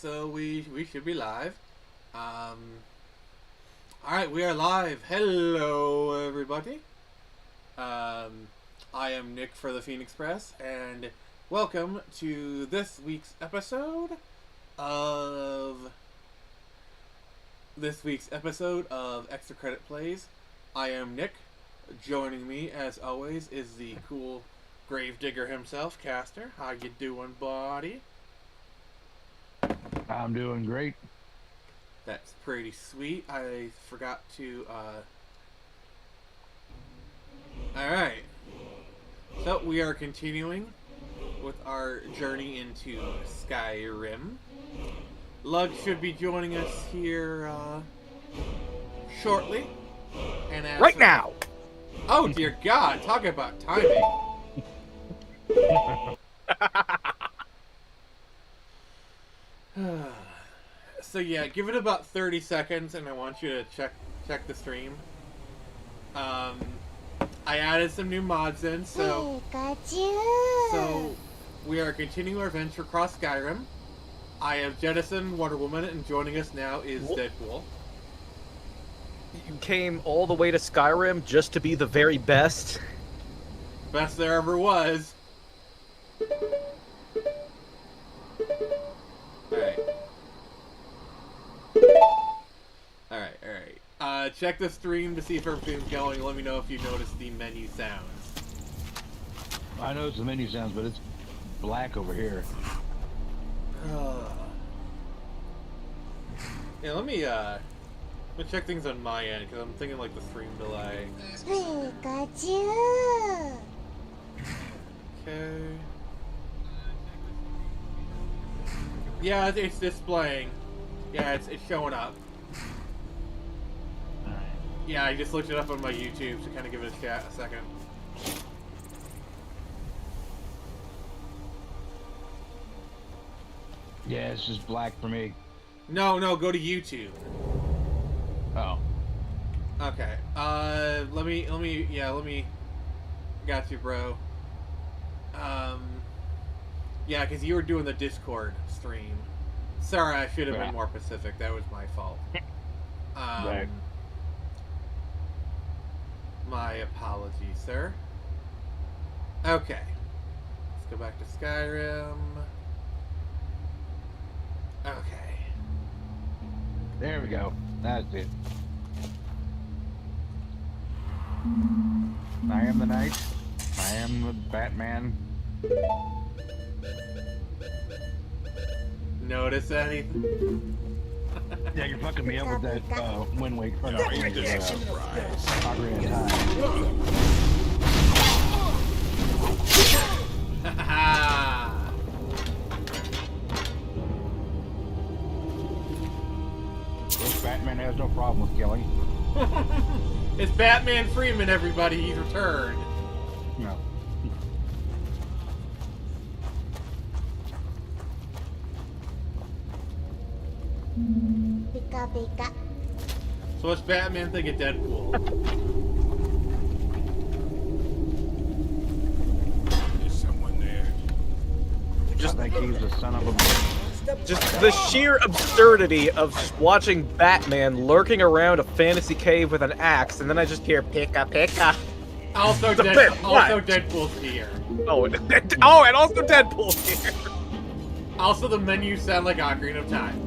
so we should be live. Alright, we are live. Hello, everybody. I am Nick for the Phoenix Press, and welcome to this week's episode of Extra Credit Plays. I am Nick. Joining me, as always, is the cool Gravedigger himself, Caster. How you doing, buddy? I'm doing great. That's pretty sweet. I forgot to, Alright. So, we are continuing with our journey into Skyrim. Lug should be joining us here, shortly. And right now! Oh, dear God. Talk about timing. So yeah, give it about 30 seconds and I want you to check the stream. I added some new mods in, so we are continuing our adventure across Skyrim. I have jettisoned Wonder Woman, and joining us now is Deadpool. You came all the way to Skyrim just to be the very best? Best there ever was. Alright. Check the stream to see if everything's going. Let me know if you notice the menu sounds. I noticed the menu sounds, but it's black over here. Yeah, let me check things on my end, because I'm thinking like the stream delay. Pikachu! Okay. Yeah, it's displaying. Yeah, it's showing up. Alright. Yeah, I just looked it up on my YouTube to kind of give it a second. Yeah, it's just black for me. No, go to YouTube. Oh. Okay. Let me. Got you, bro. Yeah, because you were doing the Discord stream. Sorry, I should have been more specific. That was my fault. Right. My apologies, sir. Okay. Let's go back to Skyrim. Okay. There we go. That's it. I am the knight. I am the Batman. Notice anything? Yeah, you're fucking me up with that Wind Waker. Oh, no, Ocarina of Time. This Batman has no problem with killing. It's Batman Freeman, everybody. He's returned. No. Pika Pika. So what's Batman think of Deadpool? There's someone there. I think he's the son of a bitch. Just the sheer absurdity of watching Batman lurking around a fantasy cave with an axe, and then I just hear Pika Pika. Also, Deadpool's here. Oh, and also Deadpool's here. Also, the menus sound like Ocarina of Time.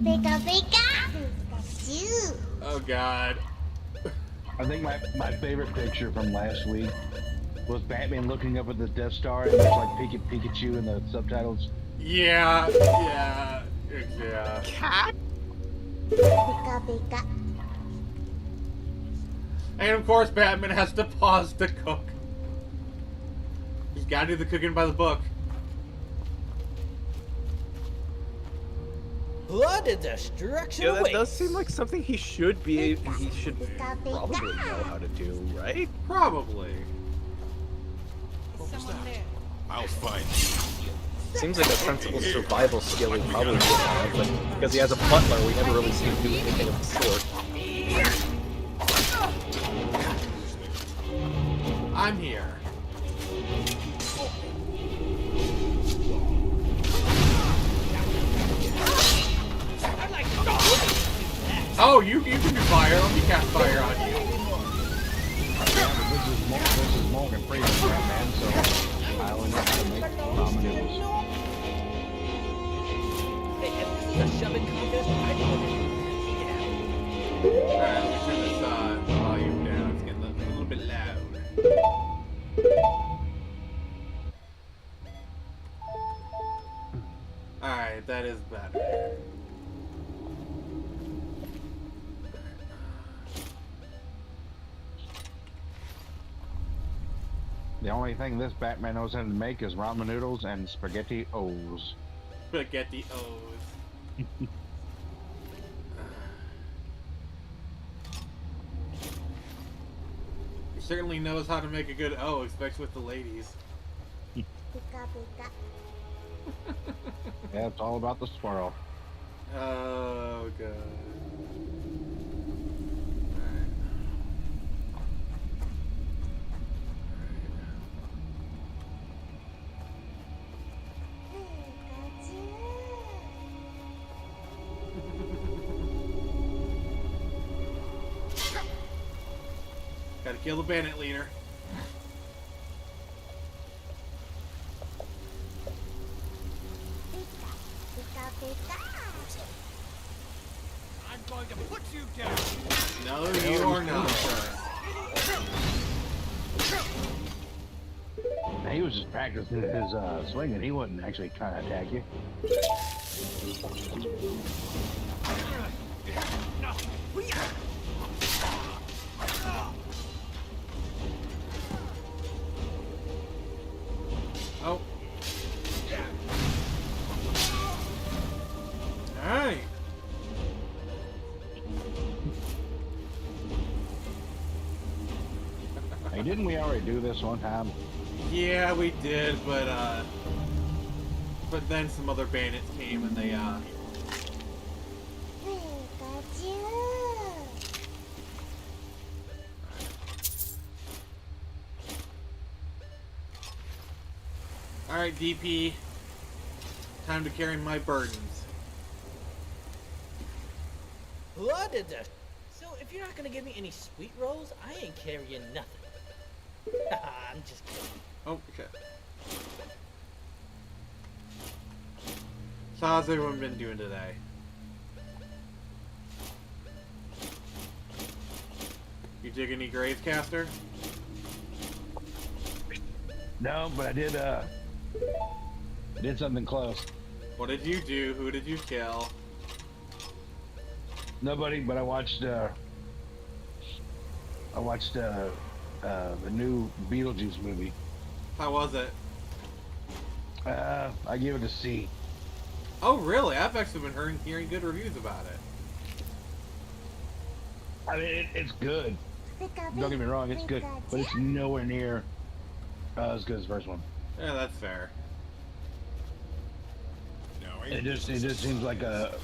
Pika Pika! Pikachu! Oh God. I think my favorite picture from last week was Batman looking up at the Death Star and there's like Pikachu in the subtitles. Yeah. Cat? Pika Pika! And of course, Batman has to pause to cook. He's gotta do the cooking by the book. Blood and destruction Yeah, that awaits. does seem like something he should probably know how to do, right? Probably. I'll find Seems like a sensible survival skill he probably would have, but because he has a butler, we never really see him do anything of the sort. I'm here. Oh, you can do fire. Let me cast fire on you. Yeah, but this is Morgan Freeman, man, so I only know how to make ramen noodles. Hey, if this is a shoving contest, I know what it is. Alright, let me turn this volume down. It's getting a little bit loud. Alright, that is better. The only thing this Batman knows how to make is ramen noodles and spaghetti O's. Spaghetti O's. He certainly knows how to make a good O, especially with the ladies. Pika pika. Yeah, it's all about the swirl. Oh, God. Gotta kill the bandit leader. Pika pika. I'm going to put you down. No, you are not, sir. He was just practicing his swing, and he wasn't actually trying to attack you. Oh. Alright. Hey, didn't we already do this one time? Yeah, we did, but then some other bandits came and they, Pikachu. Alright, DP. Time to carry my burdens. What did that? So if you're not gonna give me any sweet rolls, I ain't carrying nothing. I'm just kidding. Oh, okay. So how's everyone been doing today? You dig any Gravecaster? No, but I did something close. What did you do? Who did you kill? Nobody, but I watched the new Beetlejuice movie. How was it? I gave it a C. Oh, really? I've actually been hearing good reviews about it. I mean, it's good. Pika Don't get me wrong, it's good, but it's nowhere near as good as the first one. Yeah, that's fair. No, It just seems like a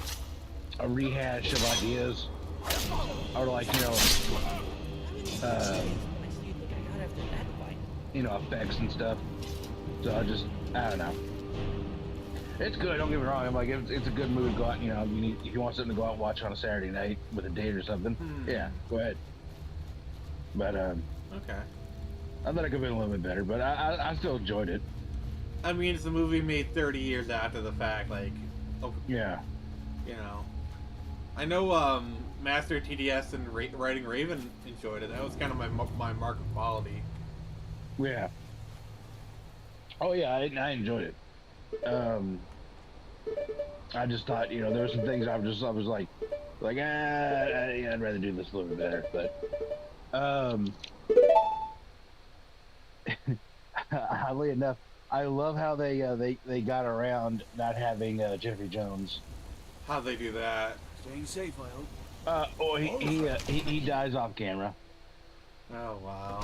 rehash of ideas, or like How many saves do you think I got after that fight? effects and stuff. So I don't know. It's good. Don't get me wrong. I'm like, it's a good movie to go out. If you want something to go out and watch on a Saturday night with a date or something, yeah, go ahead. But Okay. I thought it could have been a little bit better, but I still enjoyed it. I mean, it's a movie made 30 years after the fact, like, oh, Yeah. you know. I know Master TDS and Writing Raven enjoyed it. That was kind of my mark of quality. Yeah. Oh yeah, I enjoyed it. I just thought, there were some things I was like, I'd rather do this a little bit better, but oddly enough, I love how they got around not having Jeffrey Jones. How'd they do that? Staying safe, I hope. He dies off camera. Oh, wow.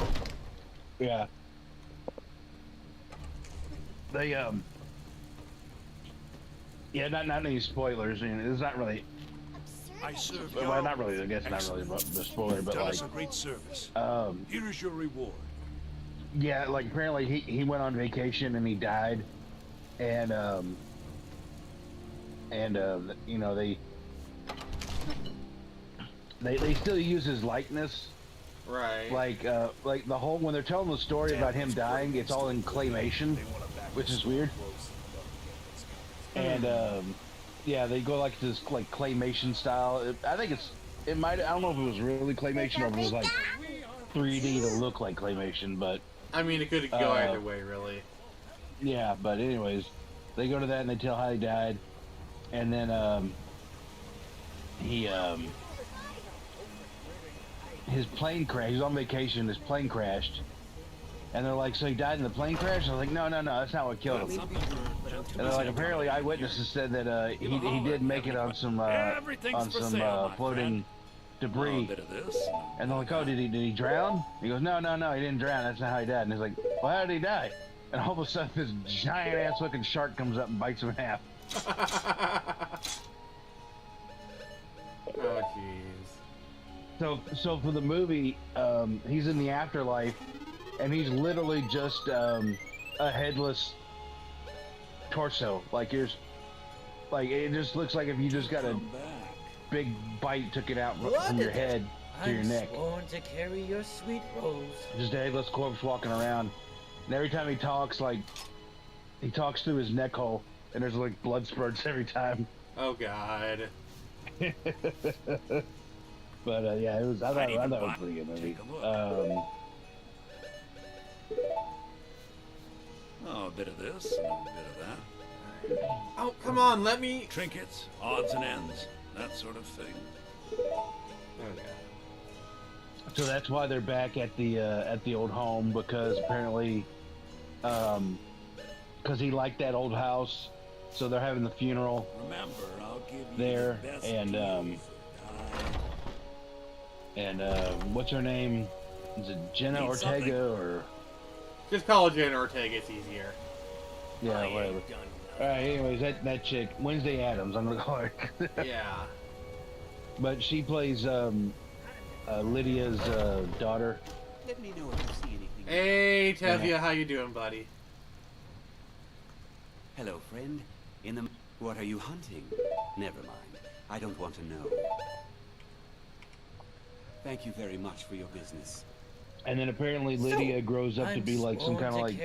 Yeah. They yeah, not any spoilers. I mean, it's not really. I served Well, not really. I guess not really the spoiler, but done like. us a great service. Um. Here is your reward. Yeah, like apparently he went on vacation and he died, and you know they still use his likeness. Right. Like the whole when they're telling the story about him dying, it's all in claymation, which is weird. And yeah, they go like this like claymation style. I think it might. I don't know if it was really claymation or if it was like 3D to look like claymation, but I mean, it could go either way, really. yeah. But anyways, they go to that and they tell how he died, and then his plane crashed. He was on vacation. His plane crashed, and they're like, "So he died in the plane crash?" I was like, "No, that's not what killed him." And they're like, apparently, eyewitnesses said that he did make it on some floating debris. And they're like, "Oh, did he drown?" He goes, "No, he didn't drown. That's not how he died." And he's like, "Well, how did he die?" And all of a sudden, this giant ass looking shark comes up and bites him in half. Oh, jeez. So for the movie, he's in the afterlife, and he's literally just a headless torso. Like it just looks like if you just got a big bite, took it out from your head to your neck. I'm sworn to carry your sweet rose. Just a headless corpse walking around, and every time he talks, like he talks through his neck hole, and there's like blood spurts every time. Oh God. But yeah, it was. I thought it was a pretty good movie. Oh, a bit of this and a bit of that. Oh, come on, let me. Trinkets, odds and ends, that sort of thing. Oh God. So that's why they're back at the old home, because apparently, because he liked that old house, so they're having the funeral Remember, I'll give you there, the best and deal what's her name? Is it Jenna Need Ortega something? or? Just call it Jenna Ortega. It's easier. Yeah, I whatever. ain't done All right. Anyways, that chick, Wednesday Addams, I'm gonna call her. Yeah. But she plays Lydia's daughter. Let me know if you see anything. Hey, Tevye, how you doing, buddy? Hello, friend. What are you hunting? Never mind. I don't want to know. Thank you very much for your business. And then apparently Lydia grows up to be like some kind of like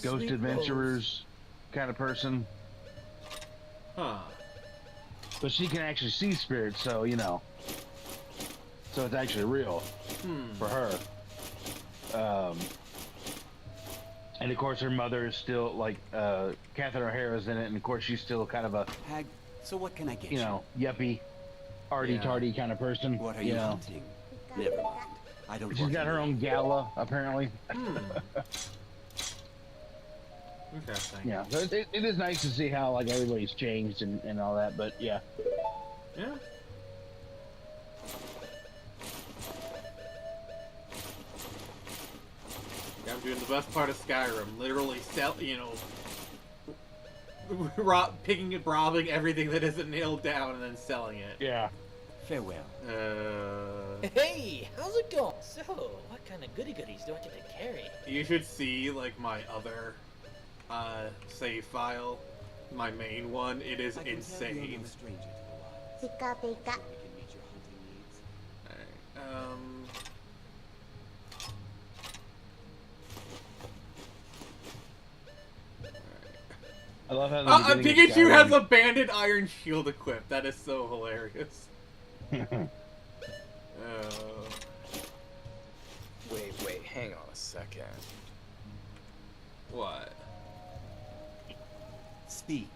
ghost adventurers kind of person. Huh. But she can actually see spirits, so you know. So it's actually real for her. And of course her mother is still like Catherine O'Hara's in it, and of course she's still kind of a Hag, so what can I get you know yuppie, arty-tarty kind of person. What are you know. hunting? Never mind. I don't She's want got to her know. own gala apparently. Interesting. Yeah, so it is nice to see how like everybody's changed and all that, but yeah. Yeah. Yeah, I'm doing the best part of Skyrim. Literally robbing everything that isn't nailed down and then selling it. Yeah. Farewell. Hey, how's it going? So, what kind of goody-goodies do I get to carry? You should see like my other save file, my main one. It is I can tell you're insane. no stranger to the wilds. Pika pika. We can meet your hunting needs. I love how the beginning of Pikachu has Skyrim- a banded iron shield equipped. That is so hilarious. Wait, hang on a second. What? Speak.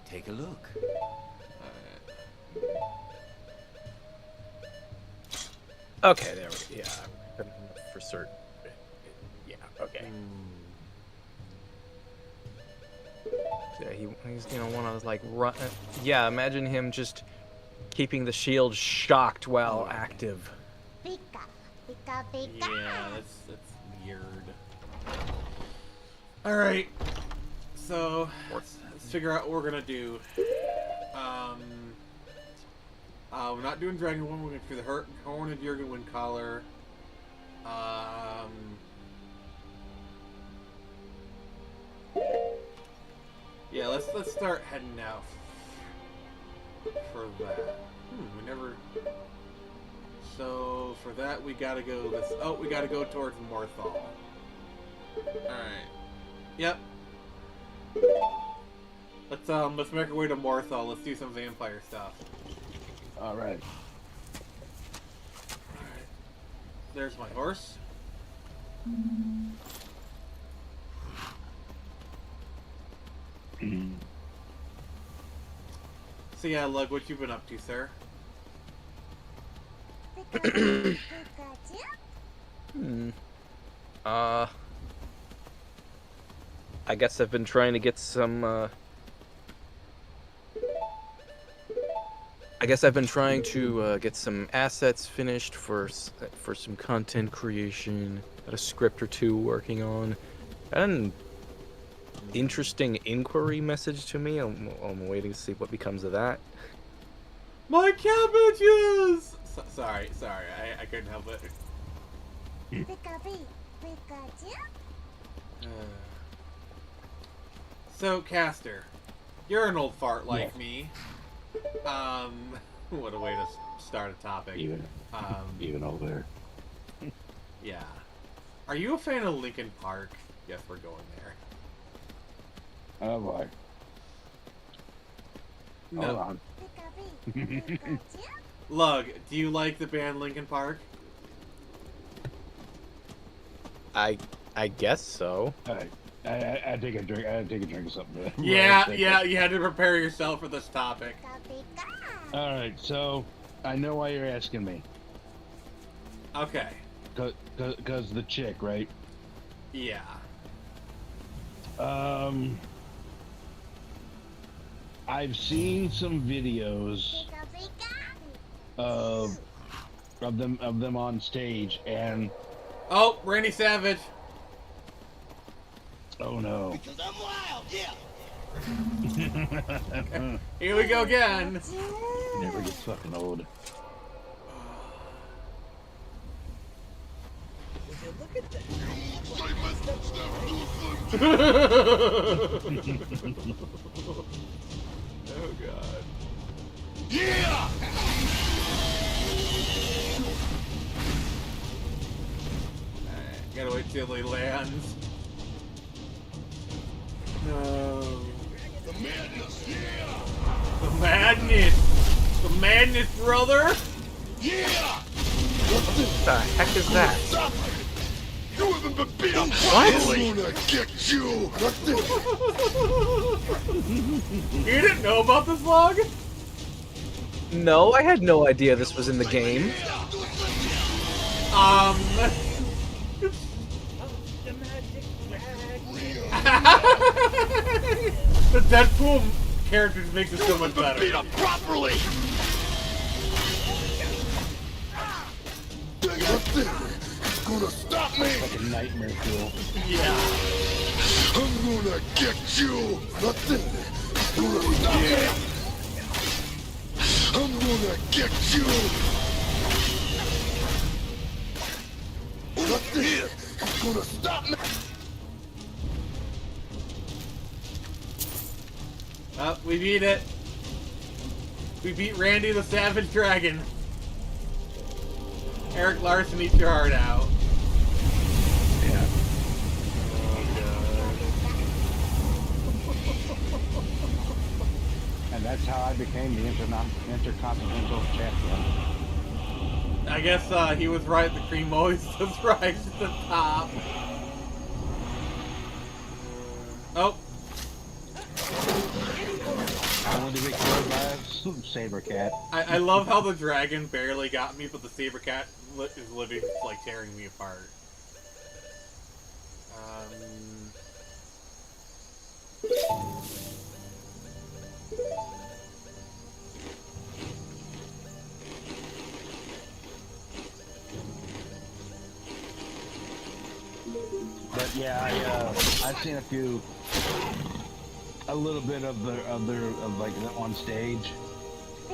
Take a look. Okay, there we go. Yeah, I couldn't know for certain. Yeah, okay. Yeah, he's one of those like run. Yeah, imagine him just keeping the shield shocked while active. Pika pika pika. Yeah, that's weird. All right, so let's figure out what we're gonna do. We're not doing Dragon One. We're gonna do the Horned Jurgen Wind Collar. let's start heading out for that. We never. So for that we gotta go. We gotta go towards Morthal. All right. Yep. Let's make our way to Morthal. Let's do some vampire stuff. All right. Alright. There's my horse. So yeah, Lug, what you been up to, sir? Pikachu. I guess I've been trying to get some, get some assets finished for some content creation. Got a script or two working on. Got an interesting inquiry message to me. I'm waiting to see what becomes of that. My cabbages! Sorry, I couldn't help it. Pikachu. So, Caster, you're an old fart like me. What a way to start a topic. Even older. Yeah. Are you a fan of Linkin Park? Yes, we're going there. Oh boy. No. Hold on. Lug, do you like the band Linkin Park? I guess so. Alright. I take a drink. I take a drink of something. Yeah, you had to prepare yourself for this topic. All right, so I know why you're asking me. Okay. Cause the chick, right? Yeah. I've seen some videos of them on stage, and Oh, Randy Savage. oh no. Because I'm wild, yeah. Here we go again. Never gets fucking old. Would you look at that? Oh god. Yeah! Alright, gotta wait till he lands. No. The madness, yeah! The madness! The madness, brother! Yeah! What the heck is that? Stop it! You haven't been beat up What? properly! I'm gonna get you! You didn't know about this log? No, I had no idea this was in the game. Oh, the magic dragon. The Deadpool characters makes it so much better. Beat up properly! Nothing gonna stop me! Fucking nightmare fuel. Yeah. I'm gonna get you! Nothing gonna stop me! I'm gonna get you! Nothing gonna stop me! Oh, we beat it. We beat Randy the Savage Dragon. Eric Larson, eat your heart out. Yeah. And that's how I became the Intercontinental Champion. I guess he was right. The cream always does rise to the top. Oh. I wanted to get killed by a saber cat. I love how the dragon barely got me, but the saber cat is living, like, tearing me apart. But yeah, I've seen a little bit of like on stage,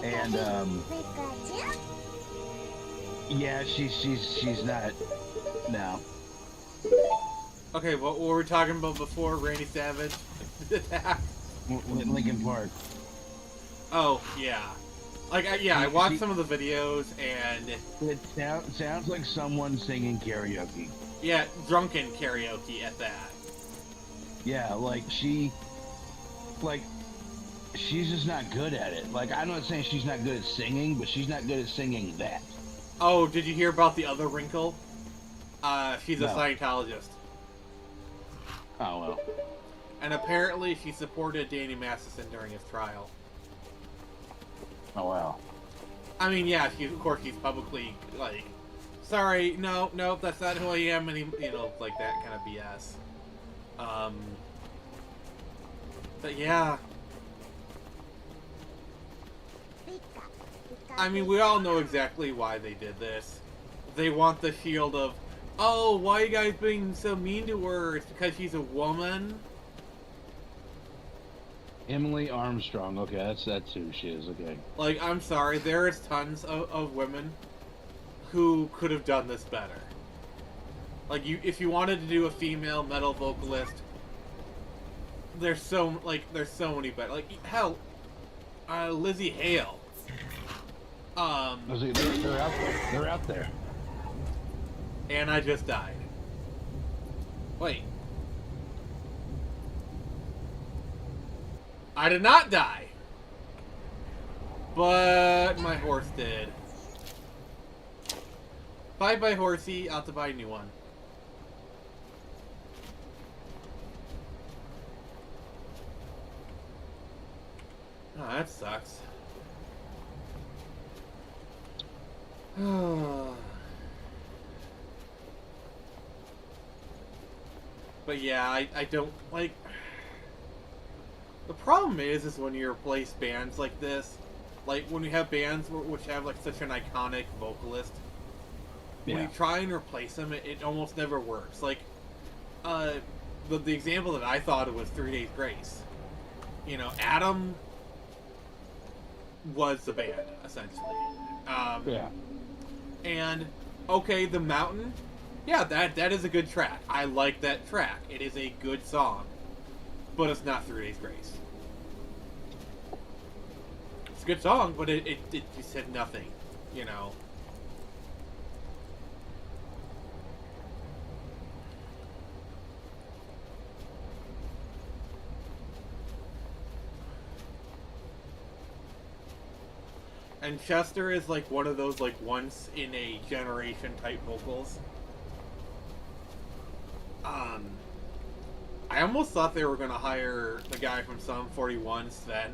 and yeah, she's not now. Okay, what were we talking about before Randy Savage attacked? Lincoln Park. Oh yeah, like I watched some of the videos and It sounds like someone singing karaoke. yeah, drunken karaoke at that. Yeah, she's just not good at it. Like, I'm not saying she's not good at singing, but she's not good at singing that. Oh, did you hear about the other wrinkle? She's a No. Scientologist. Oh, well. And apparently she supported Danny Masterson during his trial. Oh, wow. I mean, yeah, of course she's publicly, like, sorry, no, that's not who I am, and like that kind of BS. But yeah. I mean, we all know exactly why they did this. They want the shield of, oh, why are you guys being so mean to her? It's because she's a woman? Emily Armstrong. Okay, that's who she is. Okay. Like, I'm sorry, there is tons of women who could have done this better. Like, if you wanted to do a female metal vocalist, there's so many better. Like, hell, Lizzie Hale. They're out there. They're out there. And I just died. Wait. I did not die. But my horse did. Bye-bye, horsey. I'll have to buy a new one. Oh, that sucks. But yeah, I don't like. The problem is when you replace bands like this, like when you have bands which have like such an iconic vocalist, when you try and replace them, it almost never works. Like, the example that I thought of was 3 Days Grace. You know, Adam was the band essentially. And okay, The Mountain, yeah, that is a good track. I like that track. It is a good song, but it's not 3 Days Grace. It's a good song, but it just had nothing, you know. And Chester is like one of those like once in a generation type vocals. I almost thought they were gonna hire the guy from Sum 41, Sven.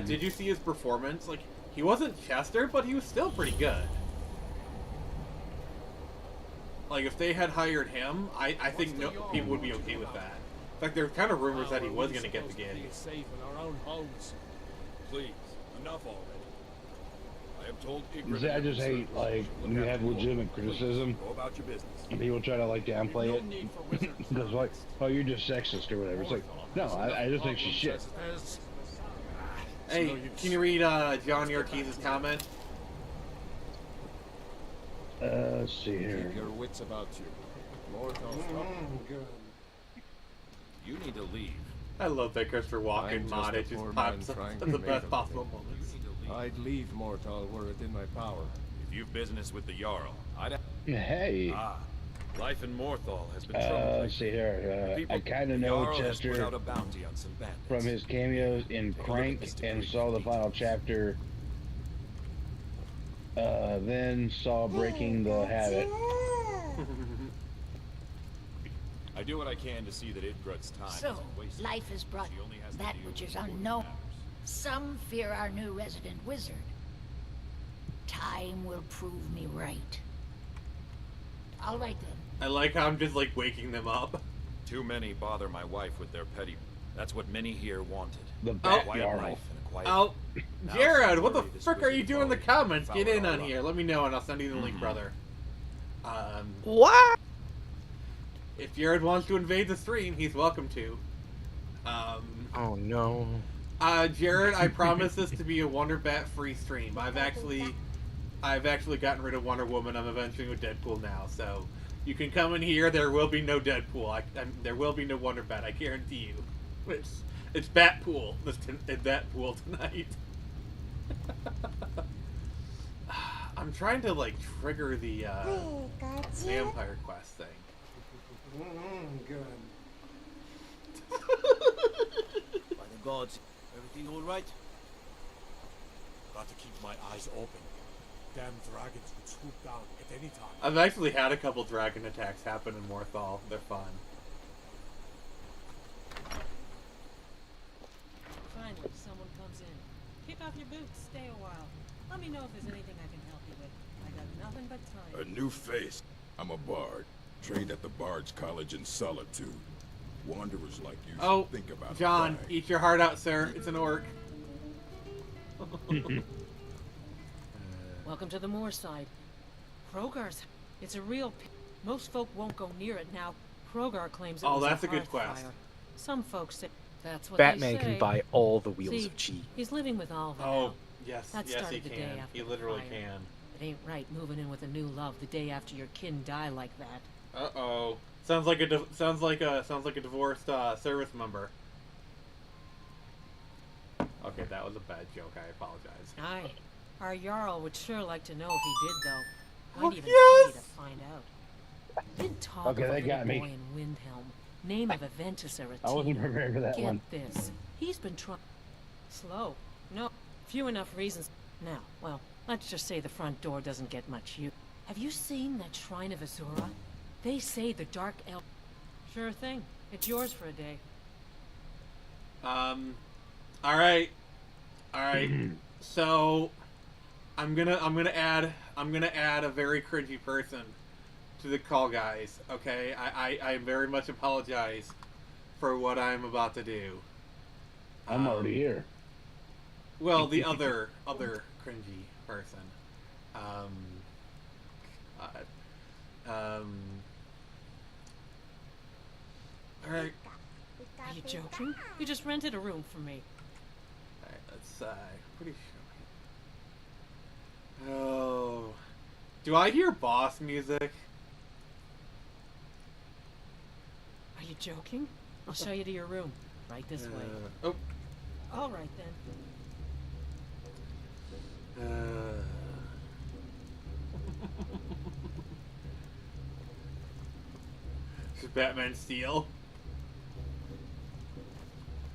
Did you see his performance? Like, he wasn't Chester, but he was still pretty good. Like, if they had hired him, I think people would be okay with that. In fact, there were kind of rumors that he was gonna get the gig. Safe in our own homes. Please, enough already. I have told Igor. I just hate, like, when you have legitimate criticism, Go about your business. and people try to, like, downplay it. Because, like, oh, you're just sexist or whatever. It's like, no, I just think she's shit. Hey, can you read Johnny Ortiz's comment? Let's see here. Keep your wits about you. More You need to leave. I love that Christopher Walken I'm mod. just It a poor just man pops up trying in to the make best a possible living. moments. I'd leave Mortal were it in my power. If you've business with the Jarl, I'd... Hey. Life in Morthal has been Let's see here. I kind of know Chester from his cameos in Crank and saw the final chapter. Then saw Breaking the Habit. I do what I can to see that Idgrud's time So, isn't wasted. life has brought She only has to that deal which with is important unknown. matters. Some fear our new resident wizard. Time will prove me right. All right then. I like how I'm just like waking them up. Too many bother my wife with their petty... That's what many here wanted. The A Bat quiet Jarl. life and a quiet... Oh, Now Jared, what the somebody frick are you this doing in the wizard comments? foul Get it in all on up. here. Let me know and I'll send you the link, brother. What? If Jared wants to invade the stream, he's welcome to. Oh no. Jared, I promise this to be a Wonder Bat free stream. I've actually gotten rid of Wonder Woman. I'm adventuring with Deadpool now, so you can come in here. There will be no Deadpool. There will be no Wonder Bat. I guarantee you. It's Batpool. It's Batpool tonight. I'm trying to like trigger the vampire quest thing. Good. By the gods, everything all right? Got to keep my eyes open. Damn dragons could swoop down at any time. I've actually had a couple dragon attacks happen in Morthal. They're fun. Finally, someone comes in. Kick off your boots, stay a while. Let me know if there's anything I can help you with. I got nothing but time. A new face. I'm a bard. Trained at the Bard's College in Solitude. Wanderers like you should think about John, applying. eat your heart out, sir. It's an orc. Welcome to the Moorside. Krogar's. It's a real most folk won't go near it now. Krogar claims it was that's a good hearth quest. fire. Some folks say that's what Batman they say. can buy all the wheels See, of Chi. he's living with Alva Oh, now. yes, That yes, he started the day can. after He the literally fire. can. It ain't right moving in with a new love the day after your kin die like that. Uh-oh. Sounds like a divorced service member. Okay, that was a bad joke. I apologize. Aye. Our Jarl would sure like to know if he did, though. Oh, Might even yes! pay to find out. Didn't talk Okay, of a that got little me. boy in Windhelm. Name of Aventus or a I wasn't prepared for that Get one. this. He's been trying... Slow. No. Few enough reasons. Now, well, let's just say the front door doesn't get much use. Have you seen that Shrine of Azura? They say the Dark Elf... Sure thing. It's yours for a day. Alright. So I'm gonna add a very cringy person to the call, guys. Okay? I very much apologize for what I'm about to do. I'm already here. Well, the other cringy person. Alright. Are you joking? You just rented a room for me. Alright, let's pretty sure. Oh. Do I hear boss music? Are you joking? I'll show you to your room. Right this way. Oh. All right then. Does Batman steal?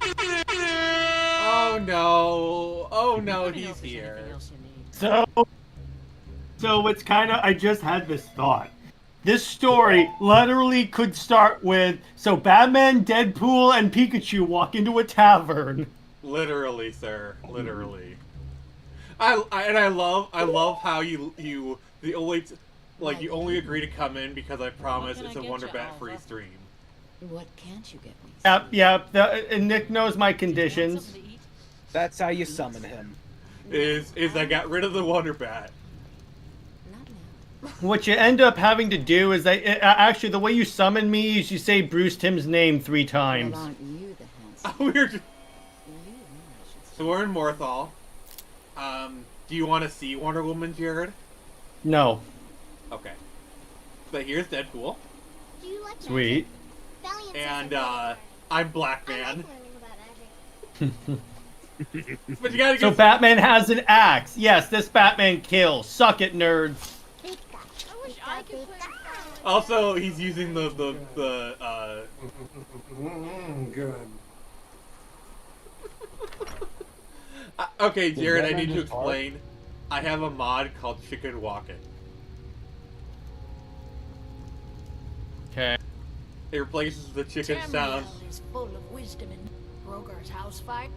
Oh no! Oh no, Let me know he's if there's here. anything else you need. So it's kind of, I just had this thought. This story literally could start with, so Batman, Deadpool, and Pikachu walk into a tavern. Literally, sir. Literally. I love how you only agree to come in because I promise can it's I a get Wonder you, Bat Alva? free stream. What can't you get me? Yep. And Nick knows my conditions. Something to eat? That's how you summon him. Is I got rid of the Wonder Bat. Not now. What you end up having to do is actually the way you summon me is you say Bruce Timm's name 3 times. Well, aren't you the handsome? We're just, Believe me, I should say. so we're in Morthal. Do you want to see Wonder Woman, Jared? No. Okay. But here's Deadpool, Do you like Sweet. magic? and I'm Black I like Man. learning about magic. But you gotta So get. Batman has an axe. Yes, this Batman kills. Suck it, nerds. Pika. I wish I could play. Also, he's using the Good. Okay, Jared, I Batman need to just bark? explain. I have a mod called Chicken Walking. Okay. It replaces the chicken sound. Tamriel is full of wisdom in Krogar's house fire.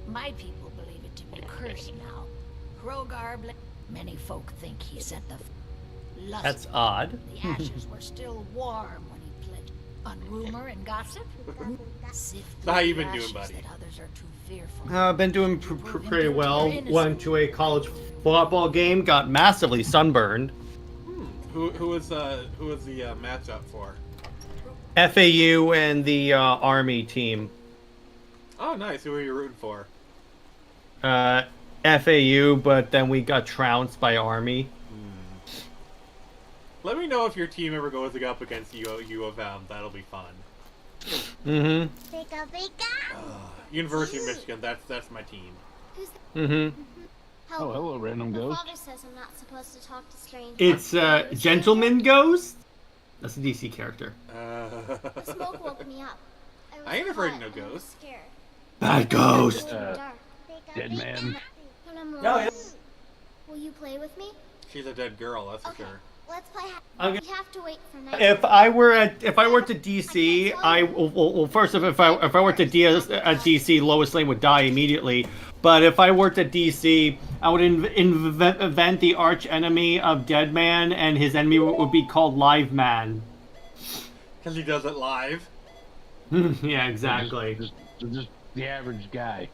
My people believe it to be cursed now. Krogar many folk think he's at the lust. That's odd. The ashes were still warm when he pledged. On rumor and gossip, sift So how you through been the doing, ashes buddy? that others are too fearful. I've been doing pretty well. Went to a college football game, got massively sunburned. Who was the matchup for? FAU and the Army team. Oh, nice. Who are you rooting for? FAU, but then we got trounced by Army. Let me know if your team ever goes up against U of M. That'll be fun. Mm-hmm. Pika Pika. University of Michigan. That's my team. Who's Mm-hmm. Oh, hello, random My ghost. father says I'm not supposed to talk to strangers. It's Gentleman Ghost. That's a DC character. The smoke woke me up. I ain't afraid of hot no and I was ghosts. scared. Bad Ghost. Dead man. When I'm Oh, yeah. alone, will you play with me? She's a dead girl, that's for Okay. sure. Let's play. Okay. We have to wait for night. If I were to DC, well first if I were to DC, Lois Lane would die immediately. But if I were to DC, I would invent the arch enemy of Deadman, and his enemy would be called Live Man. Because he does it live. Yeah, exactly. Just the average guy.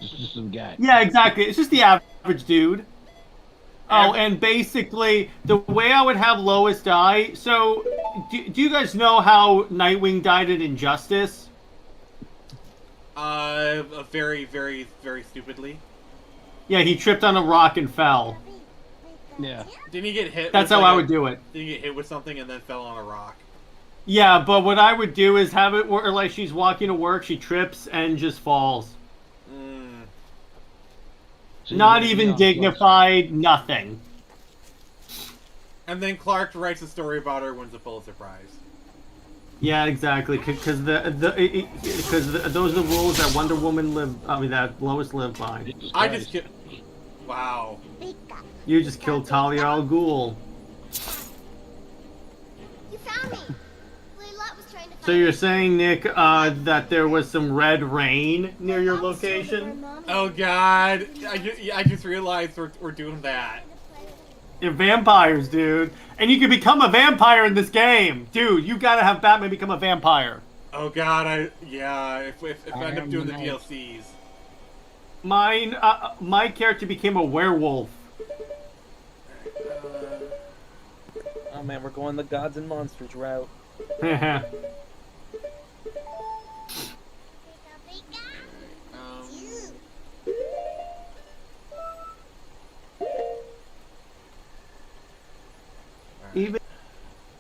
Just some guy. Yeah, exactly. It's just the average dude. Oh, and basically, the way I would have Lois die... So, do you guys know how Nightwing died in Injustice? Very, very, very stupidly. Yeah, he tripped on a rock and fell. Yeah. Didn't he get hit? That's with how I would do it. Did he get hit with something and then fell on a rock? Yeah, but what I would do is have it where, like, she's walking to work, she trips, and just falls. So Not even dignified, nothing. And then Clark writes a story about her, wins the Pulitzer Prize. Yeah, exactly. Because those are the rules that Wonder Woman that Lois lived by. I just get. Wow. You just killed Talia al Ghul. You found me. Layla was trying to find So you're saying, Nick, that there was some red rain near your location? Oh God! I just realized we're doing that. You're vampires, dude. And you can become a vampire in this game. Dude, you gotta have Batman become a vampire. Oh God, if I end up doing the DLCs. My character became a werewolf. Oh man, we're going the gods and monsters route. Even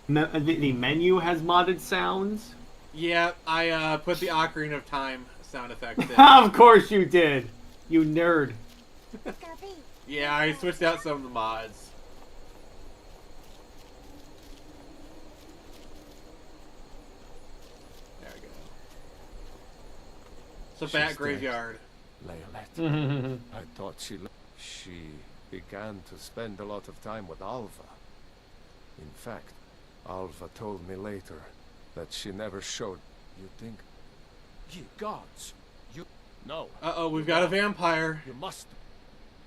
the menu has modded sounds. Yeah, I put the Ocarina of Time sound effect in. Of course you did, you nerd. Yeah, I switched out some of the mods. There we go. It's a bat graveyard. Leolette. I thought she began to spend a lot of time with Alva. In fact, Alva told me later that she never showed. You think? Ye gods! You... No. Uh-oh, we've got a vampire. You must...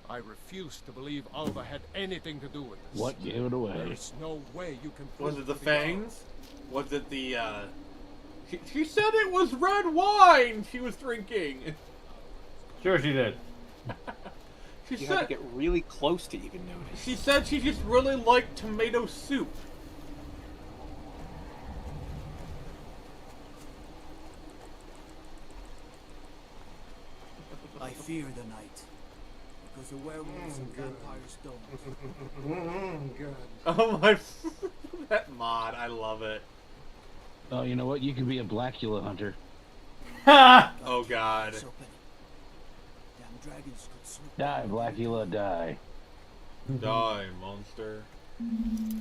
I refuse to believe Alva had anything to do with this. What gave it away? There's no way you can... Was it the fangs? Was it the, She said it was red wine she was drinking. Sure she did. She You said... had to get really close to even notice. She said she just really liked tomato soup. I fear the night, because the werewolves and vampires don't. Oh my... that mod, I love it. Oh, you know what? You could be a Blackula hunter. Oh God. So many. Damn dragons could swoop. Die, Blackula, die. Die, monster.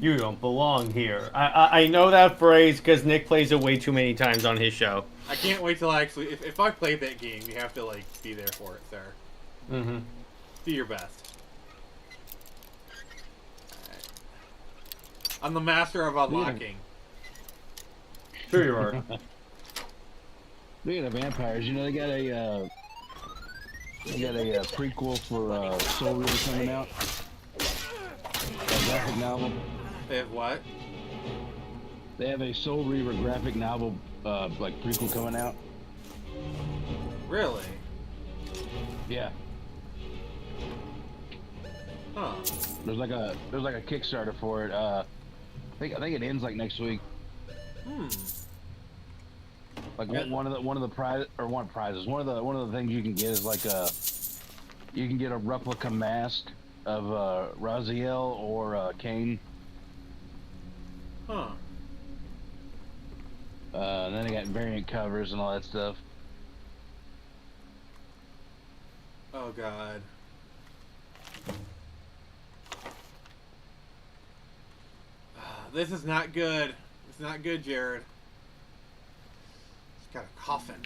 You don't belong here. I know that phrase because Nick plays it way too many times on his show. I can't wait till I actually... If I played that game, you have to, like, be there for it, sir. Mm-hmm. Do your best. Alright. I'm the master of unlocking. Sure you are. Speaking of vampires, you know they got a prequel for Soul Reaver coming out. A graphic novel. They have what? They have a Soul Reaver graphic novel, like prequel coming out. Really? Yeah. Huh. There's like a Kickstarter for it. I think it ends like next week. Like one of the prizes. One of the things you can get is like you can get a replica mask of Raziel or Kane. Huh. Then I got variant covers and all that stuff. Oh god. This is not good. It's not good, Jared. He's got a coffin.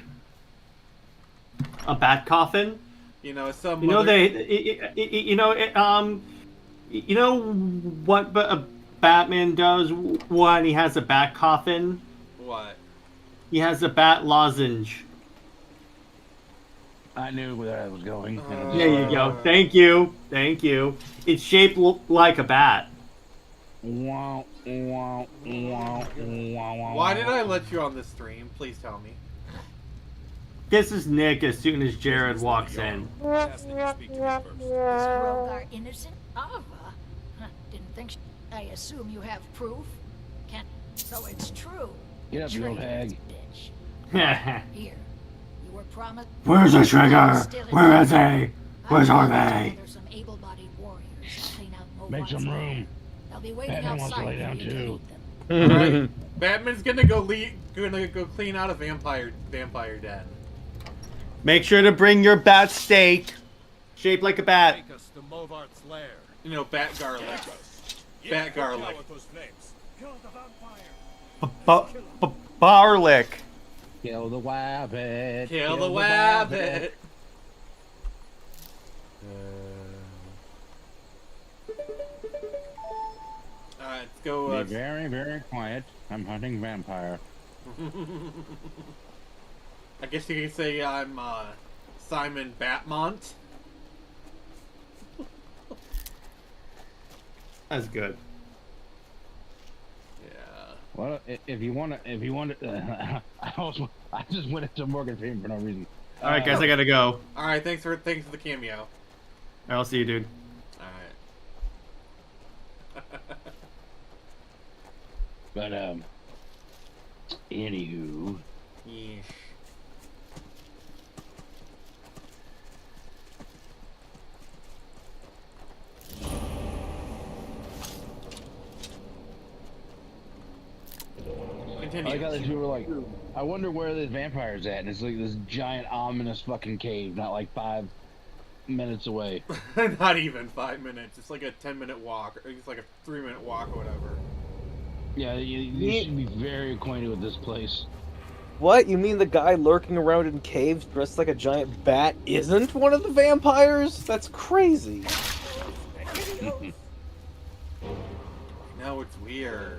A bat coffin? You know, some. You know you know what a Batman does when he has a bat coffin? What? He has a bat lozenge. I knew where I was going. There you go. Thank you. Thank you. It's shaped like a bat. Why did I let you on this stream? Please tell me. This is Nick as soon as Jared walks in. Is Rogar innocent? Ava? Didn't think I assume you have proof. Can't. So it's true. Get up, you old hag. Here. You were promised. Where's the trigger? Where is he? Where's Harvey? There's some able-bodied warriors to clean out Make some room. They'll be waiting Batman wants to outside lay down for you to too. meet them. Right. Batman's gonna go clean out a vampire den. Make sure to bring your bat steak, shaped like a bat. Take us to Movart's lair. You know, bat garlic. Bat garlic. Barlick. Kill the wabbit. Kill the wabbit. Let's go. Be very, very quiet. I'm hunting vampire. I guess you could say I'm Simon Batmont. That's good. Yeah. Well, if you want to, I just went into Morgan Freeman for no reason. All right, guys, I gotta go. All right, thanks for the cameo. I'll see you, dude. All right. But anywho. Yeah. I like how the two were like, I wonder where this vampire's at, and it's like this giant ominous fucking cave, not like 5 minutes away. Not even 5 minutes. It's like a 10-minute walk, or it's like a 3-minute walk or whatever. Yeah, you should be very acquainted with this place. What? You mean the guy lurking around in caves dressed like a giant bat isn't one of the vampires? That's crazy. No, it's weird.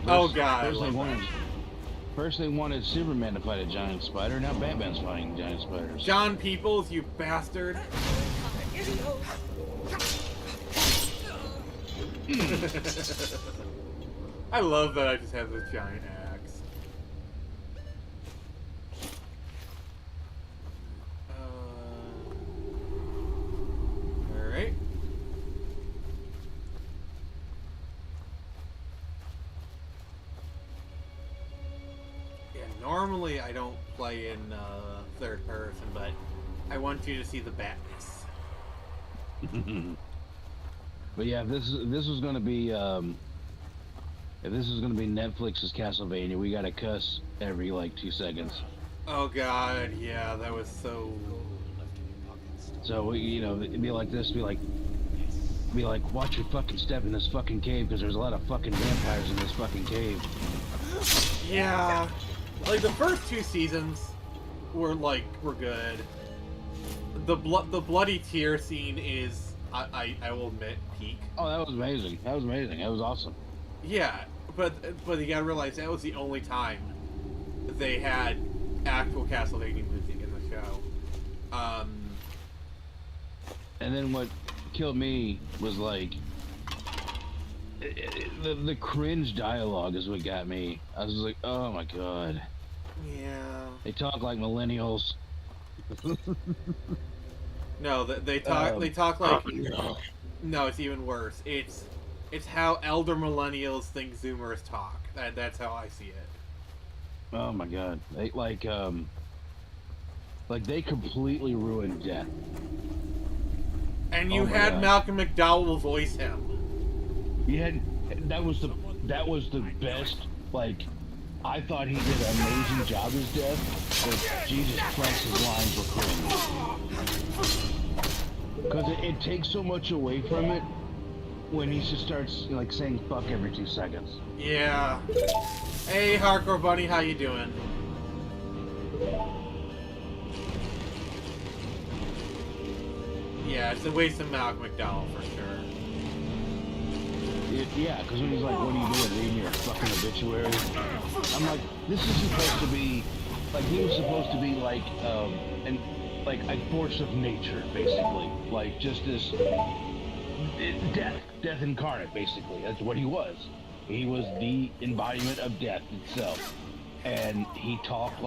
Oh god. First they wanted Superman to fight a giant spider, now Batman's fighting giant spiders. John Peoples, you bastard. I love that I just have this giant axe. Alright. Yeah, normally I don't play in third person, but I want you to see the batness. But yeah, if this was gonna be Netflix's Castlevania, we gotta cuss every like 2 seconds. Oh god, yeah, that was so. So it'd be like this, be like, watch your fucking step in this fucking cave because there's a lot of fucking vampires in this fucking cave. Yeah, like the first 2 seasons were good. The bloody tear scene is, I will admit, peak. Oh, that was amazing. That was amazing. That was awesome. Yeah, but you gotta realize that was the only time they had actual Castlevania music in the show. And then what killed me was like the cringe dialogue is what got me. I was like, oh my god. Yeah. They talk like millennials. No, they talk like. No, it's even worse. It's how elder millennials think Zoomers talk. That's how I see it. Oh my god. They like Like, they completely ruined Death. And you Oh my had God. Malcolm McDowell voice him. You had that was the best. Like, I thought he did an amazing job as Death, but Jesus Christ, his lines were cringe. Because it takes so much away from it when he just starts like saying "fuck" every 2 seconds. Yeah. Hey, Hardcore Bunny, how you doing? Yeah, it's a waste of Malcolm McDowell for sure. Yeah, because when he's like, "What are you doing? Reading your fucking obituary?" I'm like, this is supposed to be like he was supposed to be like a force of nature, basically, like just this death incarnate, basically. That's what he was. He was the embodiment of death itself, and he talked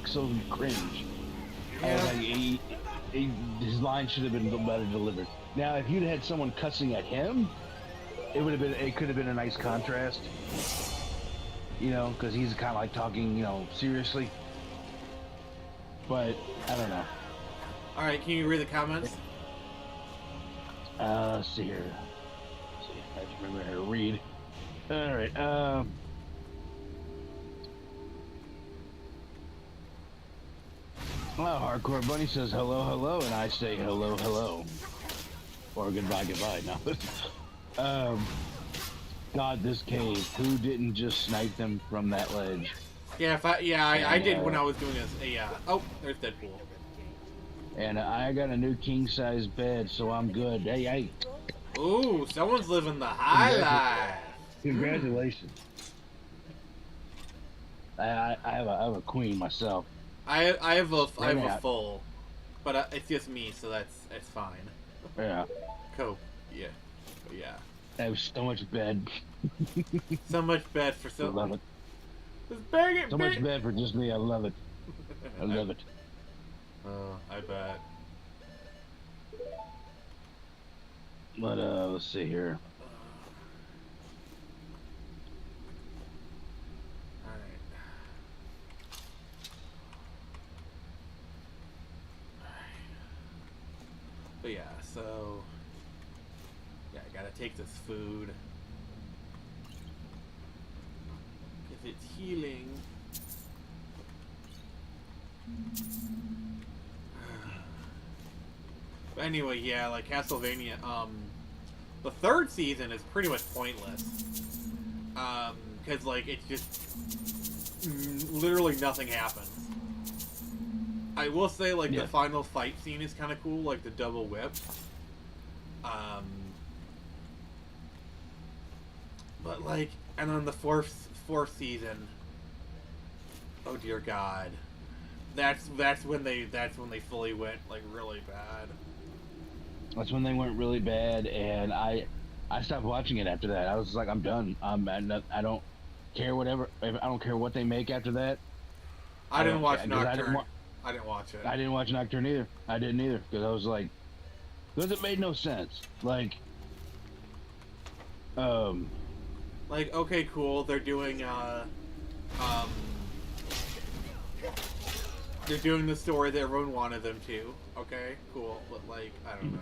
so cringe. I was like, his line should have been better delivered. Now, if you'd had someone cussing at him, it could have been a nice contrast, you know, because he's kind of like talking, you know, seriously. But I don't know. All right, can you read the comments? Let's see here. Let's see, I just remember how to read. All right. Well, Hardcore Bunny says hello, hello, and I say hello, hello, or goodbye, goodbye. No. God, this cave. Who didn't just snipe them from that ledge? Yeah, I did when I was doing this. Yeah. Oh, there's Deadpool. And I got a new king-size bed, so I'm good. Hey. Ooh, someone's living the high life. Congratulations. I have a queen myself. I have a out. full, but it's just me, so it's fine. Yeah. Cool. Yeah. Yeah. I have so much bed. So much bed for so. I love it. Just bang it. So much bed for just me. I love it. I love it. Oh, I bet. But let's see here. But yeah, so yeah, I gotta take this food because it's healing. But anyway, yeah, like Castlevania, the 3rd season is pretty much pointless. Because like it's just literally nothing happens. I will say, like, the final fight scene is kind of cool, like the double whip. But like, and then the fourth season. Oh dear God, that's when they fully went like really bad. That's when they went really bad, and I stopped watching it after that. I was like, I'm done. I don't care whatever. I don't care what they make after that. I didn't watch Nocturne. I didn't watch it. I didn't watch Nocturne either. I didn't either, because I was like, because it made no sense. Like, okay, cool. They're doing they're doing the story that everyone wanted them to. Okay, cool. But like, I don't know.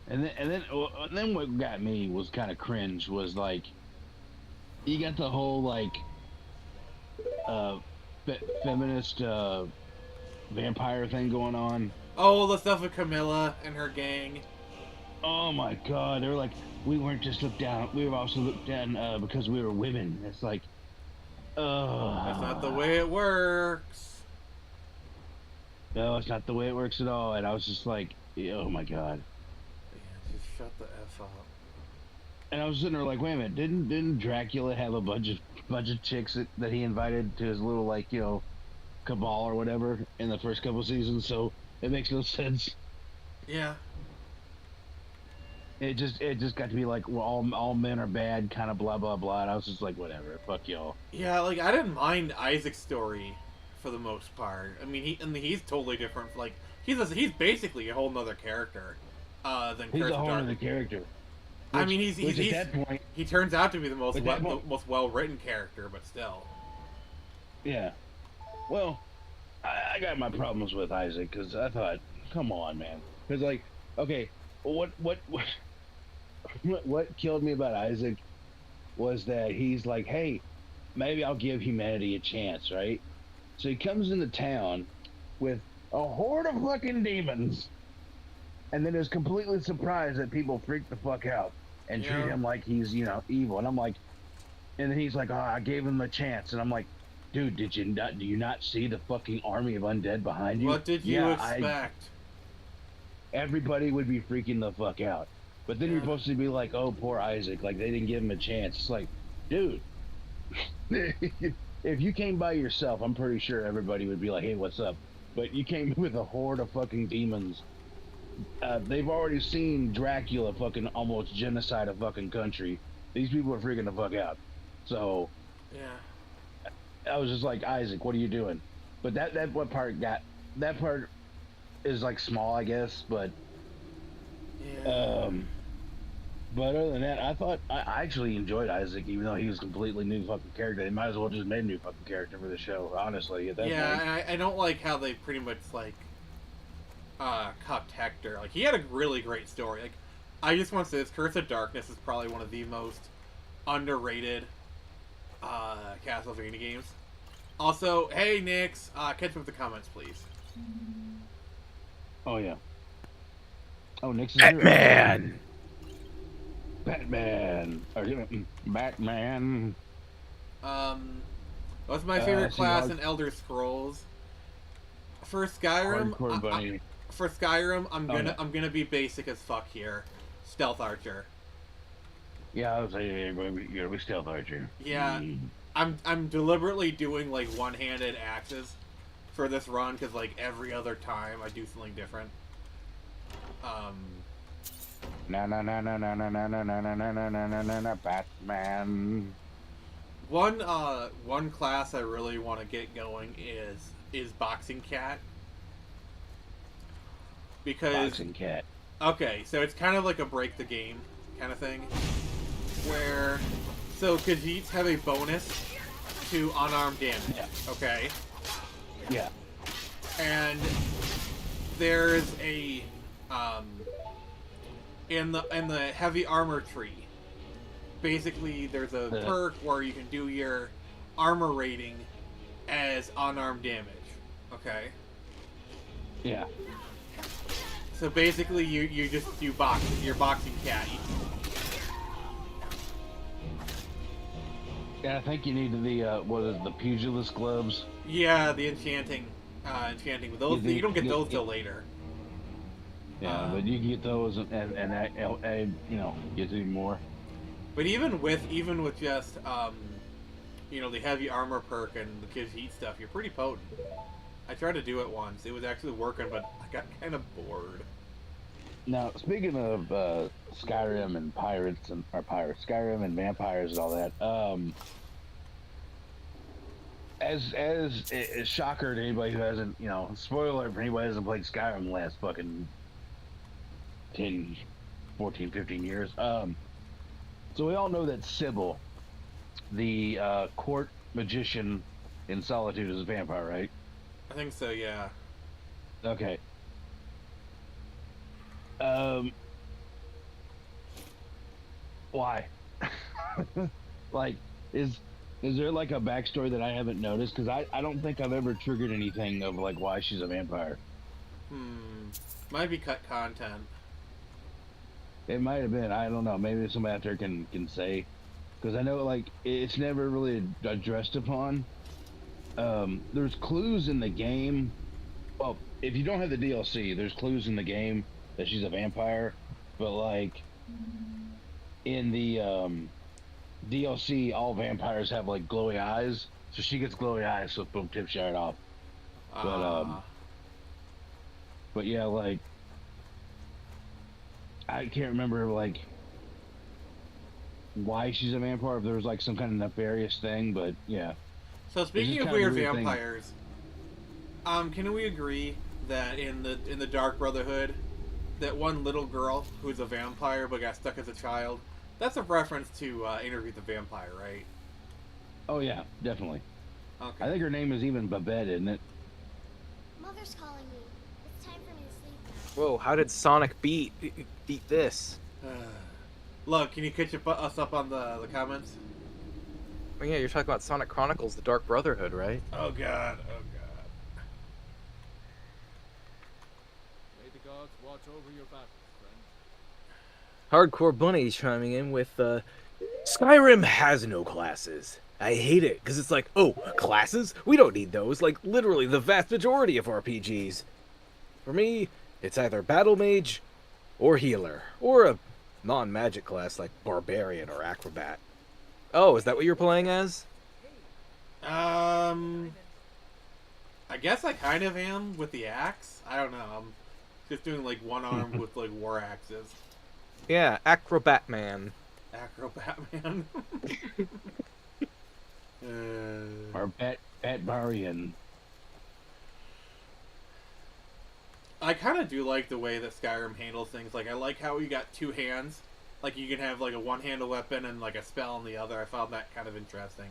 And then what got me was kind of cringe was like, you got the whole like feminist vampire thing going on. Oh, the stuff with Camilla and her gang. Oh my God, they were like, we weren't just looked down, we were also looked down because we were women. It's like, that's not the way it works. No, it's not the way it works at all. And I was just like, oh my God. Just shut the F up. And I was sitting there like, wait a minute, didn't Dracula have a bunch of chicks that he invited to his little, like, you know, cabal or whatever in the first couple seasons? So it makes no sense. Yeah. it just got to be like, well, all men are bad, kind of blah blah blah. And I was just like, whatever, fuck y'all. Yeah, like I didn't mind Isaac's story for the most part. I mean, he's totally different. Like he's basically a whole nother character than He's Curse a of whole other Darkness. character. I mean, he's at that point, he turns out to be the At that point- most well written character, but still. yeah. Well, I got my problems with Isaac because I thought, come on, man. Because like, okay, what killed me about Isaac was that he's like, hey, maybe I'll give humanity a chance, right? So he comes into town with a horde of fucking demons, and then is completely surprised that people freak the fuck out and treat him like he's, evil. And I'm like, and then he's like, oh, I gave him a chance. And I'm like, dude, do you not see the fucking army of undead behind you? What did you expect? Everybody would be freaking the fuck out. But then you're supposed to be like, oh, poor Isaac, like they didn't give him a chance. It's like, dude, if you came by yourself, I'm pretty sure everybody would be like, hey, what's up? But you came with a horde of fucking demons. They've already seen Dracula fucking almost genocide a fucking country. These people are freaking the fuck out. So, yeah, I was just like, Isaac, what are you doing? But that part is like small, I guess. But but other than that, I thought I actually enjoyed Isaac, even though he was a completely new fucking character. They might as well just made a new fucking character for the show, honestly. At that point. And I don't like how they pretty much like cucked Hector. Like he had a really great story. Like I just want to say this: Curse of Darkness is probably one of the most underrated Castlevania games. Also, hey Nix, catch up with the comments, please. Oh yeah. Oh, Nix is Batman. Batman. Batman. What's my favorite class in Elder Scrolls? For Skyrim, I'm gonna be basic as fuck here. Stealth Archer. Yeah, I was saying you're gonna be Stealth Archer. Yeah, I'm deliberately doing like one-handed axes for this run because like every other time I do something different. Batman. One class I really want to get going is Boxing Cat. Because Boxing Cat. Okay, so it's kind of like a break the game kind of thing. Where so Khajiits have a bonus to unarmed damage. Yeah. Okay? Yeah. And there's a in the heavy armor tree. Basically, there's a perk where you can do your armor rating as unarmed damage. Okay? Yeah. So basically, you just do you're boxing cat. Yeah, I think you need the the pugilist gloves. Yeah, the enchanting. With those, you don't get those till later. Yeah, but you can get those and get even more. But even with just the heavy armor perk and the kids eat stuff, you're pretty potent. I tried to do it once. It was actually working, but I got kind of bored. Now, speaking of Skyrim and Skyrim and vampires and all that, as a shocker to anybody who hasn't, spoiler for anybody who hasn't played Skyrim the last fucking 10, 14, 15 years. So we all know that Sybil, the court magician in Solitude, is a vampire, right? I think so, yeah. Okay. Why? Like, is there like a backstory that I haven't noticed? Because I don't think I've ever triggered anything of like why she's a vampire. Might be cut content. It might have been. I don't know. Maybe somebody out there can say. Because I know like it's never really addressed upon. There's clues in the game. Well, if you don't have the DLC, there's clues in the game that she's a vampire. But like in the DLC, all vampires have like glowy eyes, so she gets glowy eyes, so boom, tips you right off. But yeah, like I can't remember like why she's a vampire. If there was like some kind of nefarious thing, but yeah. So It's speaking just of kind weird a thing. vampires, can we agree that in the Dark Brotherhood, that one little girl who's a vampire but got stuck as a child, that's a reference to Interview with the Vampire, right? Oh yeah, definitely. Okay. I think her name is even Babette, isn't it? Mother's calling me. It's time for me to sleep now. Whoa, how did Sonic beat this? Look, can you catch us up on the comments? Oh, yeah, you're talking about Sonic Chronicles, the Dark Brotherhood, right? Oh god, oh god. May the gods watch over your battles, friend. Hardcore Bunny chiming in with, Skyrim has no classes. I hate it, because it's like, oh, classes? We don't need those, like, literally the vast majority of RPGs. For me, it's either Battle Mage, or Healer, or a non-magic class like Barbarian or Acrobat. Oh, is that what you're playing as? I guess I kind of am with the axe. I don't know. I'm just doing like one arm with like war axes. Yeah, Acrobat Man. Acrobat Man. Or Batbarian. I kind of do like the way that Skyrim handles things. Like, I like how you got two hands. Like, you can have, like, a one-handed weapon and, like, a spell on the other. I found that kind of interesting.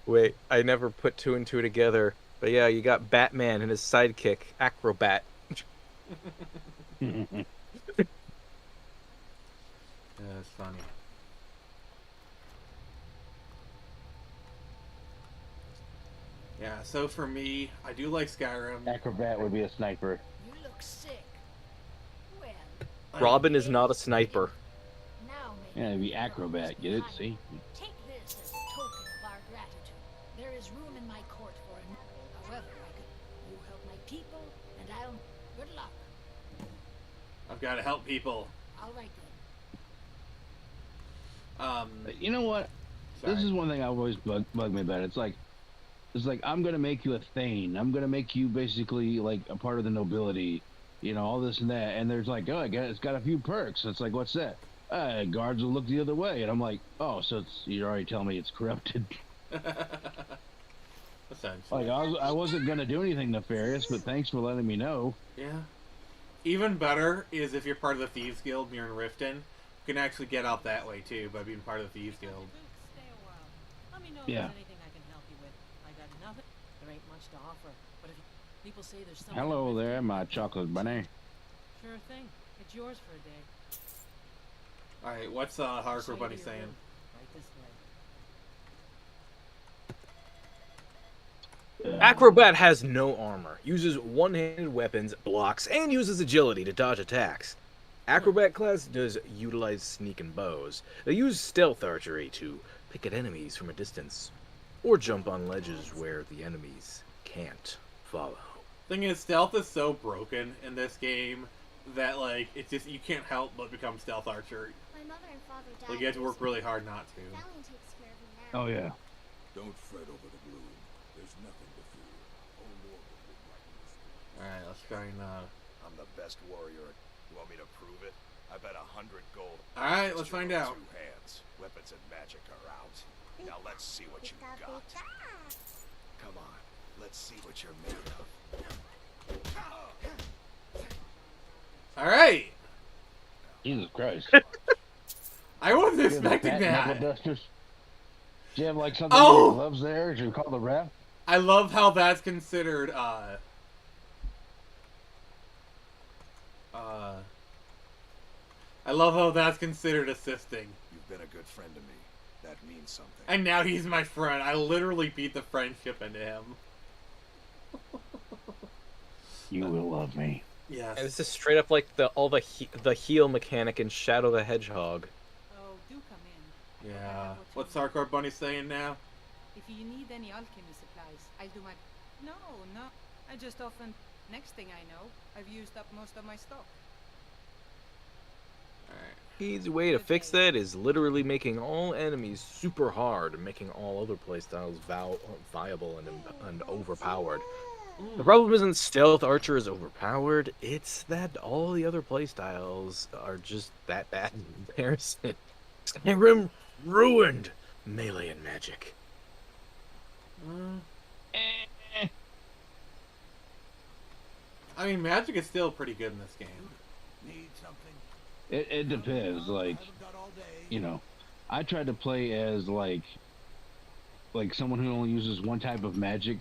Wait, I never put two and two together. But yeah, you got Batman and his sidekick, Acrobat. Yeah, that's funny. Yeah, so for me, I do like Skyrim. Acrobat would be a sniper. You look sick. Well, Robin is not a sniper. now Yeah, it'd be Acrobat. Get it? See? take this as a token of our gratitude. There is room in my court for an. However, you help my people, and I'll. Good luck. I've got to help people. All right then. You know what? Sorry. This is one thing I always bug me about. It's like I'm gonna make you a thane. I'm gonna make you basically like a part of the nobility. You know, all this and that. And there's like, oh, it's got a few perks. It's like, what's that? Guards will look the other way. And I'm like, oh, so you're already telling me it's corrupted. Essentially. Like I wasn't gonna do anything nefarious, but thanks for letting me know. Yeah. Even better is if you're part of the Thieves Guild near in Riften, you can actually get out that way too by being part of the Thieves Guild. Stay a while. Let me know Yeah. if there's anything I can help you with. I got nothing. There ain't much to offer. But if people say there's something. Hello there, my chocolate bunny. Sure thing. It's yours for a day. Alright, what's Hardcore Bunny saying? Right this way. Acrobat has no armor, uses one-handed weapons, blocks, and uses agility to dodge attacks. Acrobat class does utilize sneak and bows. They use stealth archery to pick at enemies from a distance, or jump on ledges where the enemies can't follow. Thing is, stealth is so broken in this game that like it's just you can't help but become stealth archer. My mother and father died. Like you have to work really hard not to. Valiant takes care of me now. Oh yeah. Don't fret over the gloom. There's nothing to fear. Oh Lord, Alright, let's try and I'm the best warrior. You want me to prove it? I bet 100 gold. Alright, let's find out. 2 hands. Weapons and magic are out. Now let's see what you got. Come on, let's see what you're made of. Alright! Jesus Christ. I wasn't You have the expecting fat that. knuckle dusters? Do you have like something Oh! on your gloves there? Should we call the ref? I love how that's considered I love how that's considered assisting. You've been a good friend to me. That means something. And now he's my friend. I literally beat the friendship into him. You will love me. Yes. And this is straight up like the heal mechanic in Shadow the Hedgehog. Oh, do come in. Yeah. What's Hardcore Bunny saying now? If you need any alchemy supplies, I'll do my... No. I just often... Next thing I know, I've used up most of my stock. Easy way to fix that is literally making all enemies super hard and making all other playstyles viable and overpowered. The problem isn't Stealth Archer is overpowered, it's that all the other playstyles are just that bad in comparison. Skyrim ruined melee and magic. I mean, magic is still pretty good in this game. Need something? It depends. Like, you know, I tried to play as like someone who only uses one type of magic,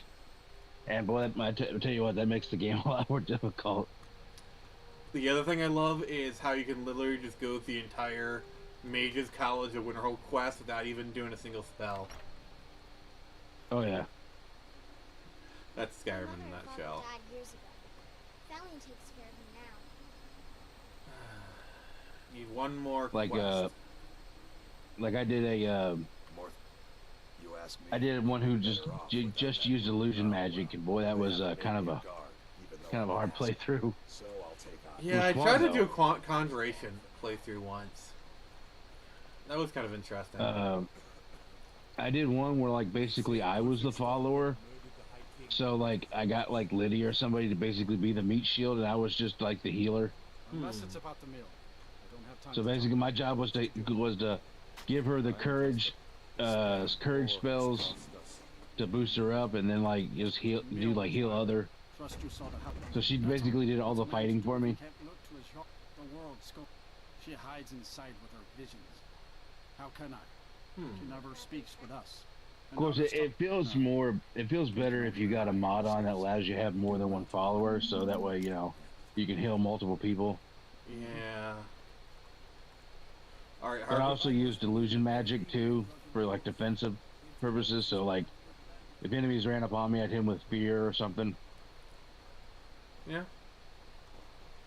and boy, I'll tell you what, that makes the game a lot more difficult. The other thing I love is how you can literally just go through the entire Mage's College of Winterhold quest without even doing a single spell. Oh yeah. That's Skyrim in a nutshell. Died years ago. Valiant takes care of him now. Need one more Like quest. like I did a You ask me. I did one who just used illusion magic, and boy, that was kind of a hard playthrough. So I'll take on. Yeah, I It was tried fun, to do a Conjuration playthrough once. That was kind of interesting. I did one where like basically I was the follower, so like I got like Lydia or somebody to basically be the meat shield, and I was just like the healer. Unless it's about the meal. I don't have time. So basically, my job was to give her the courage spells to boost her up, and then like just heal other. Trust you saw the happen. So she basically did all the fighting for me. Can't look to his the world scope. She hides inside with her visions. How can I? She never speaks with us. Of course, it feels better if you got a mod on that allows you to have more than one follower, so that way you can heal multiple people. Yeah. Alright, But I also used illusion magic too for like defensive purposes. So like, if enemies ran up on me, I'd hit them with fear or something. Yeah.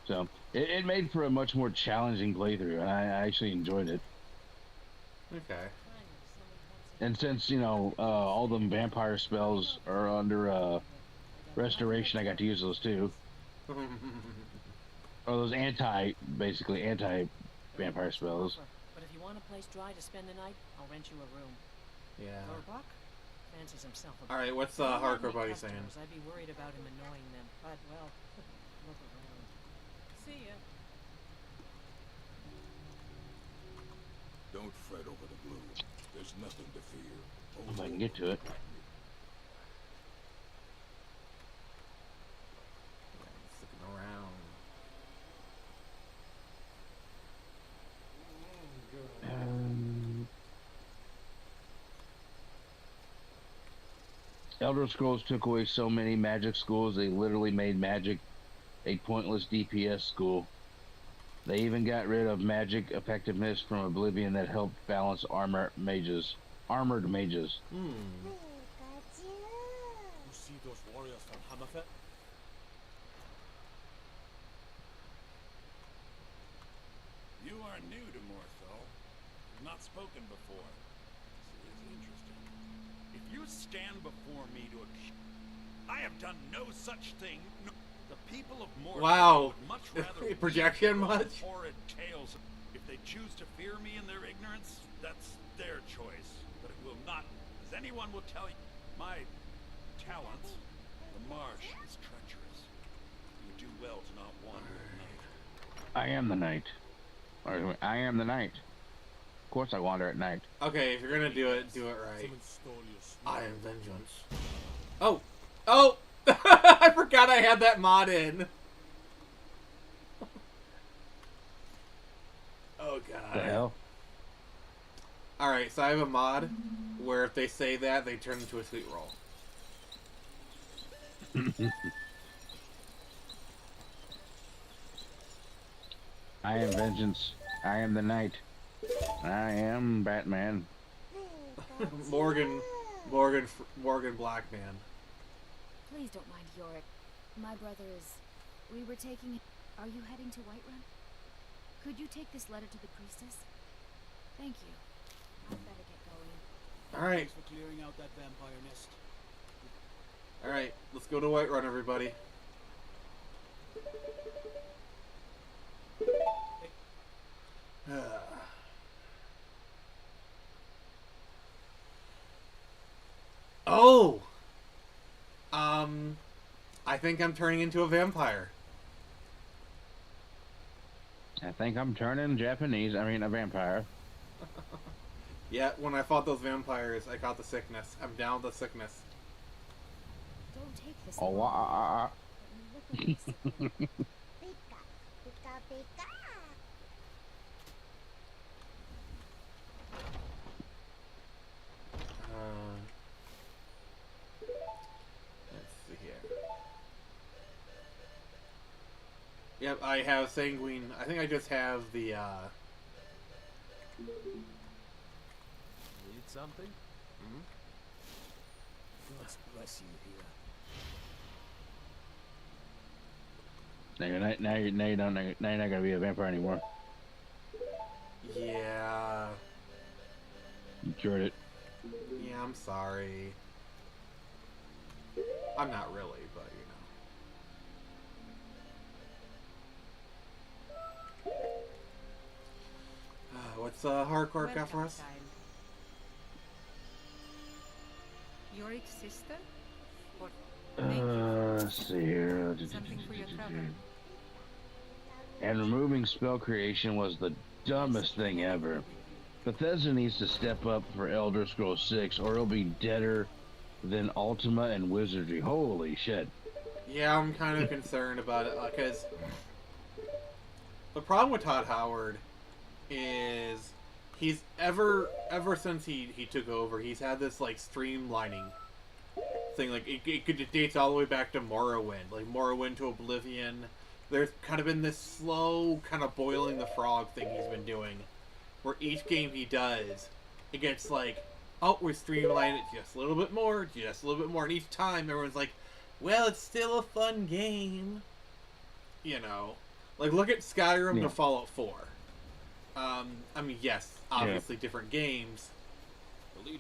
So it made for a much more challenging playthrough, and I actually enjoyed it. Okay. And since all them vampire spells are under restoration, I got to use those too. Or those basically anti vampire spells. But if you want a place dry to spend the night, I'll rent you a room. Yeah. For a buck? Fancies himself a Alright, what's If he had Hardcore any Buddy customers, saying? I'd be worried about him annoying them. But, well, look around. See ya. Don't fret over the blue. There's nothing to fear. If I can get to it. Looking around. Elder Scrolls took away so many magic schools, they literally made magic a pointless DPS school. They even got rid of magic effectiveness from Oblivion that helped balance armored mages. You see those warriors from Hammerfell? You are new to Morthal. You've not spoken before. This is interesting. If you stand before me to accuse, I have done no such thing. No, the people of Morthal Wow. would much rather Projection listen to much? horrid tales. If they choose to fear me in their ignorance, that's their choice. But it will not, as anyone will tell you, my talents, the marsh is treacherous. You do well to not wander at night. I am the knight. Or, I am the knight. Of course I wander at night. Okay, if you're gonna do it right. Someone stole your sword. I am vengeance. Oh! Oh! I forgot I had that mod in. Oh god. The hell? Alright, so I have a mod where if they say that, they turn into a sweet roll. I am vengeance. I am the knight. I am Batman. Morgan Blackman. Please don't mind Yorick. My brother is... We were taking... Are you heading to Whiterun? Could you take this letter to the priestess? Thank you. I'd better get going. Alright. Thanks for clearing out that vampire nest. Alright, let's go to Whiterun, everybody. Oh! think I'm turning into a vampire. I think I'm turning Japanese. I mean, a vampire. Yeah, when I fought those vampires, I caught the sickness. I'm down with the sickness. Don't take this. Oh, Pika, pika, pika. Let's see here. Yep, I have sanguine. I think I just have the, Need something? Hmm? God bless you here. Now you're not gonna be a vampire anymore. Yeah. You cured it. Yeah, I'm sorry. I'm not really, but you know. What's hardcore got for us? Time. Yorick's sister? Or Let's see here. something for your trouble? And removing spell creation was the dumbest thing ever. Bethesda needs to step up for Elder Scrolls 6 or it'll be deader than Ultima and Wizardry. Holy shit. Yeah, I'm kind of concerned about it, because the problem with Todd Howard is he's ever since he took over, he's had this, like, streamlining thing. Like, it dates all the way back to Morrowind. Like, Morrowind to Oblivion. There's kind of been this slow kind of boiling the frog thing he's been doing, where each game he does, it gets like, oh, we're streamlining it just a little bit more, and each time everyone's like, well, it's still a fun game. You know, like, look at Skyrim to Fallout 4. I mean, yes, obviously different games,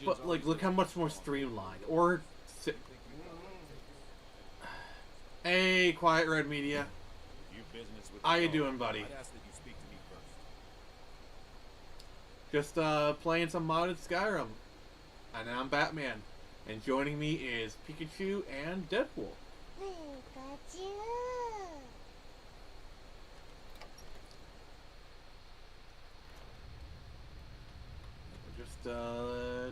but, like, look how much more streamlined. Or, hey, Quiet Red Media. How you doing, buddy? Just playing some modded Skyrim. And I'm Batman. And joining me is Pikachu and Deadpool. Pikachu. We're just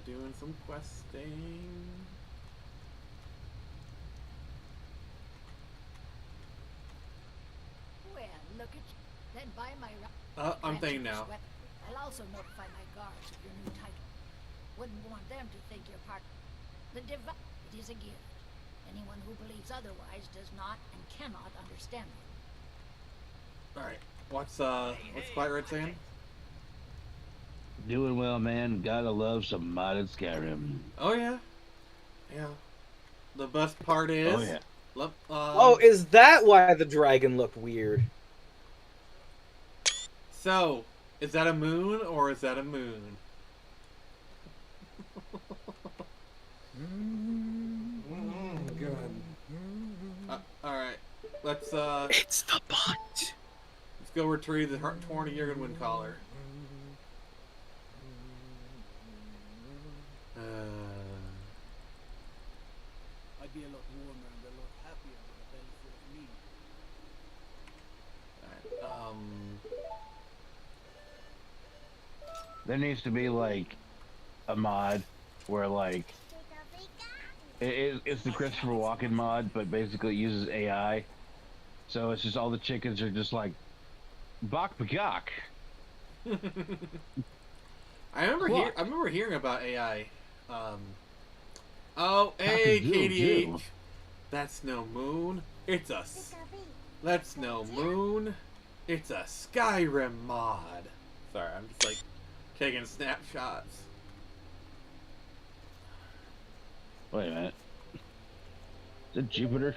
doing some questing. Well, look at you. Then buy my... I'm thinking now. I'll also notify my guards of your new title. Wouldn't want them to think you're part... The divine... It is a gift. Anyone who believes otherwise does not and cannot understand it. Alright. What's Quiet Red saying? Doing well, man. Gotta love some modded Skyrim. Oh, yeah. Yeah. The best part is... Oh, yeah. Oh, is that why the dragon looked weird? So, is that a moon or is that a moon? Good. Alright. Let's, It's the butt. let's go retrieve the torn Jurgenwind collar. I'd be a lot warmer and a lot happier with a belly full of meat. There needs to be like a mod where like it's the Christopher Walken mod, but basically it uses AI. So it's just all the chickens are just like bok bagok. I remember hearing about AI. Oh, hey, KDH. That's no moon. It's a. That's no moon. It's a Skyrim mod. Sorry, I'm just like taking snapshots. Wait a minute. Is it Jupiter?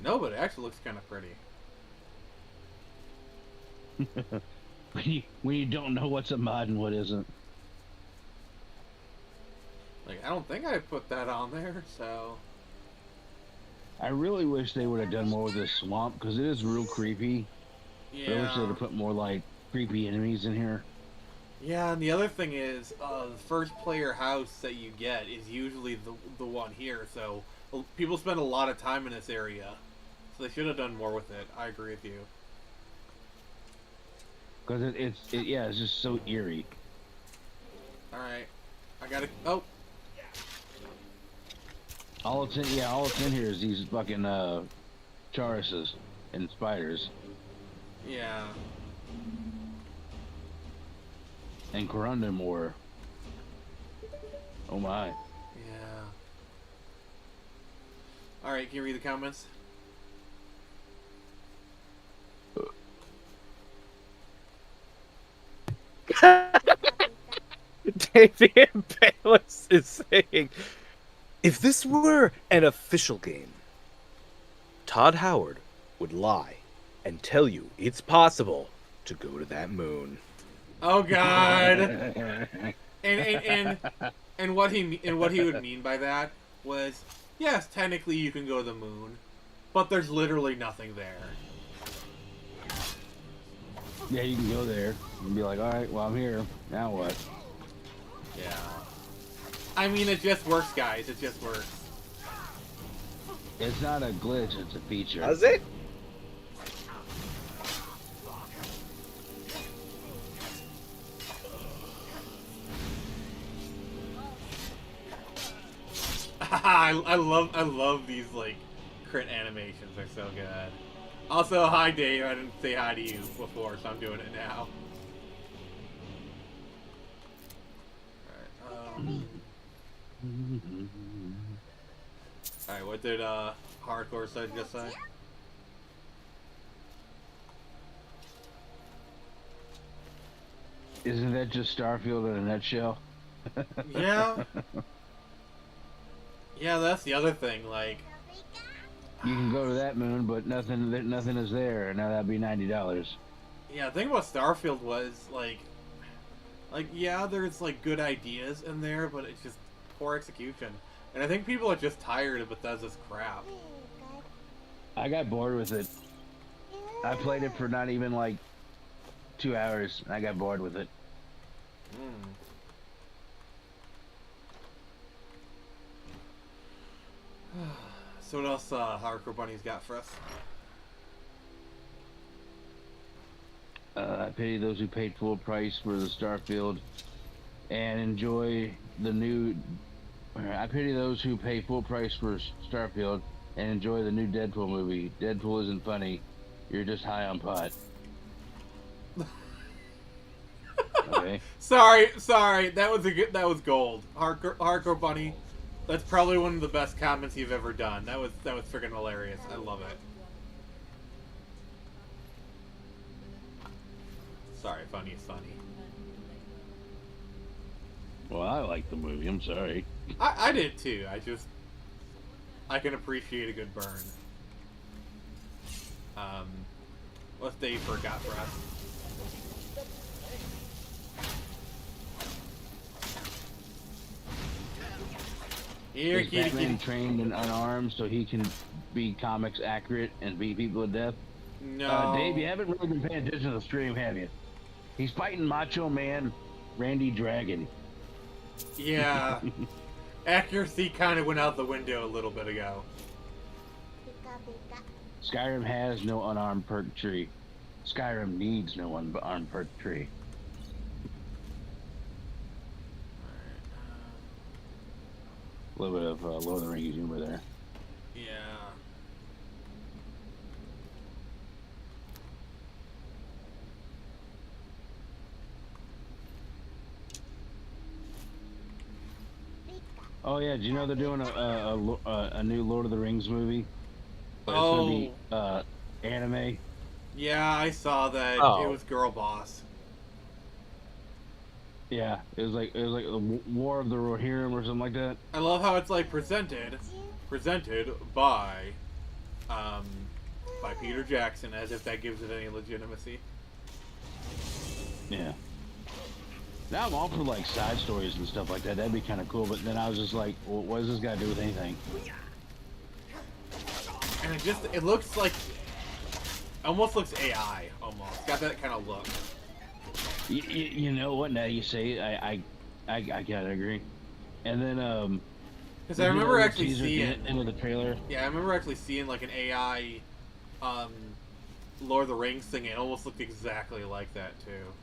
No, but it actually looks kind of pretty. when you don't know what's a mod and what isn't. Like, I don't think I put that on there, so... I really wish they would have done more with this swamp, because it is real creepy. Yeah. I wish they would have put more, like, creepy enemies in here. Yeah, and the other thing is, the first player house that you get is usually the one here, so people spend a lot of time in this area. So they should have done more with it. I agree with you. Because it's just so eerie. Alright. I gotta... Oh! All it's in here is these fucking, Chauruses and spiders. Yeah. And Corundum War. Oh my. Yeah. Alright, can you read the comments? Davian Bayless is saying, if this were an official game, Todd Howard would lie and tell you it's possible to go to that moon. Oh God! and what he would mean by that was, yes, technically you can go to the moon, but there's literally nothing there. Yeah, you can go there and be like, all right, well, I'm here. Now what? Yeah. I mean, it just works, guys. It just works. It's not a glitch, it's a feature. Does it? I love these, like, crit animations. They're so good. Also, hi Dave. I didn't say hi to you before, so I'm doing it now. Alright, what did Hardcore Side just say? Isn't that just Starfield in a nutshell? Yeah. Yeah, that's the other thing, like... You can go to that moon, but nothing is there, and now that'd be $90. Yeah, the thing about Starfield was, like, yeah, there's, like, good ideas in there, but it's just poor execution. And I think people are just tired of Bethesda's crap. I got bored with it. I played it for not even, like, 2 hours, and I got bored with it. So what else Hardcore Bunny's got for us? I pity those who paid full price for the Starfield and enjoy the new... I pity those who pay full price for Starfield and enjoy the new Deadpool movie. Deadpool isn't funny. You're just high on pot. Okay. Sorry. That was gold. Hardcore Bunny. That's probably one of the best comments you've ever done. That was freaking hilarious. I love it. Sorry, funny is funny. Well, I like the movie. I'm sorry. I did too. I can appreciate a good burn. What's Dave forgot for us? Here, Is Batman trained and unarmed so he can be comics accurate and beat people to death? No. Dave, you haven't really been paying attention to the stream, have you? He's fighting Macho Man Randy Dragon. Yeah. Accuracy kind of went out the window a little bit ago. Skyrim has no unarmed perk tree. Skyrim needs no unarmed perk tree. A little bit of Lord of the Rings humor there. Yeah. Oh yeah, do you know they're doing a new Lord of the Rings movie? But it's gonna be anime. Yeah, I saw that. Oh. It was Girl Boss. Yeah, it was like the War of the Rohirrim or something like that. I love how it's like presented by Peter Jackson, as if that gives it any legitimacy. Yeah. Now I'm all for like side stories and stuff like that. That'd be kind of cool. But then I was just like, well, what does this got to do with anything? And it looks like, almost looks AI, almost. Got that kind of look. You know what? Now you say it, I gotta agree. And then because I remember actually seeing into the trailer. Yeah, I remember actually seeing like an AI, Lord of the Rings thing. It almost looked exactly like that too.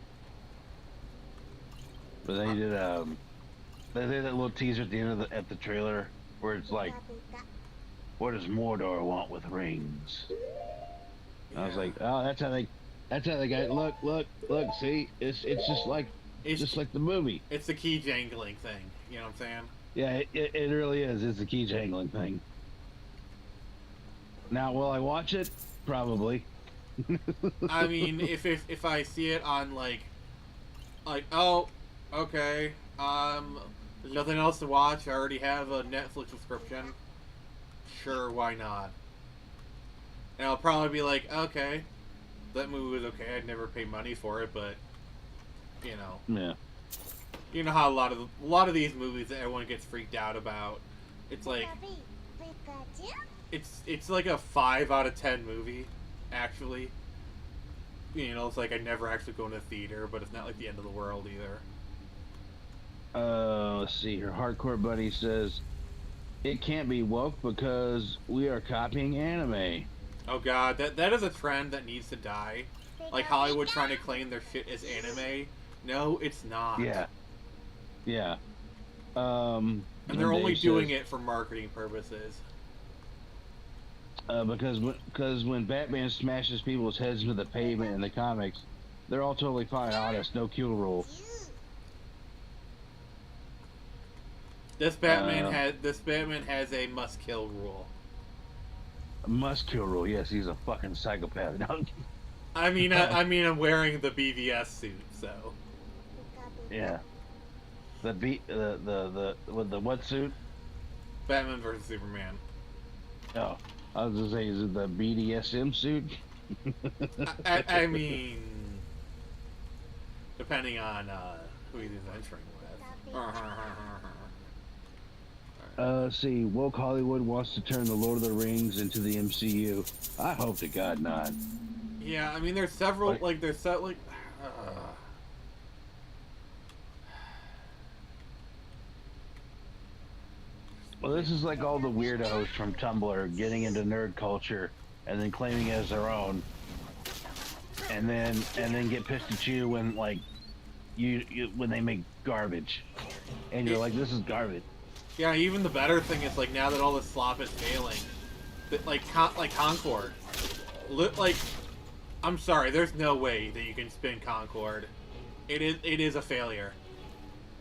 But they did they did that little teaser at the end of the trailer where it's like, what does Mordor want with rings? Yeah. I was like, oh, that's how they got. Look, see, it's just like the movie. It's the key jangling thing. You know what I'm saying? Yeah, it really is. It's the key jangling thing. Now, will I watch it? Probably. I mean, if I see it on like oh, okay, there's nothing else to watch. I already have a Netflix subscription. Sure, why not? And I'll probably be like, okay, that movie was okay. I'd never pay money for it, but you know. Yeah. You know how a lot of these movies that everyone gets freaked out about. It's like it's like a 5 out of 10 movie, actually. You know, it's like I'd never actually go in a theater, but it's not like the end of the world either. Let's see here. Hardcore Buddy says it can't be woke because we are copying anime. Oh god, that is a trend that needs to die. Like Hollywood trying to claim their shit as anime. No, it's not. Yeah. Yeah. And they're only doing it for marketing purposes. Because when Batman smashes people's heads into the pavement in the comics, they're all totally fine, honest, no kill rule. This Batman has a must kill rule. A must kill rule, yes, he's a fucking psychopath. I mean, I'm wearing the BVS suit, so. Yeah. The what suit? Batman versus Superman. Oh, I was gonna say, is it the BDSM suit? I mean, depending on who he's adventuring with. See, woke Hollywood wants to turn the Lord of the Rings into the MCU. I hope to God not. Yeah, I mean, there's several Well, this is like all the weirdos from Tumblr getting into nerd culture and then claiming it as their own, and then get pissed at you when like you when they make garbage, and you're like, this is garbage. Yeah, even the better thing is like now that all this slop is failing, that like Concord, like, I'm sorry, there's no way that you can spin Concord. It is a failure,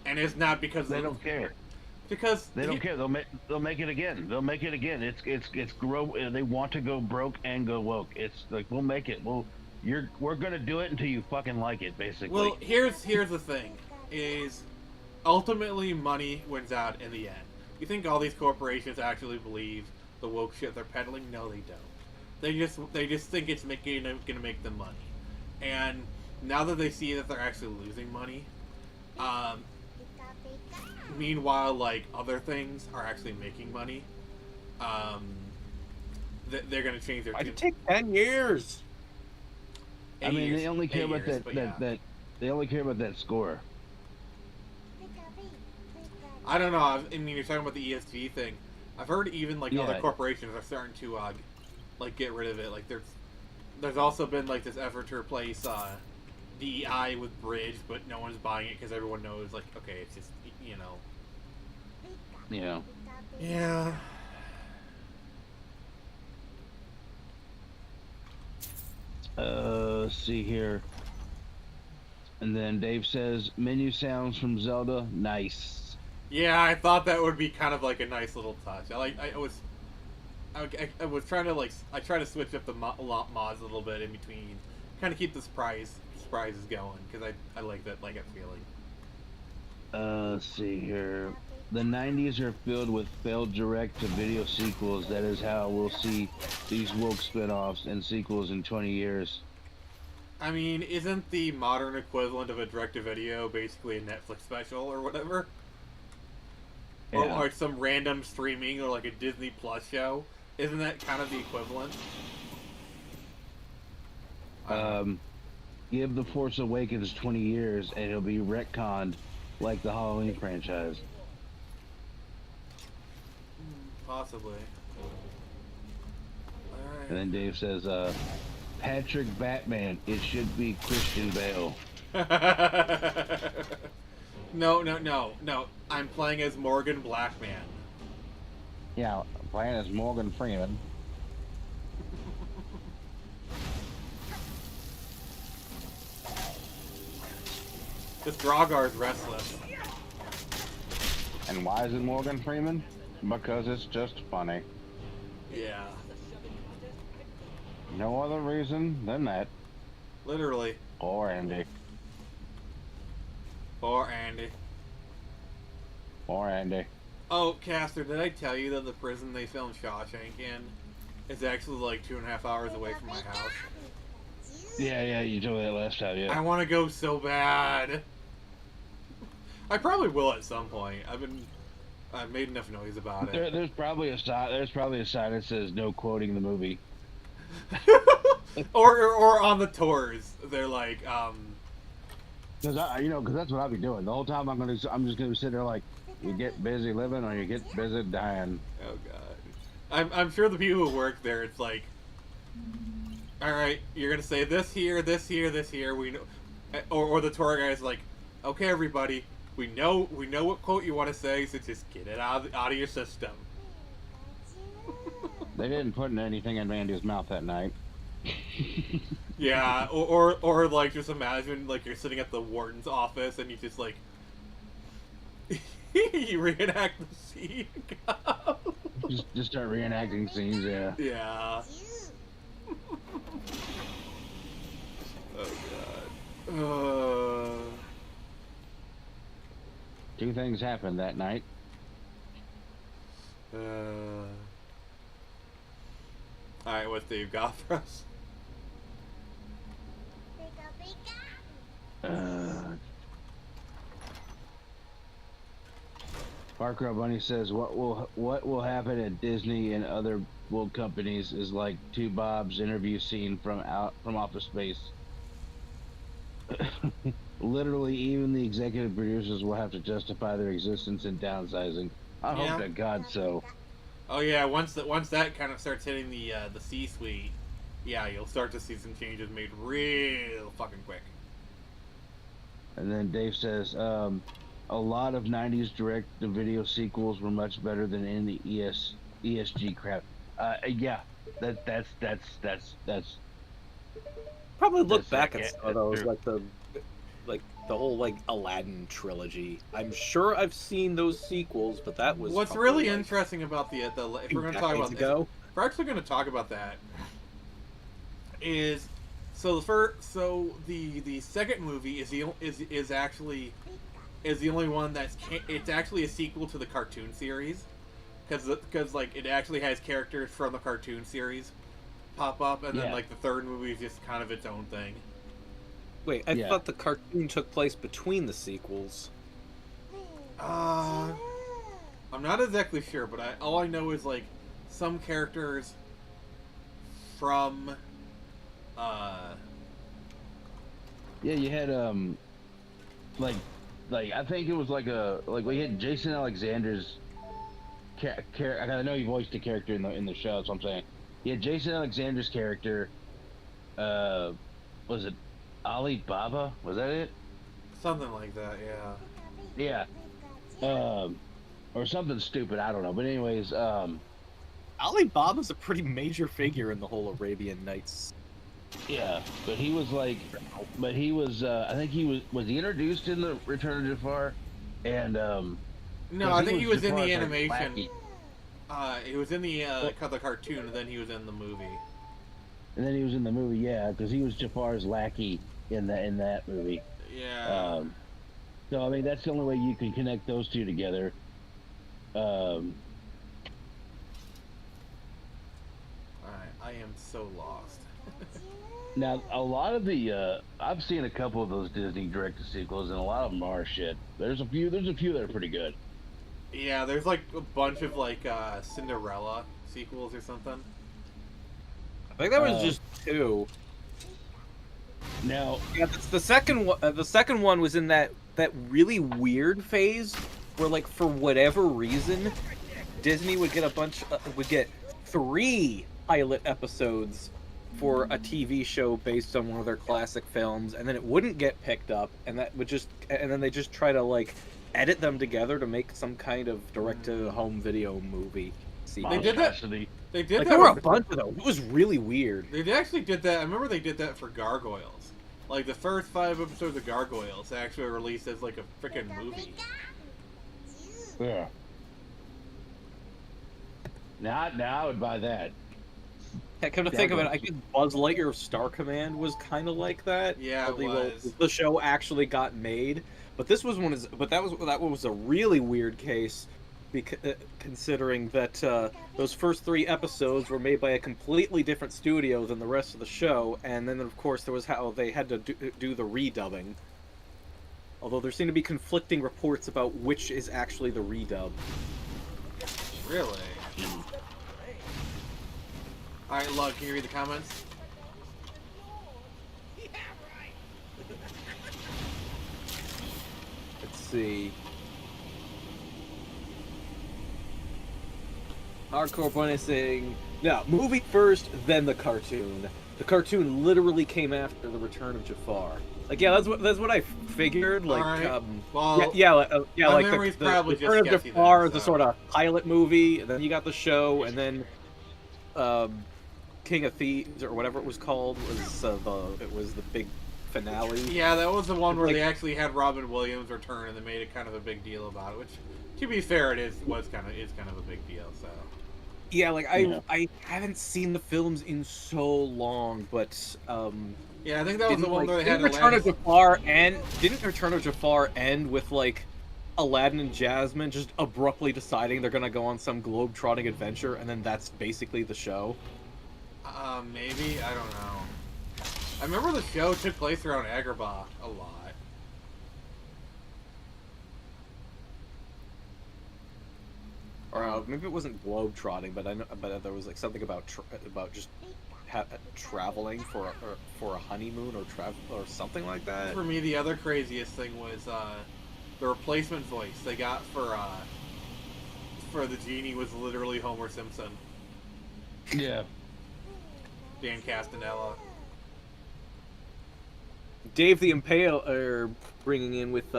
and it's not because they don't care. Because they don't care. They'll make it again. They'll make it again. It's grow. They want to go broke and go woke. It's like, we'll make it. We're gonna do it until you fucking like it, basically. Well, here's the thing, is ultimately money wins out in the end. You think all these corporations actually believe the woke shit they're peddling? No, they don't. They just think it's gonna make them money. And now that they see that they're actually losing money, meanwhile, like, other things are actually making money, they're going to change their... Why'd it take 10 years? I mean, they only care about that they only care about that score. I don't know. I mean, you're talking about the ESG thing. I've heard even, like, other corporations are starting to, like, get rid of it. Like, there's also been, like, this effort to replace, DEI with Bridge, but no one's buying it because everyone knows, like, okay, it's just, you know. Yeah. Yeah. Let's see here. And then Dave says, menu sounds from Zelda, nice. Yeah, I thought that would be kind of like a nice little touch. I was trying to, like, I try to switch up the mods a little bit in between, kind of keep the surprises going, because I like that feeling. Let's see here. The 90s are filled with failed direct-to-video sequels. That is how we'll see these woke spin-offs and sequels in 20 years. I mean, isn't the modern equivalent of a direct-to-video basically a Netflix special or whatever? Yeah. Or some random streaming or like a Disney Plus show? Isn't that kind of the equivalent? Give The Force Awakens 20 years, and it'll be retconned like the Halloween franchise. Possibly. Alright. And then Dave says, Patrick Batman, it should be Christian Bale. No. I'm playing as Morgan Blackman. Yeah, playing as Morgan Freeman. This Dragar's restless. And why is it Morgan Freeman? Because it's just funny. Yeah. No other reason than that. Literally. Or Andy. Or Andy. Or Andy. Oh, Caster, did I tell you that the prison they filmed Shawshank in is actually like 2.5 hours away from my house? Yeah, you told me that last time, yeah. I want to go so bad. I probably will at some point. I've made enough noise about it. There's probably a sign that says no quoting the movie. or on the tours, they're like, Because that's what I'll be doing the whole time. I'm just gonna be sitting there like, you get busy living or you get busy dying. Oh god, I'm sure the people who work there, it's like, all right, you're gonna say this here, this here, this here. We know, or the tour guide's like, okay, everybody, we know what quote you want to say, so just get it out of your system. They didn't put anything in Mandy's mouth that night. Yeah, or like just imagine like you're sitting at the warden's office and you just like you reenact the scene. just start reenacting scenes, yeah. Yeah. Oh god. Two things happened that night. Alright, what's Dave got for us? Parker Bunny says, what will happen at Disney and other world companies is like two Bob's interview scene from Office Space. Literally, even the executive producers will have to justify their existence in downsizing. I hope to God so. Oh yeah, once that kind of starts hitting the C-suite, yeah, you'll start to see some changes made real fucking quick. And then Dave says, a lot of '90s direct-to-video sequels were much better than any ESG crap. Yeah, that's. Probably look back at some of those, like the whole like Aladdin trilogy. I'm sure I've seen those sequels, but that was. What's really interesting about the if we're going to talk about ago. If we're actually going to talk about that, is so the second movie is actually the only one it's actually a sequel to the cartoon series, because like it actually has characters from the cartoon series pop up, and then like the third movie is just kind of its own thing. Wait, I thought the cartoon took place between the sequels. I'm not exactly sure, but all I know is like some characters from Yeah, you had like I think it was like we had Jason Alexander's character. I know you voiced the character in the show, so I'm saying you had Jason Alexander's character. Was it Alibaba? Was that it? Something like that, yeah. Yeah. Or something stupid, I don't know. But anyways, Alibaba's a pretty major figure in the whole Arabian Nights. Yeah, but he was like, I think he was he introduced in the Return of Jafar, and no, I think he was in the Jafar's, animation. Like, he was in the cartoon, and then he was in the movie. And then he was in the movie, yeah, because he was Jafar's lackey in that movie. Yeah. So I mean, that's the only way you can connect those two together. Alright, I am so lost. Now, a lot of the I've seen a couple of those Disney directed sequels, and a lot of them are shit. There's a few that are pretty good. Yeah, there's like a bunch of like Cinderella sequels or something. I think that was just two. Now, yeah, that's the second one. The second one was in that really weird phase where, like, for whatever reason, Disney would get would get 3 pilot episodes for a TV show based on one of their classic films, and then it wouldn't get picked up, and then they just try to, like, edit them together to make some kind of direct-to-home video movie. They did that. They did like, that. there were a bunch of them. It was really weird. They actually did that. I remember they did that for Gargoyles. Like, the first 5 episodes of Gargoyles actually released as, like, a freaking movie. Yeah. Now I would buy that. Yeah, come to think of it, I guess Buzz Lightyear Star Command was kind of like that. Yeah, it was. The show actually got made, but this was that one was a really weird case, considering that those first 3 episodes were made by a completely different studio than the rest of the show, and then of course there was how they had to do the redubbing. Although there seem to be conflicting reports about which is actually the redub. Really? Alright, Lug, can you read the comments? Let's see. Hardcore Bunny saying, no, movie first, then the cartoon. The cartoon literally came after the Return of Jafar. Like, yeah, that's what I figured. Like, right. like the Return of Jafar is a sort of pilot movie, and then you got the show, and then King of Thieves or whatever it was called was the big finale. Yeah, that was the one where they actually had Robin Williams return, and they made it kind of a big deal about it. Which, to be fair, is kind of a big deal. So. Yeah, like I haven't seen the films in so long, but yeah, I think that was the one where they had Return of Jafar end with like Aladdin and Jasmine just abruptly deciding they're gonna go on some globe-trotting adventure, and then that's basically the show. Maybe, I don't know. I remember the show took place around Agrabah a lot. Or maybe it wasn't globe-trotting, but I know, but there was like something about just traveling for a honeymoon or something like that. For me, the other craziest thing was the replacement voice they got for the genie was literally Homer Simpson. Yeah. Dan Castanella. Dave the Impaler bringing in with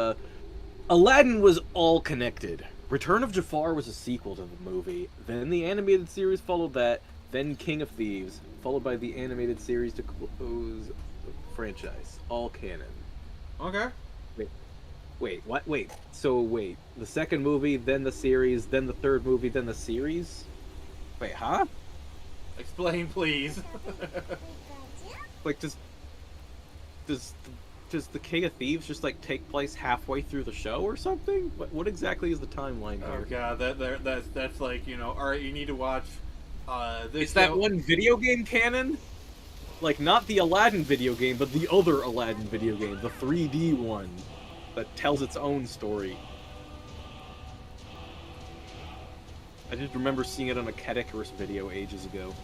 Aladdin was all connected. Return of Jafar was a sequel to the movie. Then the animated series followed that. Then King of Thieves, followed by the animated series to close the franchise. All canon. Okay. Wait, what? Wait. So wait, the second movie, then the series, then the third movie, then the series? Wait, huh? Explain, please. Like, does the King of Thieves just like take place halfway through the show or something? What exactly is the timeline there? Oh god, that's like, you know, alright, you need to watch this. Is that one video game canon? Like, not the Aladdin video game, but the other Aladdin video game, the 3D one that tells its own story. I just remember seeing it on a Cat Icarus video ages ago.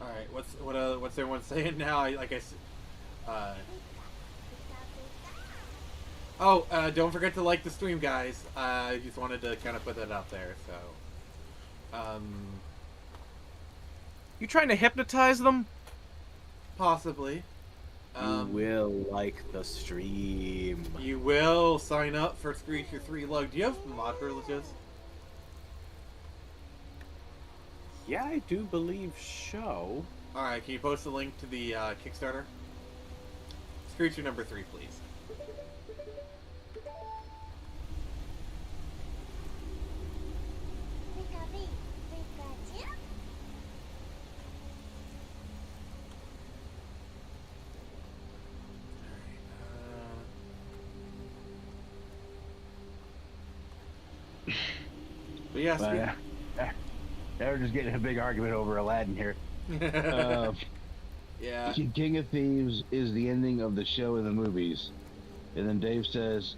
Alright, what's everyone saying now? Don't forget to like the stream, guys. I just wanted to kind of put that out there, so. You trying to hypnotize them? Possibly. You will like the stream. You will sign up for Screecher 3 Lug. Do you have mod privileges? Yeah, I do believe so. Alright, can you post a link to the Kickstarter? Screecher number 3, please. But yeah, Now we're just getting a big argument over Aladdin here. Yeah. King of Thieves is the ending of the show in the movies. And then Dave says,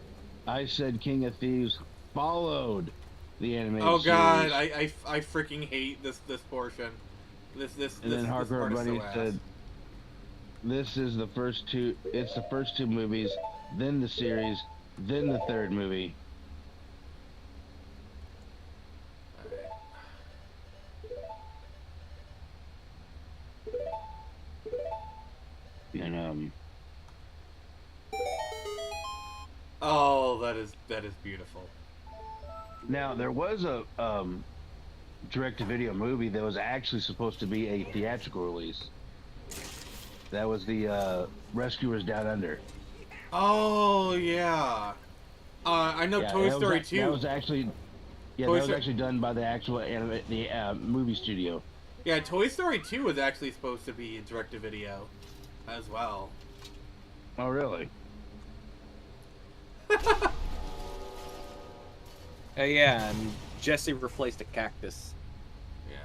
I said King of Thieves followed the animated Oh god, series. I freaking hate this portion. And then Hardcore Bunny said, this is the first two, it's the first two movies, then the series, then the third movie. And oh, that is beautiful. Now there was a direct-to-video movie that was actually supposed to be a theatrical release. That was the Rescuers Down Under. Oh yeah, I know Toy Story 2. That was actually, that was actually done by the actual movie studio. Yeah, Toy Story 2 was actually supposed to be direct-to-video as well. Oh really? Yeah, and Jesse replaced a cactus. Yeah.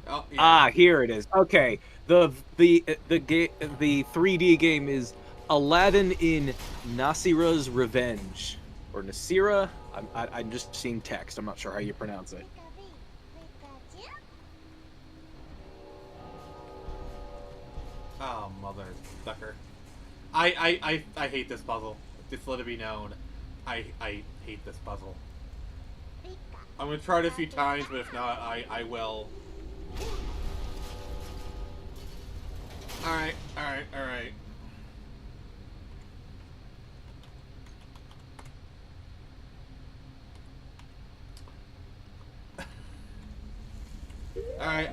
Oh, yeah. Ah, here it is. Okay, the 3D game is Aladdin in Nasira's Revenge, or Nasira. I'm just seeing text. I'm not sure how you pronounce it. Oh, mother sucker. I hate this puzzle. Just let it be known. I hate this puzzle. I'm gonna try it a few times, but if not, I will. Alright. Alright,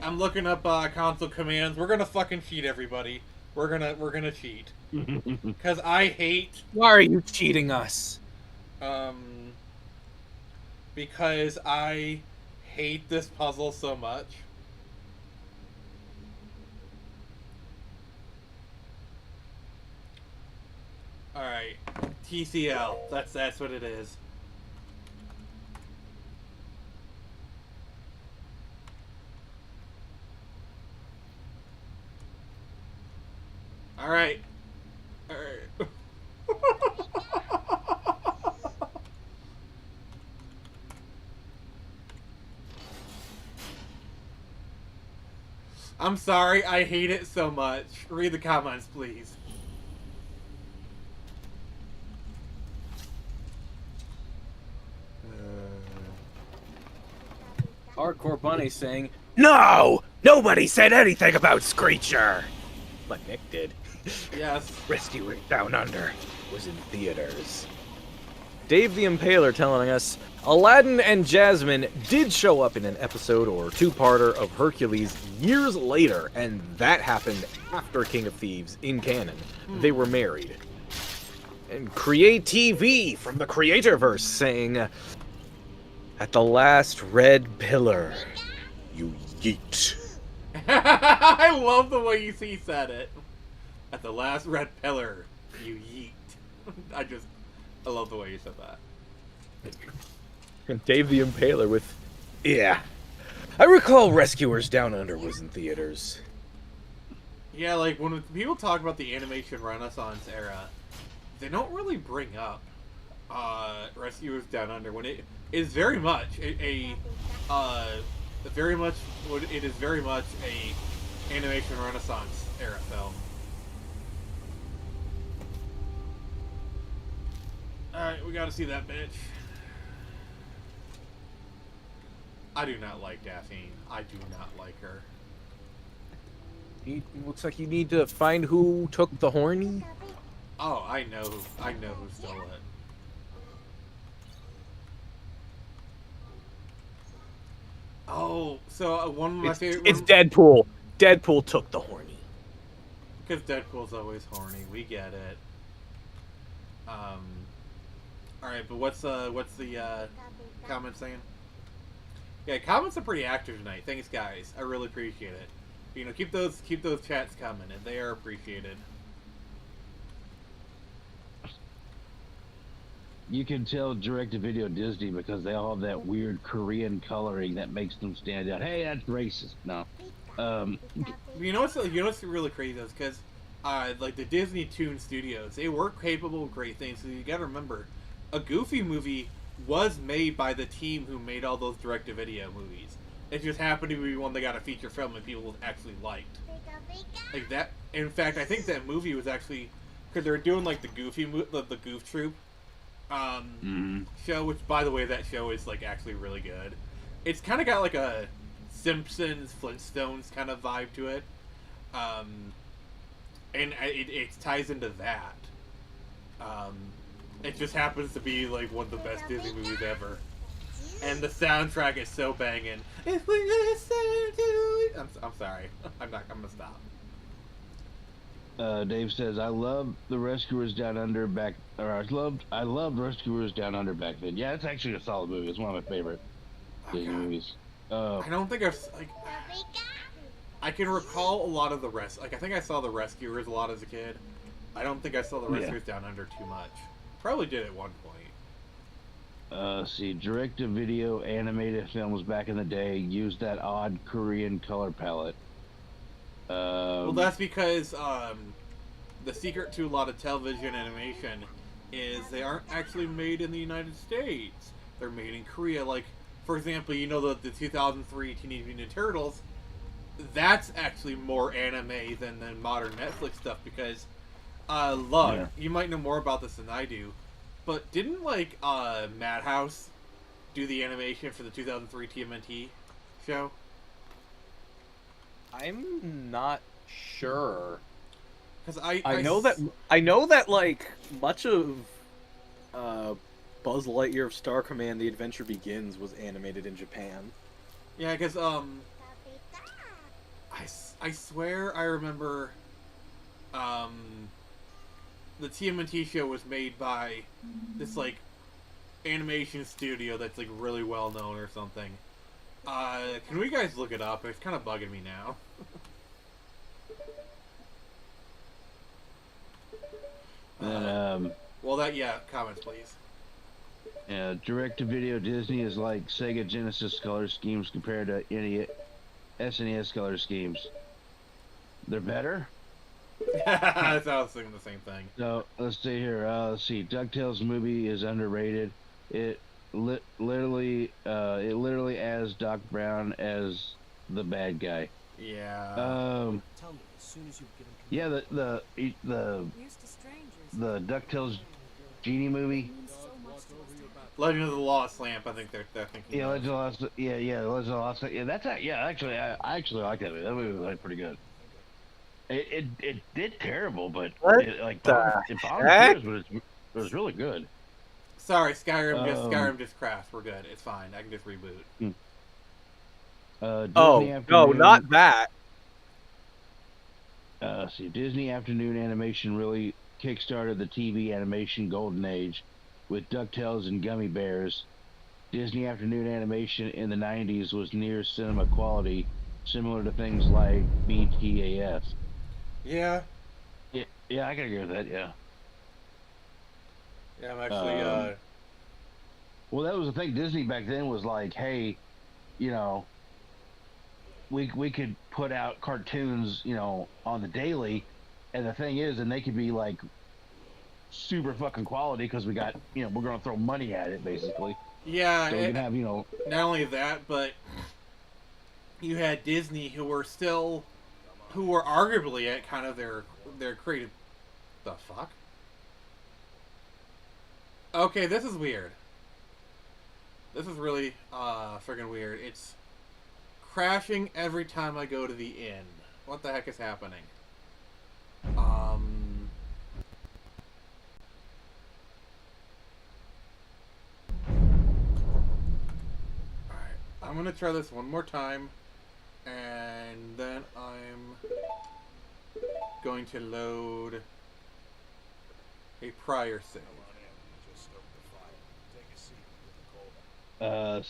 I'm looking up console commands. We're gonna fucking cheat, everybody. We're gonna cheat. Cause I hate. Why are you cheating us? Because I hate this puzzle so much. Alright. TCL. That's what it is. Alright. Alright. I'm sorry, I hate it so much. Read the comments, please. Hardcore Bunny saying, "No! Nobody said anything about Screecher!" But Nick did. Yes. Rescuers Down Under was in theaters. Dave the Impaler telling us, Aladdin and Jasmine did show up in an episode or two-parter of Hercules years later, and that happened after King of Thieves in canon. They were married. And Create TV from the Creatorverse saying, at the last red pillar, you yeet. I love the way he said it. At the last red pillar, you yeet. I love the way you said that. And Dave the Impaler with, yeah. I recall Rescuers Down Under was in theaters. Yeah, like when people talk about the animation renaissance era, they don't really bring up Rescuers Down Under when it is very much it is very much a animation renaissance era film. Alright, we gotta see that bitch. I do not like Daphne. I do not like her. It looks like you need to find who took the horny. Oh, I know who stole it. Oh, so one of my favorite... It's Deadpool. Deadpool took the horny. Because Deadpool's always horny. We get it. Alright, but what's the comment saying? Yeah, comments are pretty active tonight. Thanks, guys. I really appreciate it. You know, keep those chats coming, and they are appreciated. You can tell direct-to-video Disney because they all have that weird Korean coloring that makes them stand out. Hey, that's racist. No. You know what's really crazy is because, like the Disney Toon Studios, they were capable of great things. So you got to remember, a Goofy movie was made by the team who made all those direct-to-video movies. It just happened to be one that got a feature film and people actually liked. Like that. In fact, I think that movie was actually because they were doing like the the Goof Troop show, which by the way, that show is like actually really good. It's kind of got like a Simpsons, Flintstones kind of vibe to it, and it ties into that. It just happens to be like one of the best Disney movies ever, and the soundtrack is so banging. If we listen to it, I'm sorry, I'm gonna stop. Dave says, "I love the Rescuers Down Under back." Or I loved Rescuers Down Under back then. Yeah, it's actually a solid movie. It's one of my favorite Disney movies. I don't think I've I can recall a lot of the I think I saw the Rescuers a lot as a kid. I don't think I saw the Rescuers Down Under too much. Probably did at one point. See, direct-to-video animated films back in the day used that odd Korean color palette. Well, that's because the secret to a lot of television animation is they aren't actually made in the United States. They're made in Korea. Like, for example, you know the 2003 Teenage Mutant Ninja Turtles? That's actually more anime than the modern Netflix stuff because, you might know more about this than I do, but didn't, like, Madhouse do the animation for the 2003 TMNT show? I'm not sure. Because I know that like much of Buzz Lightyear of Star Command: The Adventure Begins was animated in Japan. Yeah, because I swear I remember the TMNT show was made by this like animation studio that's like really well known or something. Can we guys look it up? It's kind of bugging me now. Comments, please. Yeah, direct-to-video Disney is like Sega Genesis color schemes compared to SNES color schemes. They're better? I was thinking the same thing. So, let's see here. Let's see. DuckTales movie is underrated. It literally has Doc Brown as the bad guy. Yeah. Tell me as soon as you get him. Yeah, the DuckTales Genie movie. Legend of the Lost Lamp. I think they're thinking. Yeah, Legend of the Lost. Yeah, Legend of the Lost. Yeah, that's actually I actually like that movie. That movie was like pretty good. It did terrible, but it was really good. Sorry, Skyrim just crashed. We're good. It's fine. I can just reboot. No, not that. See, Disney Afternoon Animation really kickstarted the TV animation golden age with DuckTales and Gummy Bears. Disney Afternoon Animation in the 90s was near cinema quality, similar to things like BTAS. Yeah. Yeah, I can agree with that, yeah. Yeah, I'm actually, Well, that was the thing. Disney back then was like, hey, you know, we could put out cartoons, you know, on the daily, and the thing is, and they could be like super fucking quality because we got, you know, we're gonna throw money at it basically. Yeah, so we can have, you know, not only that, but you had Disney who were arguably at kind of their creative. The fuck? Okay, this is weird. This is really friggin' weird. It's crashing every time I go to the inn. What the heck is happening? Alright, I'm gonna try this one more time, and then I'm going to load a prior save.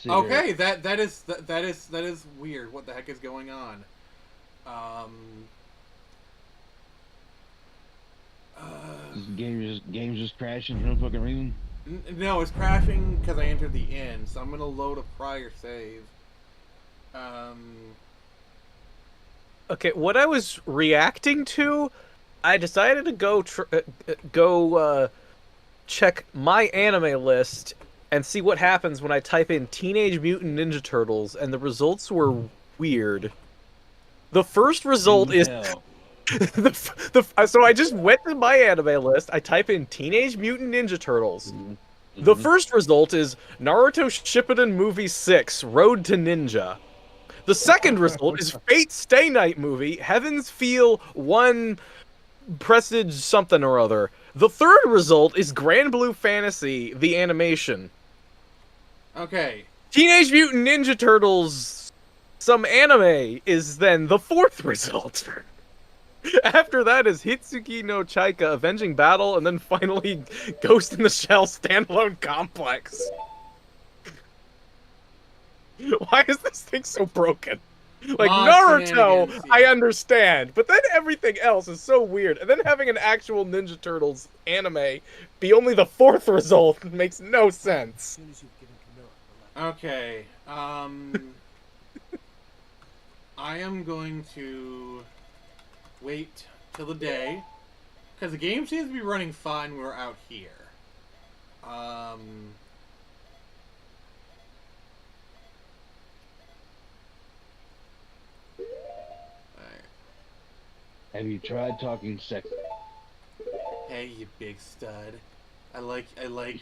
Okay, that is weird. What the heck is going on? Game's just crashing for no fucking reason. No, it's crashing because I entered the inn. So I'm gonna load a prior save. Okay, what I was reacting to, I decided to go check my anime list and see what happens when I type in Teenage Mutant Ninja Turtles, and the results were weird. The first result is so I just went to my anime list. I type in Teenage Mutant Ninja Turtles. The first result is Naruto Shippuden Movie 6: Road to Ninja. The second result is Fate Stay Night Movie Heaven's Feel 1 Presage something or other. The third result is Grand Blue Fantasy, the animation. Okay. Teenage Mutant Ninja Turtles, some anime, is then the fourth result. After that is Hitsuki no Chaika, Avenging Battle, and then finally Ghost in the Shell Standalone Complex. Why is this thing so broken? Like, Naruto, I understand, but then everything else is so weird. And then having an actual Ninja Turtles anime be only the fourth result makes no sense. Okay, I am going to wait till the day, because the game seems to be running fine when we're out here. Have you tried talking sex? Hey, you big stud. I like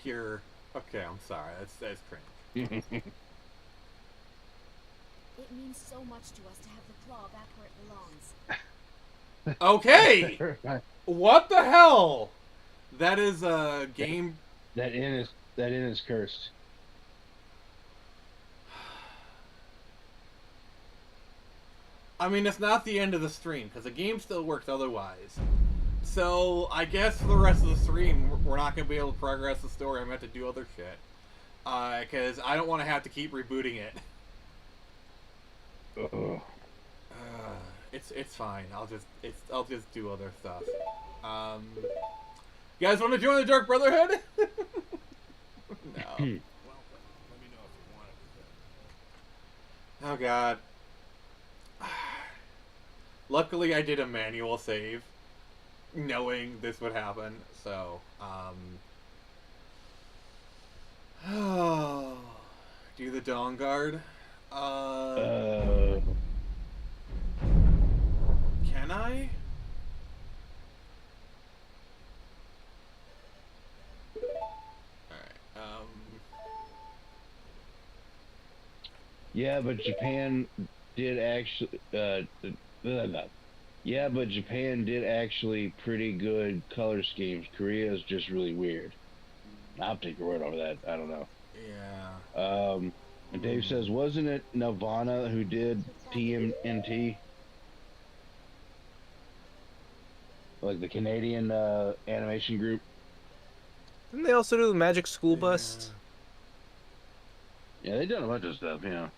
your... Okay, I'm sorry. That's cringe. It means so much to us to have the claw back where it belongs. Okay! What the hell? That is a game... That inn is cursed. I mean, it's not the end of the stream, because the game still works otherwise. So, I guess for the rest of the stream, we're not going to be able to progress the story. I'm going to have to do other shit. Because I don't want to have to keep rebooting it. It's fine. I'll just do other stuff. You guys want to join the Dark Brotherhood? No. Oh god. Luckily, I did a manual save, knowing this would happen. So, do the Dawn Guard. Can I? Alright, Yeah, but Japan did actually, yeah, but Japan did actually pretty good color schemes. Korea is just really weird. I'll take your word over that. I don't know. Yeah. And Dave says, wasn't it Nirvana who did TMNT? Like the Canadian animation group? Didn't they also do the Magic School Bus? Yeah, they've done a bunch of stuff, you know.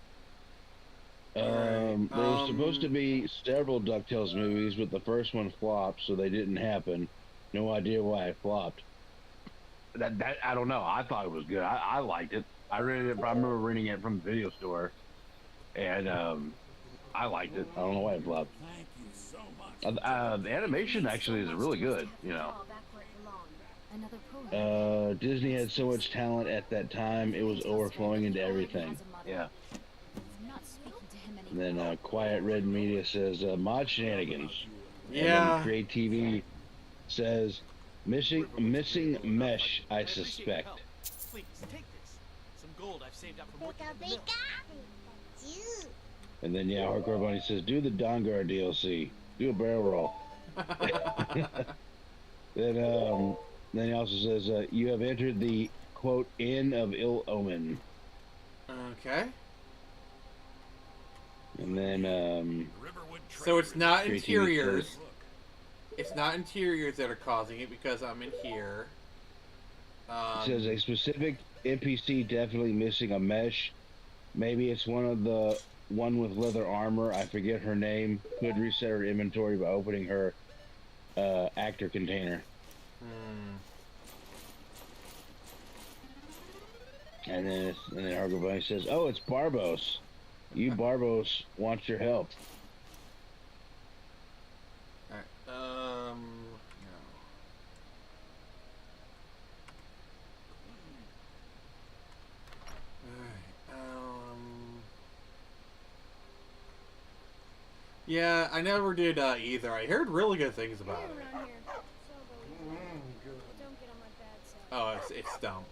There was supposed to be several DuckTales movies, but the first one flopped, so they didn't happen. No idea why it flopped. That I don't know. I thought it was good. I liked it. I remember renting it from the video store, and I liked it. I don't know why it flopped. Thank you so much. The animation actually is really good, you know. Disney had so much talent at that time, it was overflowing into everything. Yeah. And then Quiet Red Media says, mod shenanigans. Yeah. And then Create TV says, missing mesh, I suspect. Please, take this. Some gold I've saved up from working at the mill. And then, yeah, Hardcore Bunny says, do the Dawn Guard DLC. Do a barrel roll. Then he also says, you have entered the, quote, Inn of Ill Omen. Okay. And then, so it's not interiors. It's not interiors that are causing it because I'm in here. It says a specific NPC definitely missing a mesh. Maybe it's one with leather armor. I forget her name. Could reset her inventory by opening her actor container. And then Hargo Bunny says, "Oh, it's Barbos. You Barbos want your help." Yeah, I never did either. I heard really good things about it. Around here. So don't get on my bad side. Oh, it's dumb.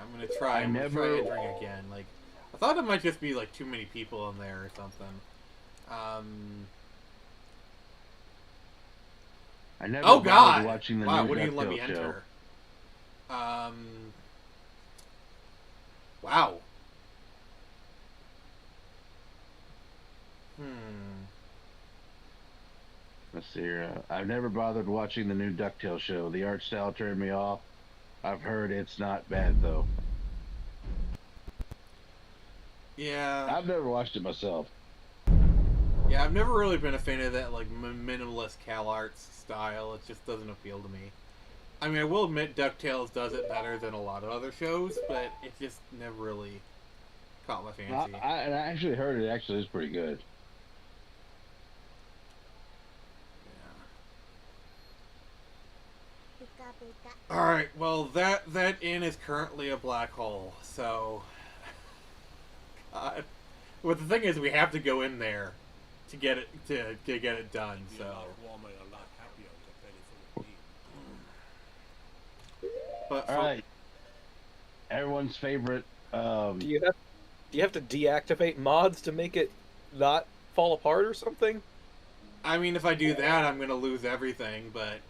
I'm gonna try. I'm gonna try entering again. Like, I thought it might just be like too many people in there or something. I never oh God! watching the wow, new wouldn't even let me enter. Wow. Let's see here. I've never bothered watching the new DuckTales show. The art style turned me off. I've heard it's not bad though. Yeah. I've never watched it myself. Yeah, I've never really been a fan of that like minimalist Cal Arts style. It just doesn't appeal to me. I mean, I will admit DuckTales does it better than a lot of other shows, but it just never really caught my fancy. I actually heard it actually is pretty good. Alright, well, that inn is currently a black hole, so... well, the thing is, we have to go in there to get it to get it done, so... But alright. Everyone's favorite, Do you have to deactivate mods to make it not fall apart or something? I mean, if I do that, I'm gonna lose everything, but...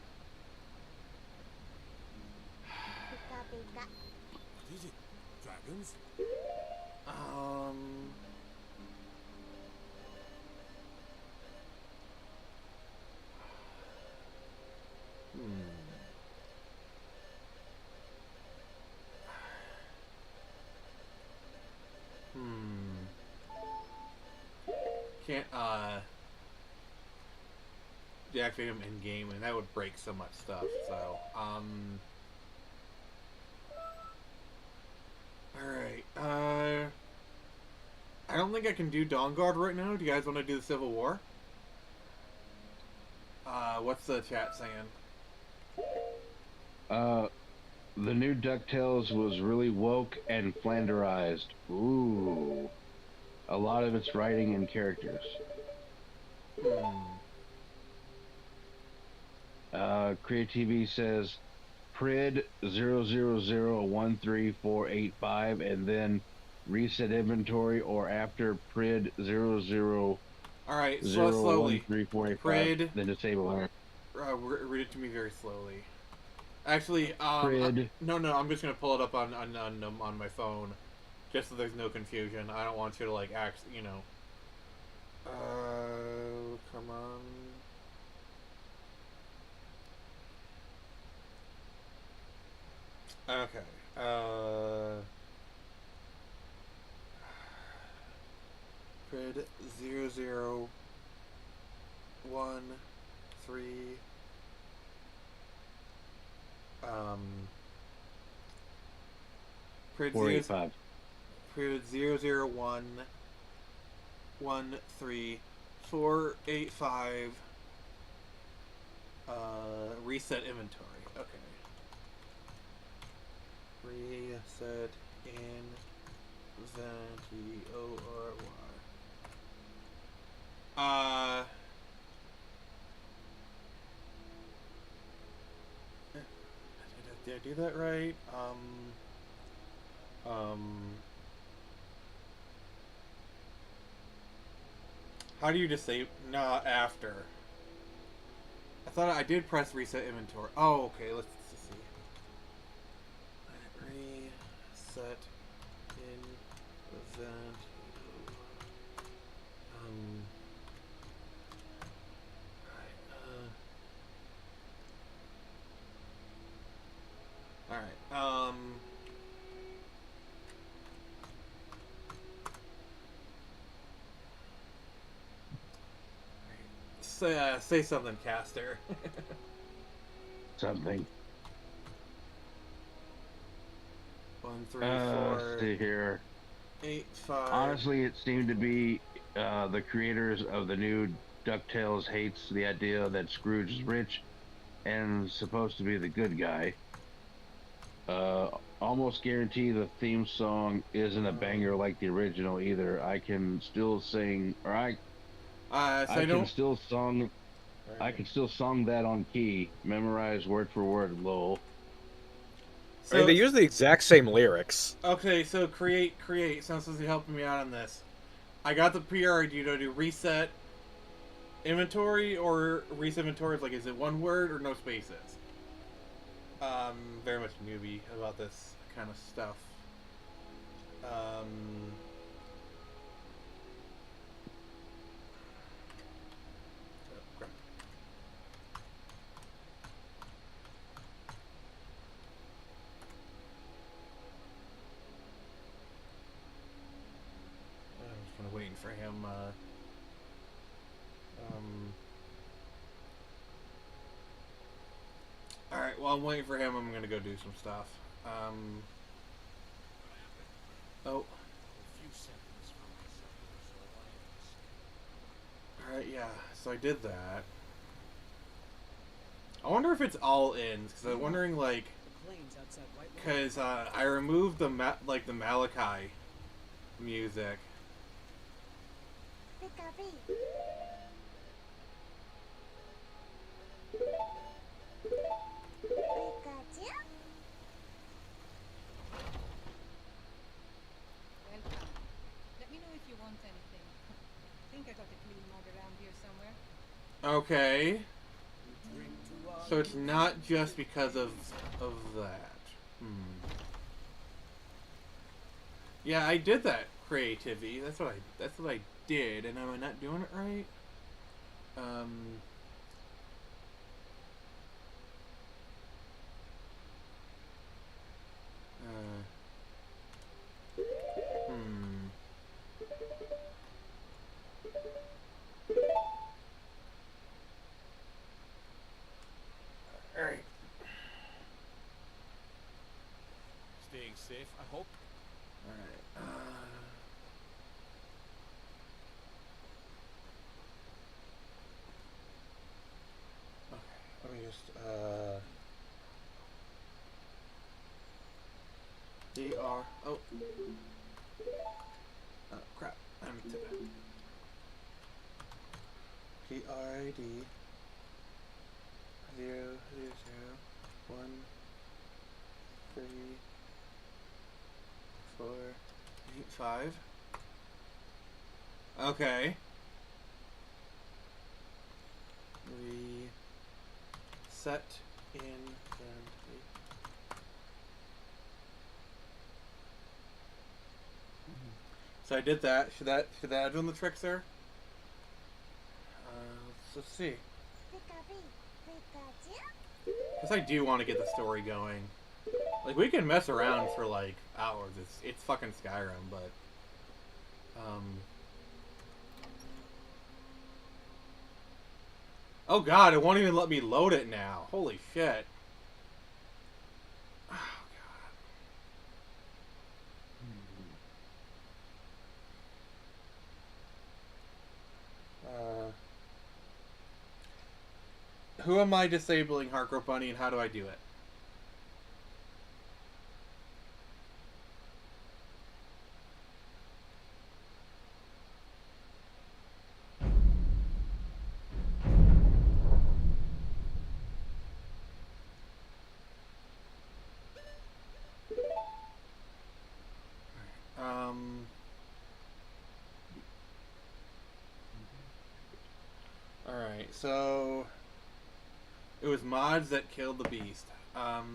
What is it? Dragons? Can't, deactivate them in-game, and that would break so much stuff, so, Alright, I don't think I can do Dawn Guard right now. Do you guys want to do the Civil War? What's the chat saying? The new DuckTales was really woke and flanderized. Ooh. A lot of its writing and characters. Create TV says Prid 000134485 and then reset inventory or after Prid 00. Alright, slowly. Prid, then disable her. Read it to me very slowly. Actually, Prid. No, I'm just gonna pull it up on my phone, just so there's no confusion. I don't want you to like you know. Come on. Okay. Prid 0013. Prid 485. Prid 0013485. Reset inventory. Okay. Reset inventory. Did I do that right? How do you disable? Nah, after. I thought I did press reset inventory. Oh, okay. Let's see. Reset inventory. Alright, say something, Caster. Something. 1, 3, 4. Let's see here. 8, 5. Honestly, it seemed to be the creators of the new DuckTales hates the idea that Scrooge is rich and supposed to be the good guy. Almost guarantee the theme song isn't a banger like the original either. I can still sing, or So I can don't. still song. I can still song that on key, memorize word for word. Lol. I mean, So they use the exact same lyrics. okay, so create. Sounds like you're helping me out on this. I got the PRID to do reset inventory or reset inventory. Like, is it one word or no spaces? Very much newbie about this kind of stuff. I'm just kind of waiting for him. All right. Well, I'm waiting for him. I'm gonna go do some stuff. Oh. Alright, yeah, so I did that. I wonder if it's all ins, because I'm wondering, like, because I removed the the Malachi music. Welcome. Let me know if you want anything. I think I got a clean mug around here somewhere. Okay. So it's not just because of that. Yeah, I did that creativity. That's what I did, and am I not doing it right? Alright. Staying safe, I hope. Alright. Okay, let me just, DR, oh, crap, I'm tipping. PRID 0, 0, 1, 3, 4, 8, 5. Okay. Reset in and so I did that. Should that have done the trick, sir? Let's see. Because I do want to get the story going. Like, we can mess around for like hours. It's fucking Skyrim, but oh god, it won't even let me load it now. Holy shit. Oh god. Who am I disabling Heartgrowth Bunny, and how do I do it? Alright, so it was mods that killed the beast. Alright,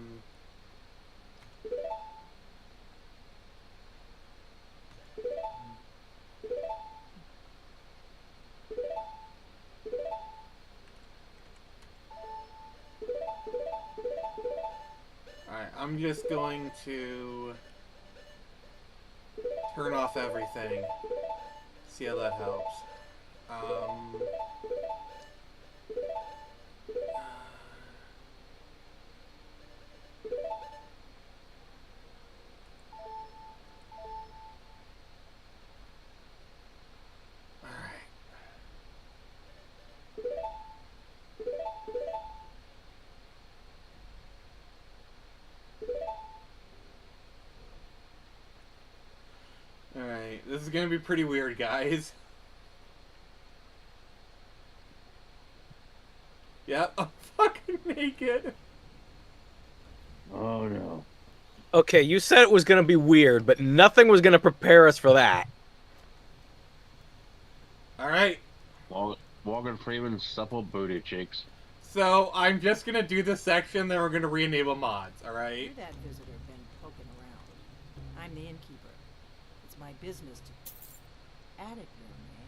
I'm just going to turn off everything. See how that helps. is gonna be pretty weird, guys. Yep, I'm fucking naked. Oh no. Okay, you said it was gonna be weird, but nothing was gonna prepare us for that. Alright. Morgan Freeman's supple booty cheeks. So, I'm just gonna do this section, then we're gonna re-enable mods, alright? You're that visitor been poking around. I'm the innkeeper. It's my business to... Attic room, eh?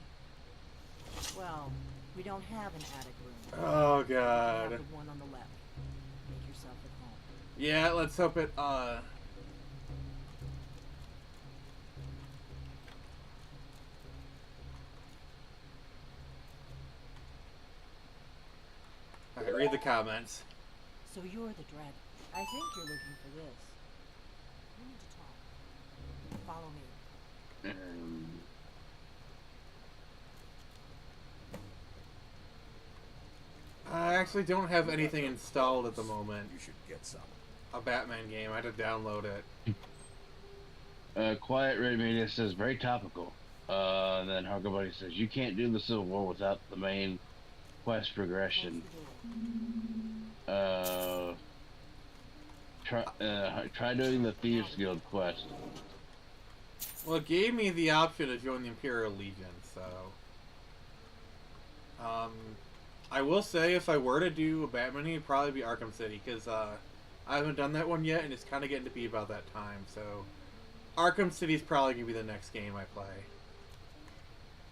Well, we don't have an attic room. Oh, We God. have the one on the left. Make yourself at home. Yeah, let's hope it, Alright, read the comments. So you're the dragon. I think you're looking for this. We need to talk. Follow me. I actually don't have anything installed at the moment. You should get some. A Batman game, I had to download it. Quiet Red Media says very topical. And then Huckabuddy says you can't do the Civil War without the main quest progression. Try doing the Thieves Guild quest. Well, it gave me the option to join the Imperial Legion, so... I will say, if I were to do a Batman, it'd probably be Arkham City, because, I haven't done that one yet, and it's kind of getting to be about that time, so... Arkham City's probably going to be the next game I play.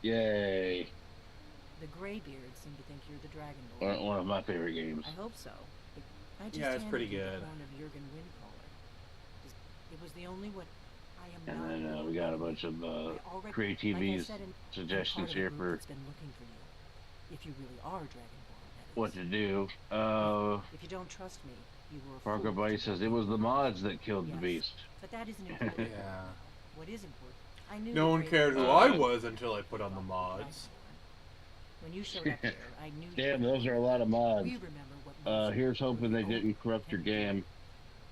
Yay. The Greybeards seem to think you're the Dragonborn. One of my favorite games. I hope so. I just Yeah, it's pretty handed you good. the crown of Jurgen Windcaller. It was the only way. I am And not then we got a bunch of Create TV's suggestions here for been looking for you. If you really are Dragonborn, that is. what to do. If you don't trust me, you were a Parker fool. Buddy says it was the mods that killed the Yes, beast. But that isn't important. Yeah. What is important? I knew No the one cared who Greybeards I was until I put on the mods. When you showed up there, I knew. Damn, those are a lot of mods. We remember what Here's hoping they didn't corrupt your game.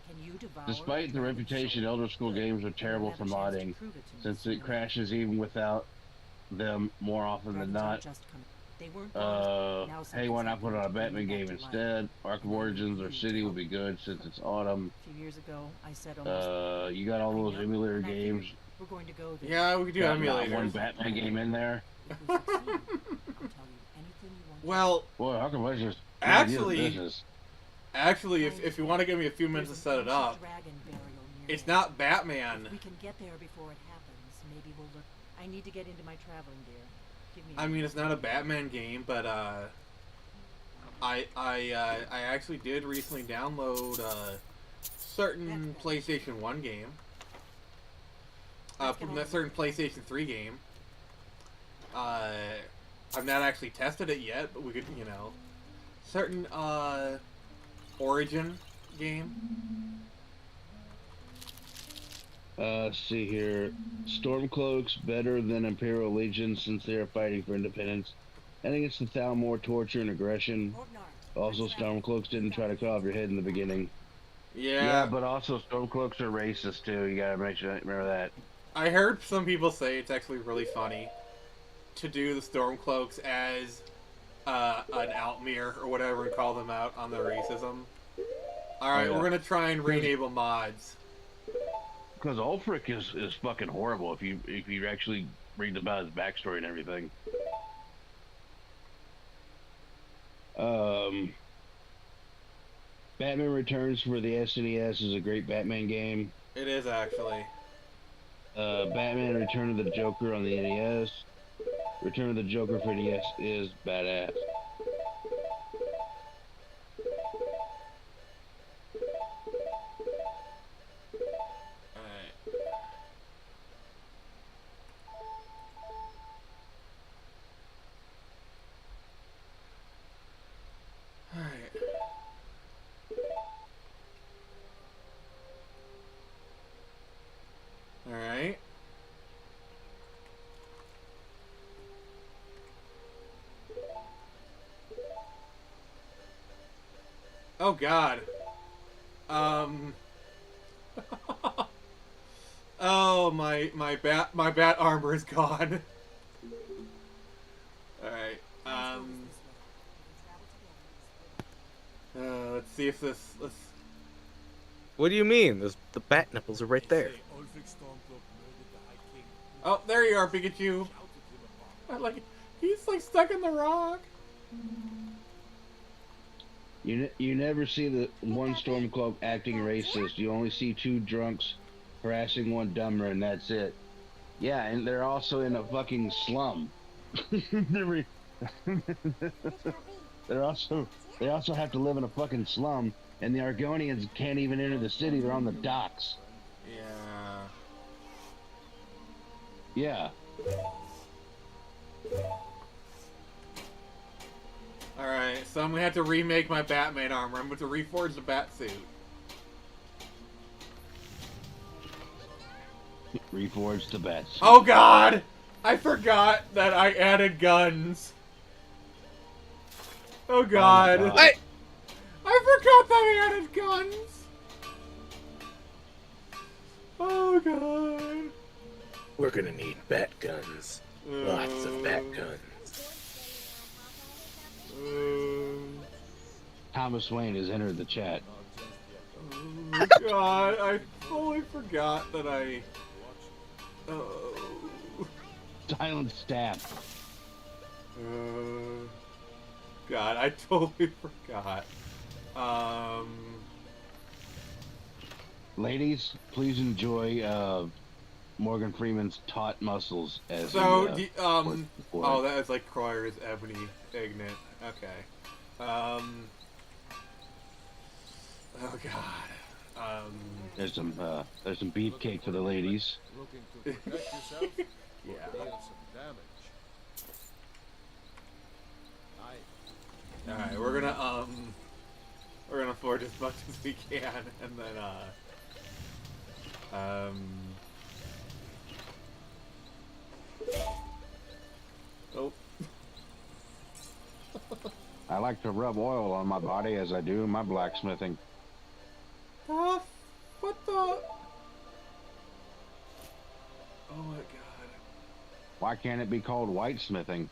Can you devour Despite the reputation, Elder Scrolls games are terrible for modding, since it crashes even without them more often than not. Hey, why not put on a Batman game instead? Arkham Origins or City would be good since it's autumn. A few years ago, I said almost. You got all those emulator games. We're going to go there. Yeah, we could do Got emulators. one Batman game in there. Well, boy, how come I just actually, if you want to give me a few minutes to set it up, it's not Batman. If we can get there before it happens, maybe we'll look. I need to get into my traveling gear. Give me. I mean, it's not a Batman game, but I actually did recently download a certain PlayStation 1 game. A certain PlayStation 3 game. I've not actually tested it yet, but we could, you know, certain Origin game. See here. Stormcloaks better than Imperial Legion since they are fighting for independence. I think it's the Thalmor torture and aggression. Also, Stormcloaks didn't try to cut off your head in the beginning. Yeah, but also Stormcloaks are racist too. You gotta remember that. I heard some people say it's actually really funny to do the Stormcloaks as an Altmere or whatever and call them out on their racism. Alright, we're gonna try and re-enable mods. Because Ulfric is fucking horrible if you actually read about his backstory and everything. Batman Returns for the SNES is a great Batman game. It is actually. Batman Return of the Joker on the NES. Return of the Joker for NES is badass. Alright. Oh god. Oh, my bat armor is gone. Alright, let's see if this, What do you mean? The bat nipples are right there. Oh, there you are, Pikachu. He's like stuck in the rock. You never see the one Stormcloak acting racist. You only see two drunks harassing one dumber, and that's it. Yeah, and they're also in a fucking slum. They also have to live in a fucking slum, and the Argonians can't even enter the city. They're on the docks. Yeah. Alright, so I'm gonna have to remake my Batman armor. I'm going to reforge the bat suit. Reforge the bat suit. Oh god! I forgot that I added guns. Oh god. Oh god. I forgot that I added guns. Oh god. We're gonna need bat guns. Lots of bat guns. Thomas Wayne has entered the chat. Oh god, I totally forgot that I... Oh. Silent staff. God, I totally forgot. Ladies, please enjoy Morgan Freeman's taut muscles as so, oh, that is like Croyer's Ebony Ignet. Okay. Oh god. There's some beefcake for the ladies. Looking to protect yourself? Yeah. Deal some damage. Alright, we're gonna forge as much as we can, and then, oh. I like to rub oil on my body as I do my blacksmithing. What the? Oh my god. Why can't it be called whitesmithing?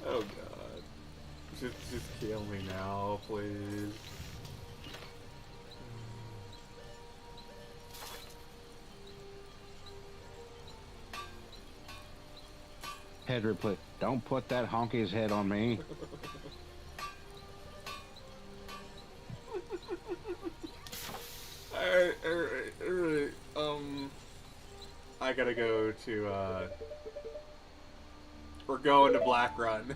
Oh god. Just kill me now, please. Head replay. Don't put that honky's head on me. Alright. I gotta go to, we're going to Black Run.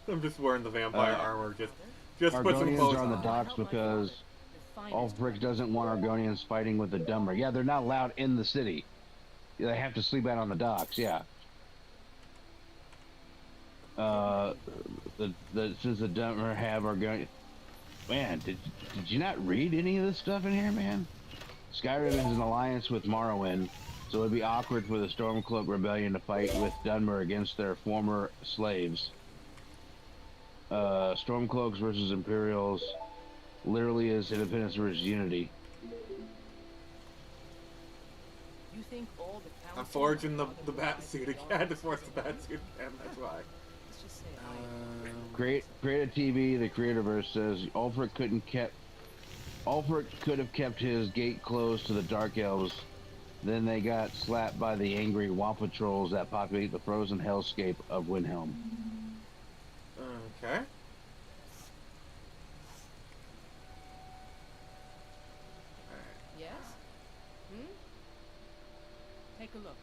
I'm just wearing the vampire armor, just put some clothes Argonians are on the docks because Ulfric doesn't want Argonians fighting with the Dumber. Yeah, they're not allowed in the city. They have to sleep out on the docks, yeah. Since the Dumber have Argonians... Man, did you not read any of this stuff in here, man? Skyrim is an alliance with Morrowind, so it'd be awkward for the Stormcloak Rebellion to fight with Dunmer against their former slaves. Stormcloaks versus Imperials literally is Independence versus Unity. You think all the I'm forging the bat suit again to force the bat suit again, that's why. Let's just say Creative TV, the Creatorverse says Ulfric could have kept his gate closed to the Dark Elves. Then they got slapped by the angry Wampa trolls that populate the frozen hellscape of Windhelm. Okay. yes? Take a look.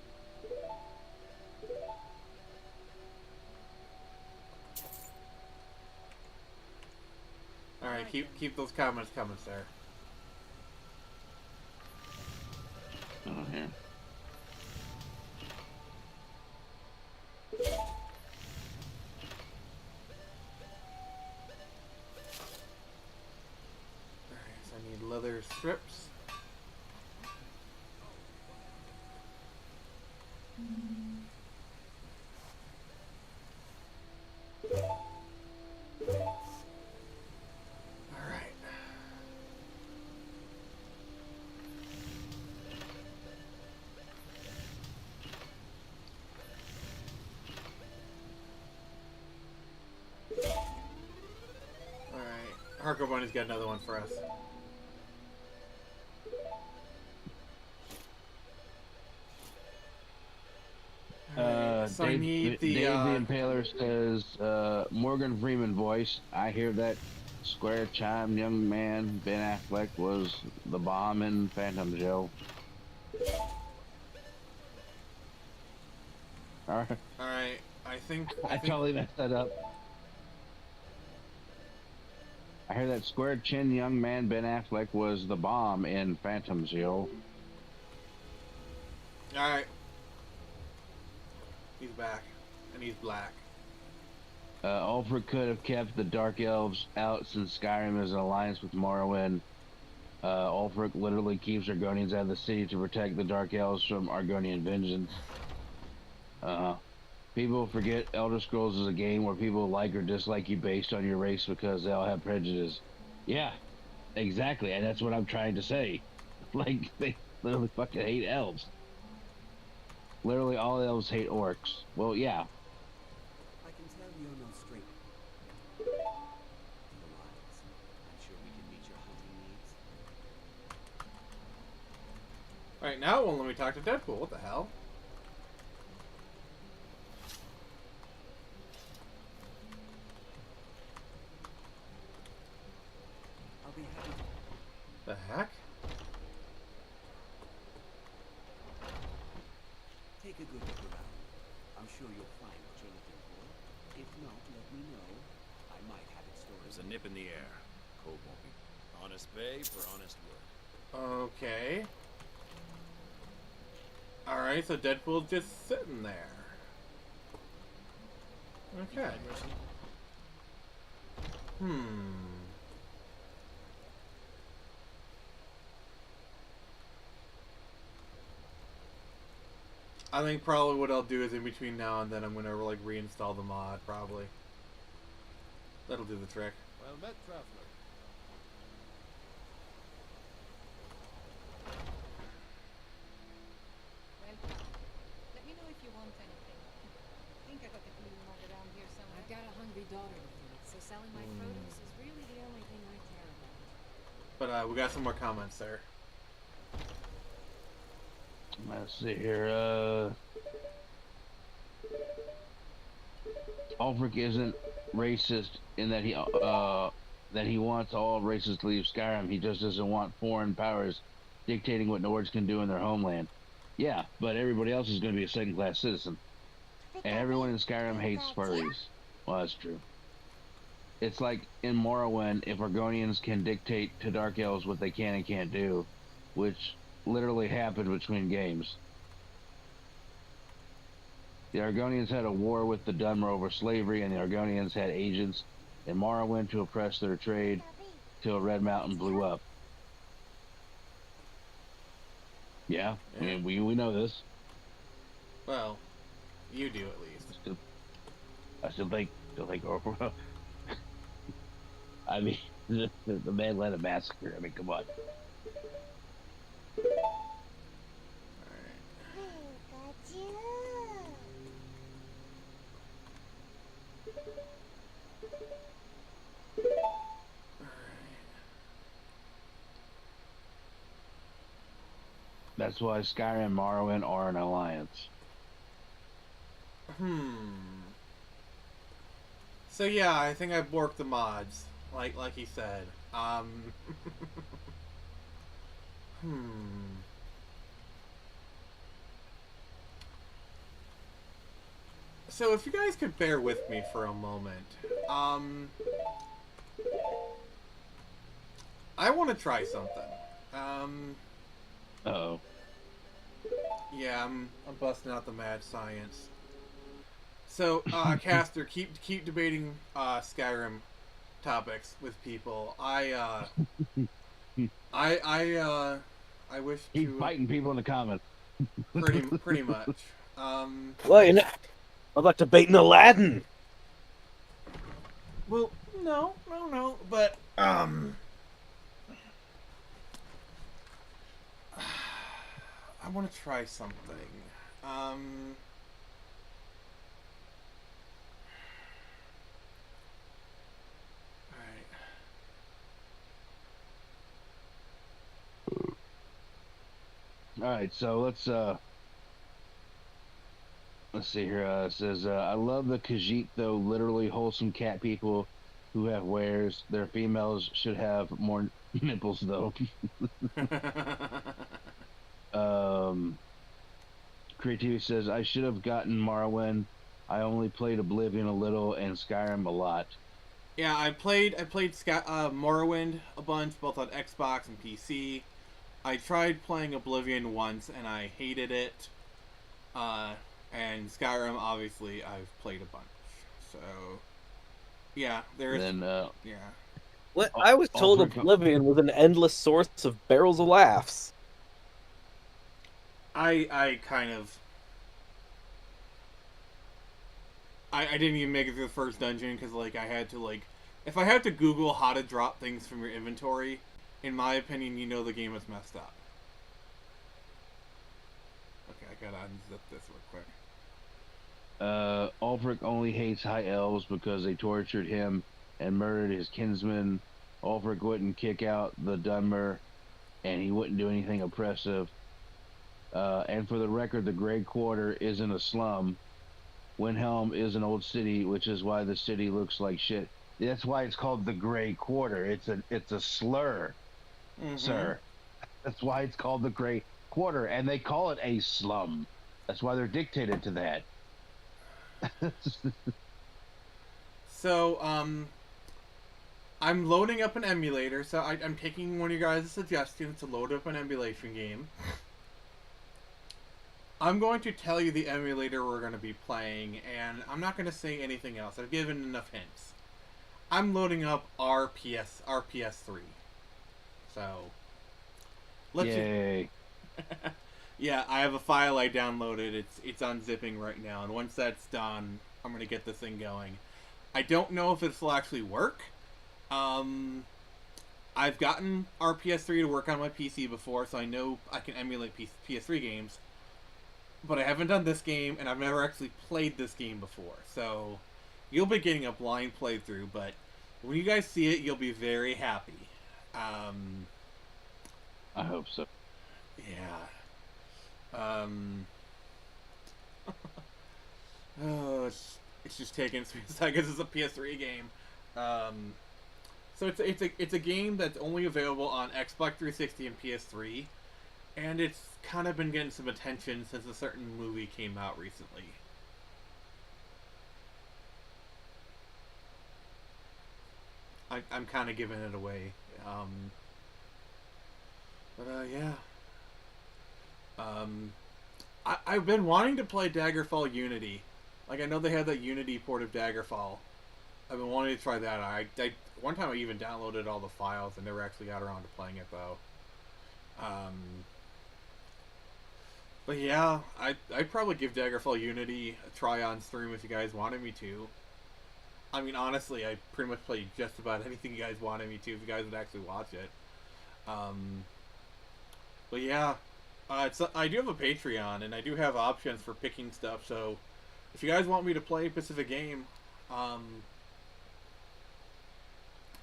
Alright, keep those comments coming, sir. Oh, yeah. Alright, so I need leather strips. Harko Bunny's got another one for us. So I need the Dave the Impaler says, Morgan Freeman voice. I hear that square chime young man Ben Affleck was the bomb in Phantom Joe. Alright. Alright, I think I totally messed that up. I hear that square chin young man Ben Affleck was the bomb in Phantom Joe. Alright. He's back. And he's black. Ulfric could have kept the Dark Elves out since Skyrim is an alliance with Morrowind. Ulfric literally keeps Argonians out of the city to protect the Dark Elves from Argonian vengeance. People forget Elder Scrolls is a game where people like or dislike you based on your race because they all have prejudice. Yeah, exactly, and that's what I'm trying to say. Like, they literally fucking hate elves. Literally all elves hate orcs. Well, yeah. I can tell you're no stranger to the wilds. I'm sure we can meet your hunting needs. Alright, now it won't let me talk to Deadpool. What the hell? I'll be happy to... The heck? Take a good look around. I'm sure you'll find what you're looking for. If not, let me know. I might have it stored. There's a nip in the air. Code won't be. Honest pay for honest work. Okay. Alright, so Deadpool's just sitting there. Okay. I think probably what I'll do is in between now and then I'm gonna like reinstall the mod, probably. That'll do the trick. Well met, traveler. Welcome. Let me know if you want anything. I think I got the glue mod around here somewhere. I've got a hungry daughter to feed, so selling my produce is really the only thing I care about. But we got some more comments there. Let's see here. Ulfric isn't racist in that he wants all races to leave Skyrim. He just doesn't want foreign powers dictating what Nords can do in their homeland. Yeah, but everybody else is going to be a second-class citizen, and everyone in Skyrim hates furries. Well, that's true. It's like in Morrowind, if Argonians can dictate to Dark Elves what they can and can't do, which literally happened between games. The Argonians had a war with the Dunmer over slavery, and the Argonians had agents in Morrowind to oppress their trade till Red Mountain blew up. Yeah, I mean, we know this. Well, you do at least. I still think I mean, the man led a massacre. I mean, come on. That's why Skyrim and Morrowind are an alliance. So yeah, I think I've worked the mods, like he said. So if you guys could bear with me for a moment, I want to try something. Uh-oh. Yeah, I'm busting out the mad science. So, Caster, keep debating Skyrim topics with people. I wish to keep fighting people in the comments. pretty much. Well, you know, I'm like debating Aladdin. Well, no, but I want to try something. All right, so let's see here. It says, I love the Khajiit, though, literally wholesome cat people who have wares. Their females should have more nipples, though. Creativity says, I should have gotten Morrowind. I only played Oblivion a little and Skyrim a lot. Yeah, I played Morrowind a bunch, both on Xbox and PC. I tried playing Oblivion once and I hated it. And Skyrim, obviously, I've played a bunch. So, yeah, there's... yeah. What I was told Oblivion was an endless source of barrels of laughs. I kind of... I didn't even make it through the first dungeon because, like, I had to, like... If I had to Google how to drop things from your inventory, in my opinion, you know the game is messed up. Okay, I gotta unzip this real quick. Ulfric only hates high elves because they tortured him and murdered his kinsmen. Ulfric wouldn't kick out the Dunmer, and he wouldn't do anything oppressive. And for the record, the Grey Quarter isn't a slum. Windhelm is an old city, which is why the city looks like shit. That's why it's called the Grey Quarter. It's a slur, sir. That's why it's called the Grey Quarter, and they call it a slum. That's why they're dictated to that. So, I'm loading up an emulator, so I'm taking one of your guys' suggestions to load up an emulation game. I'm going to tell you the emulator we're going to be playing, and I'm not going to say anything else. I've given enough hints. I'm loading up RPS3. So, let's Yay. yeah, I have a file I downloaded. It's unzipping right now, and once that's done, I'm going to get this thing going. I don't know if this will actually work. I've gotten RPS3 to work on my PC before, so I know I can emulate PS3 games. But I haven't done this game, and I've never actually played this game before. So, you'll be getting a blind playthrough, but when you guys see it, you'll be very happy. I hope so. Yeah. Oh, it's just taking 3 seconds. It's a PS3 game. So it's a game that's only available on Xbox 360 and PS3, and it's kind of been getting some attention since a certain movie came out recently. I'm kind of giving it away. Yeah. I've been wanting to play Daggerfall Unity. Like, I know they had that Unity port of Daggerfall. I've been wanting to try that. One time I even downloaded all the files and never actually got around to playing it, though. But yeah, I'd probably give Daggerfall Unity a try on stream if you guys wanted me to. I mean, honestly, I pretty much play just about anything you guys wanted me to if you guys would actually watch it. But yeah, I do have a Patreon, and I do have options for picking stuff, so if you guys want me to play a specific game, go on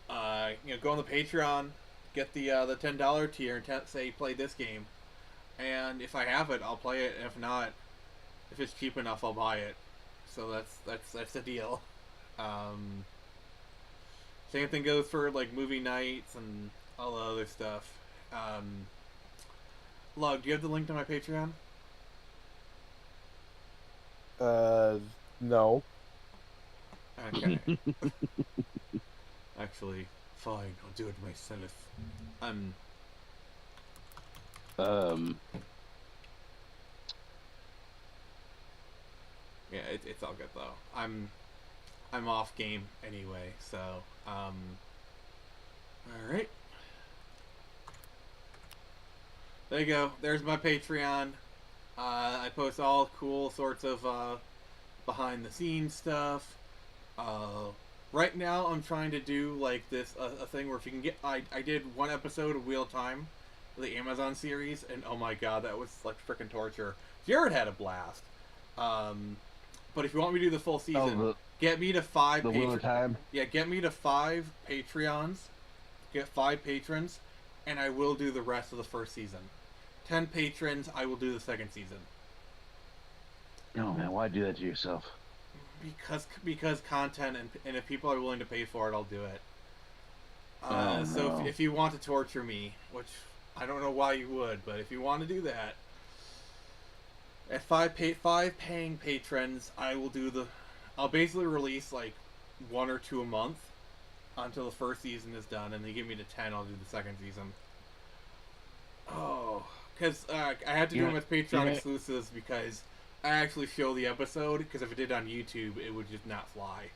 the Patreon, get the $10 tier, and say play this game, and if I have it, I'll play it. And if not, if it's cheap enough, I'll buy it. So that's the deal. Same thing goes for like movie nights and all the other stuff. Log, do you have the link to my Patreon? No. Okay. Actually, fine. I'll do it myself. Yeah, it's all good though. I'm off game anyway, so all right. There you go. There's my Patreon. I post all cool sorts of behind the scenes stuff. Right now I'm trying to do like this a thing where if you can get I did one episode of Wheel of Time, the Amazon series, and oh my god, that was like freaking torture. Jared had a blast. But if you want me to do the full season, get me to 5 the Wheel of Time. Yeah, get me to 5 Patreons. Get 5 patrons, and I will do the rest of the first season. 10 patrons, I will do the second season. Oh man, why do that to yourself? Because content, and if people are willing to pay for it, I'll do it. So no. if you want to torture me, which I don't know why you would, but if you want to do that, at five paying patrons, I'll basically release like 1 or 2 a month until the first season is done, and they give me to 10, I'll do the second season. Oh, because I had to do them with Patreon exclusives because I actually show the episode, because if it did on YouTube, it would just not fly.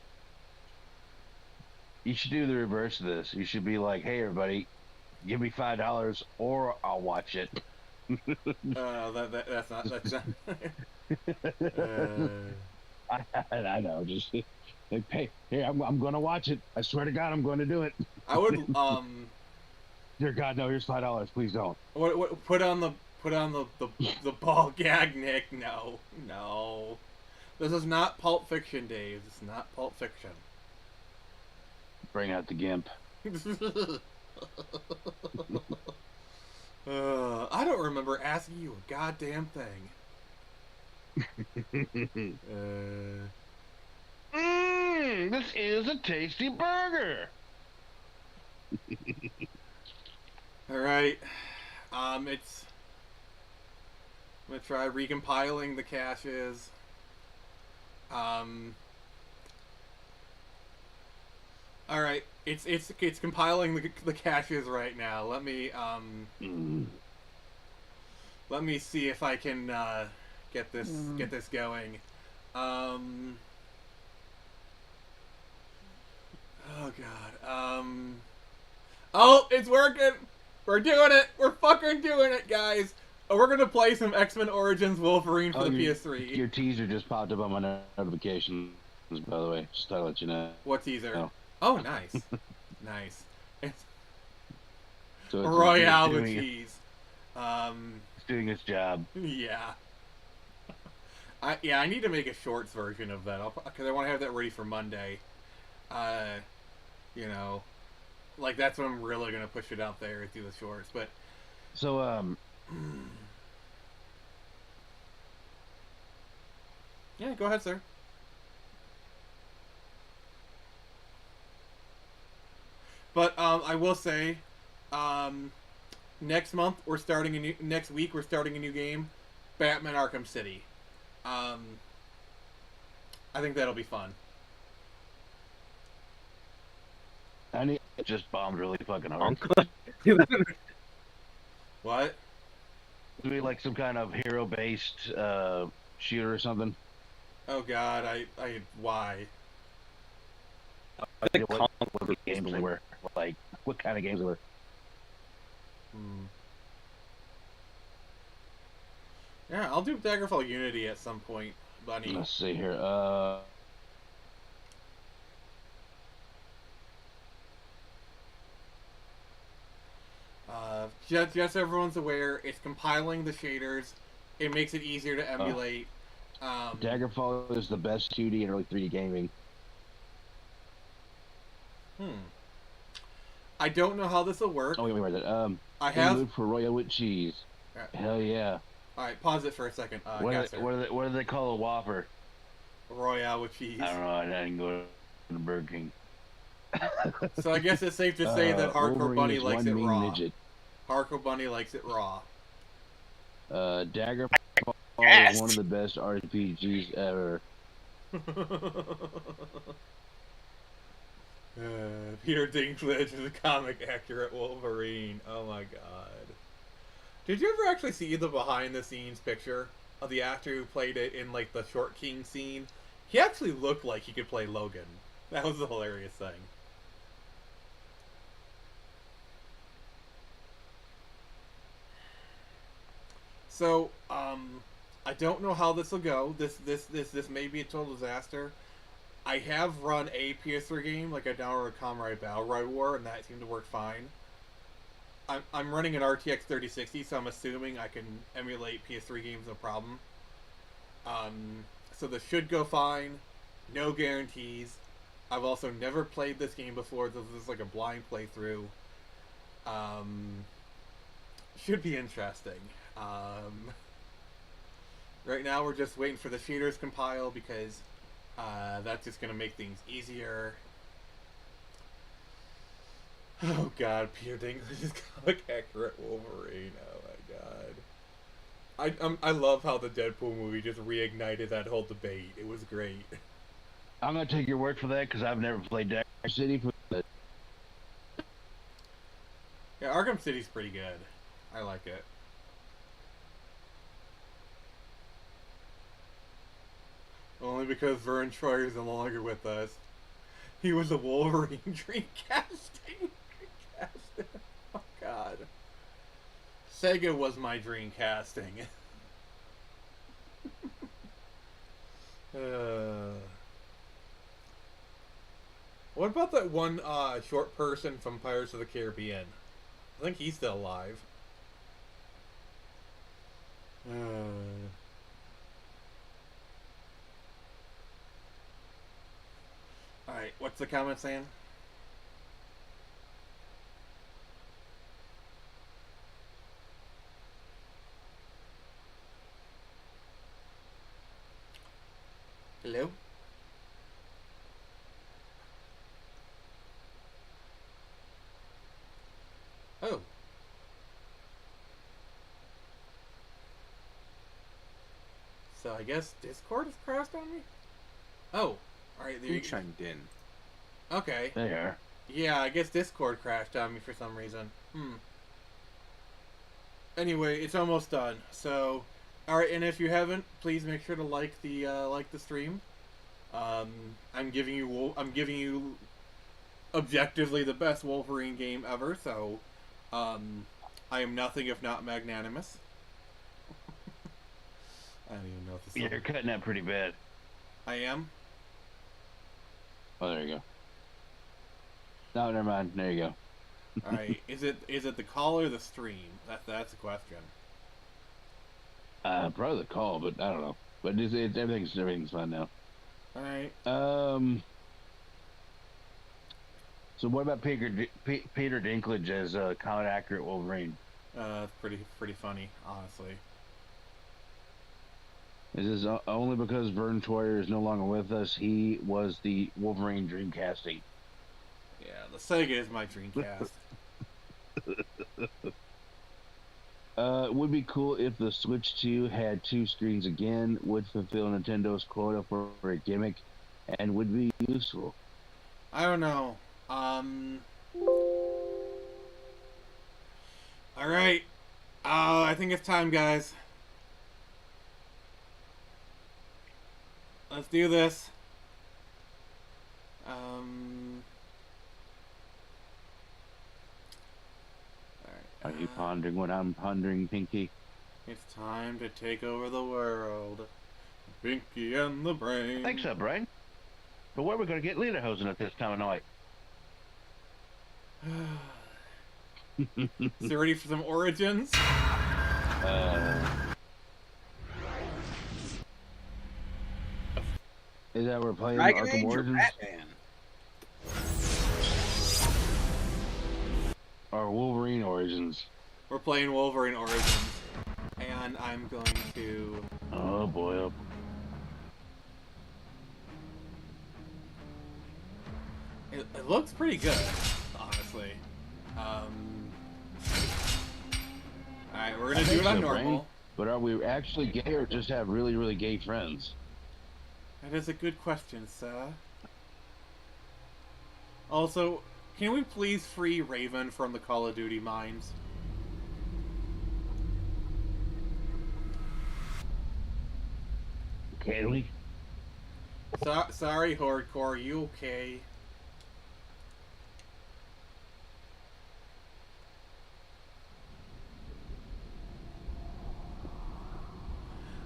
You should do the reverse of this. You should be like, hey everybody, give me $5 or I'll watch it. That's not. I know. Just like, pay. Here, I'm going to watch it. I swear to God, I'm going to do it. I would. Dear God, no. Here's $5. Please don't. What? Put on the ball gag, Nick. No. This is not Pulp Fiction, Dave. This is not Pulp Fiction. Bring out the gimp. I don't remember asking you a goddamn thing. This is a tasty burger. All right. I'm gonna try recompiling the caches. All right, it's compiling the caches right now. Let me see if I can get this going. Oh God. Oh, it's working. We're doing it. We're fucking doing it, guys. We're gonna play some X-Men Origins Wolverine for the PS3. Your teaser just popped up on my notifications, by the way. Just to let you know. What teaser? Oh, oh nice. Nice. So Royale with cheese. It's doing its job. Yeah. I need to make a shorts version of that because I want to have that ready for Monday. You know, like that's when I'm really gonna push it out there and do the shorts. But so yeah, go ahead, sir. But I will say, next month we're starting next week we're starting a new game, Batman Arkham City. I think that'll be fun. I need just bombed really fucking hard. What? Do we like some kind of hero-based shooter or something? Oh God, why? I think what games they were like. What kind of games they were? Yeah, I'll do Daggerfall Unity at some point, Bunny. Let's see here. Just so everyone's aware, it's compiling the shaders. It makes it easier to emulate. Daggerfall is the best 2D and early 3D gaming. I don't know how this will work. Oh, wait, wait, wait. I have mood for Royale with cheese. Hell yeah. All right, pause it for a second. What do they call a Whopper? Royale with cheese. I don't know. I didn't go to Burger King. So I guess it's safe to say that Hardcore Wolverine Bunny is likes one it mean raw. midget. Hardcore Bunny likes it raw. Daggerfall is one of the best RPGs ever. Peter Dinklage is a comic accurate Wolverine. Oh my God. Did you ever actually see the behind the scenes picture of the actor who played it in like the Short King scene? He actually looked like he could play Logan. That was a hilarious thing. So, I don't know how this will go. This may be a total disaster. I have run a PS3 game, like I downloaded Comrade Battle Ride War, and that seemed to work fine. I'm running an RTX 3060, so I'm assuming I can emulate PS3 games no problem. So this should go fine. No guarantees. I've also never played this game before. This is like a blind playthrough. Should be interesting. Right now we're just waiting for the feeders compile because that's just going to make things easier. Oh god, Peter Dinklage is comic accurate Wolverine. Oh my god. I love how the Deadpool movie just reignited that whole debate. It was great. I'm gonna take your word for that because I've never played Dark City. Yeah, Arkham City's pretty good. I like it. Only because Vern Troyer is no longer with us. He was a Wolverine dream casting. Oh god. Sega was my dream casting. What about that one short person from Pirates of the Caribbean? I think he's still alive. Alright, what's the comment saying? Hello? Oh. So I guess Discord has crashed on me? Oh. Alright, there Who you chimed in? Okay. There. Yeah, I guess Discord crashed on me for some reason. Anyway, it's almost done. So, alright, and if you haven't, please make sure to like the stream. I'm giving you objectively the best Wolverine game ever, so I am nothing if not magnanimous. I don't even know if this is... You're cutting that pretty bad. I am? Oh, there you go. No, never mind. There you go. Alright, is it the call or the stream? That's the question. Probably the call, but I don't know. But everything's fine now. Alright. So what about Peter Dinklage as comic accurate Wolverine? Pretty funny, honestly. Is this only because Vern Troyer is no longer with us? He was the Wolverine dream casting. Yeah, the Sega is my Dreamcast. It would be cool if the Switch 2 had 2 screens again, would fulfill Nintendo's quota for a gimmick, and would be useful. I don't know. Alright. I think it's time, guys. Let's do this. Are you pondering what I'm pondering, Pinky? It's time to take over the world. Pinky and the Brain. Thanks, up, Brain. But where are we going to get lederhosen at this time of night? So you ready for some origins? Is that we're playing Dragon Arkham Age or Origins? Batman? Or Wolverine Origins? We're playing Wolverine Origins. And I'm going to... Oh boy, oh. It looks pretty good, honestly. Alright, we're gonna do it on normal. Brain. But are we actually gay or just have really, really gay friends? That is a good question, sir. Also, can we please free Raven from the Call of Duty mines? Can we? Sorry, Hardcore, you okay?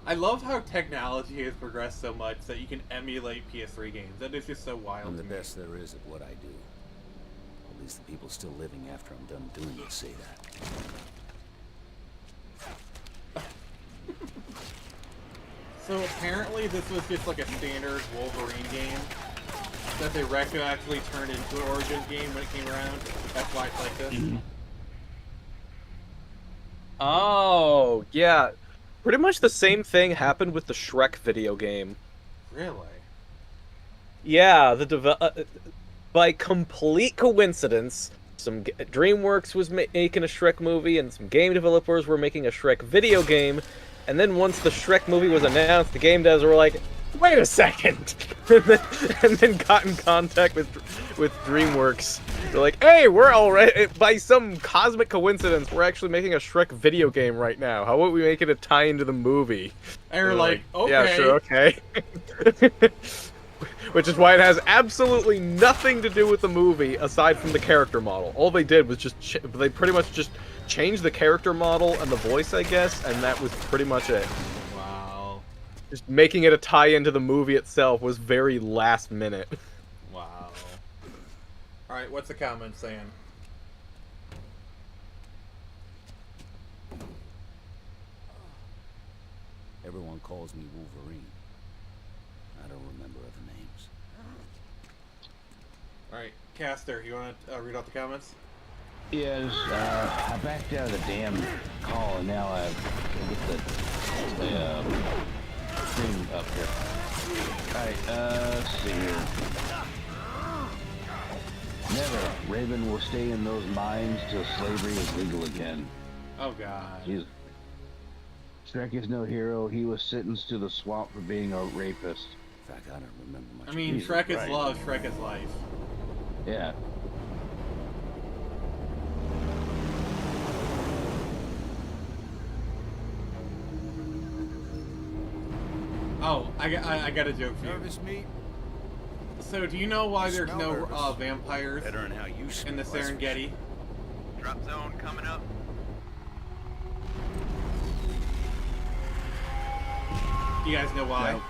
I love how technology has progressed so much that you can emulate PS3 games. That is just so wild. I'm the to me. best there is at what I do. At least the people still living after I'm done doing it say that. So apparently this was just like a standard Wolverine game that they actually turned into an Origins game when it came around. That's why it's like this. Oh, yeah. Pretty much the same thing happened with the Shrek video game. Really? Yeah, by complete coincidence, DreamWorks was making a Shrek movie, and some game developers were making a Shrek video game. And then once the Shrek movie was announced, the game devs were like, "Wait a second!" and then got in contact with DreamWorks. They're like, "Hey, we're already, by some cosmic coincidence, we're actually making a Shrek video game right now. How about we make it a tie into the movie?" And you're like, okay. "Yeah, sure, okay." Which is why it has absolutely nothing to do with the movie aside from the character model. All they did was just they pretty much just changed the character model and the voice, I guess, and that was pretty much it. Wow. Just making it a tie-in to the movie itself was very last minute. Wow. Alright, what's the comment saying? Everyone calls me Wolverine. I don't remember other names. Alright, Caster, you want to read out the comments? Yes, I backed out of the damn call and now I get the thing up here. Alright, let's see here. Never. Raven will stay in those mines till slavery is legal again. Oh god. Jeez. Shrek is no hero. He was sentenced to the swamp for being a rapist. In fact, I don't remember much. I mean, Shrek is love, Shrek is life. Yeah. Oh, I got a joke for you. Nervous meat? So, do you know why there's no vampires Better than how you in the Serengeti? Drop zone coming up. Do you guys know why? No.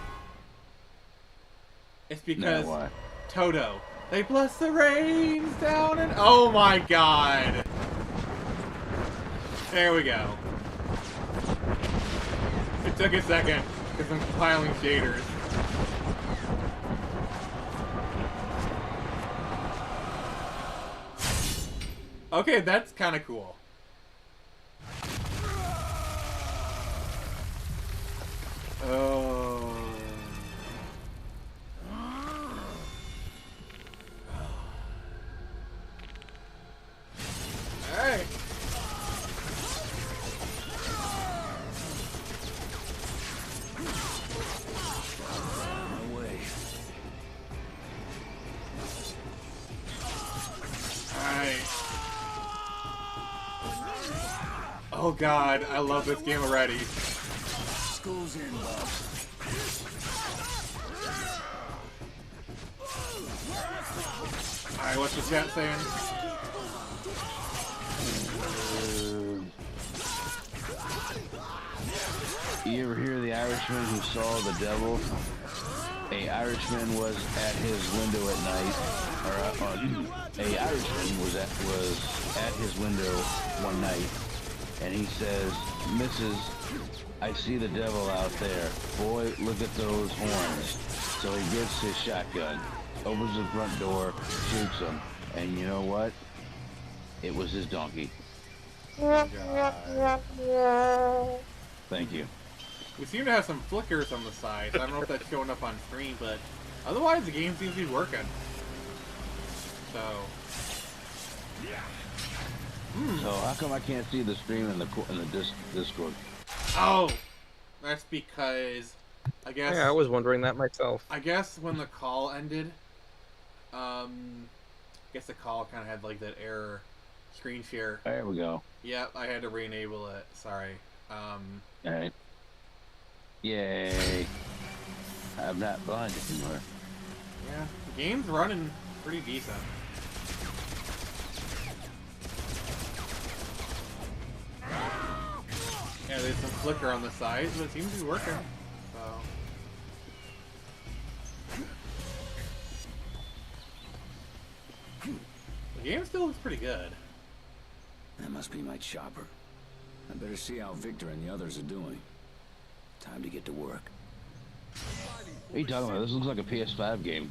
It's because No, why? Toto. They bless the rains down and oh my god! There we go. It took a second because I'm compiling shaders. Okay, that's kind of cool. Oh. Alright. No way. Alright. Oh god, I love this game already. School's in, Bob. Alright, what's the chat saying? You ever hear the Irishman who saw the devil? A Irishman was at his window at night, a Irishman was at his window one night, and he says, "Mrs., I see the devil out there. Boy, look at those horns." So he gets his shotgun, opens the front door, shoots him, and you know what? It was his donkey. Thank you. We seem to have some flickers on the side. I don't know if that's showing up on screen, but otherwise the game seems to be working. So. So how come I can't see the stream in the Discord? Oh, that's because I guess. Yeah, I was wondering that myself. I guess when the call ended, I guess the call kind of had like that error screen share. There we go. Yep, I had to re-enable it. Sorry. All right. Yay! I'm not blind anymore. Yeah, the game's running pretty decent. Yeah, there's some flicker on the sides, but it seems to be working. So. The game still looks pretty good. That must be my chopper. I better see how Victor and the others are doing. Time to get to work. What are you talking about? This looks like a PS5 game.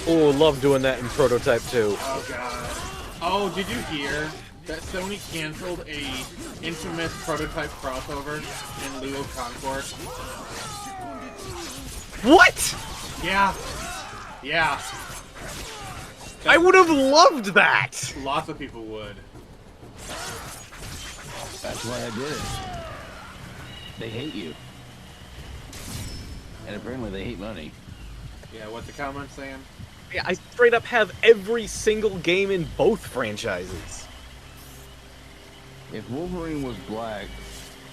Oh, love doing that in Prototype 2. Oh god. Oh, did you hear that Sony canceled a infamous Prototype crossover in lieu of Concord? What? Yeah. Yeah. I would have loved that! Lots of people would. That's why I did it. They hate you. And apparently they hate money. Yeah, what's the comment saying? Yeah, I straight up have every single game in both franchises. If Wolverine was black,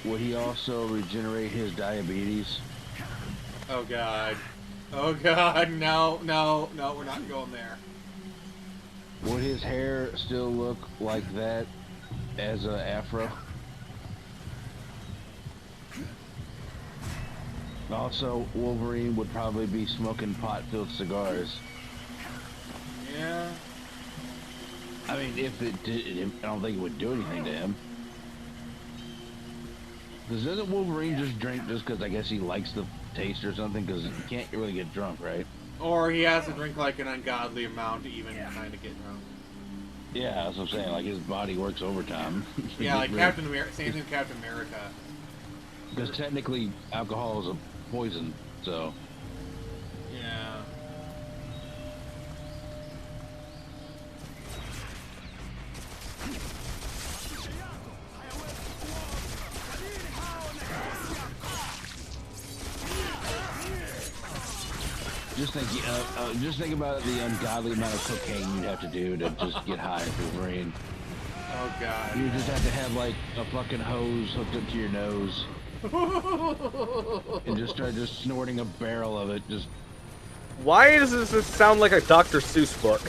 would he also regenerate his diabetes? Oh god. Oh god, no, no, no, we're not going there. Would his hair still look like that as an afro? Also, Wolverine would probably be smoking pot-filled cigars. Yeah. I mean, if it did, I don't think it would do anything to him. Because doesn't Wolverine just drink just because I guess he likes the taste or something? Because you can't really get drunk, right? Or he has to drink like an ungodly amount to even kind of get drunk. Yeah, that's what I'm saying. Like his body works overtime. Yeah, like Captain America. Same thing with Captain America. Because technically, alcohol is a poison, so. Yeah. Just think about the ungodly amount of cocaine you'd have to do to just get high with Wolverine. Oh god. You just have to have like a fucking hose hooked up to your nose. And just start just snorting a barrel of it. Just. Why does this sound like a Dr. Seuss book?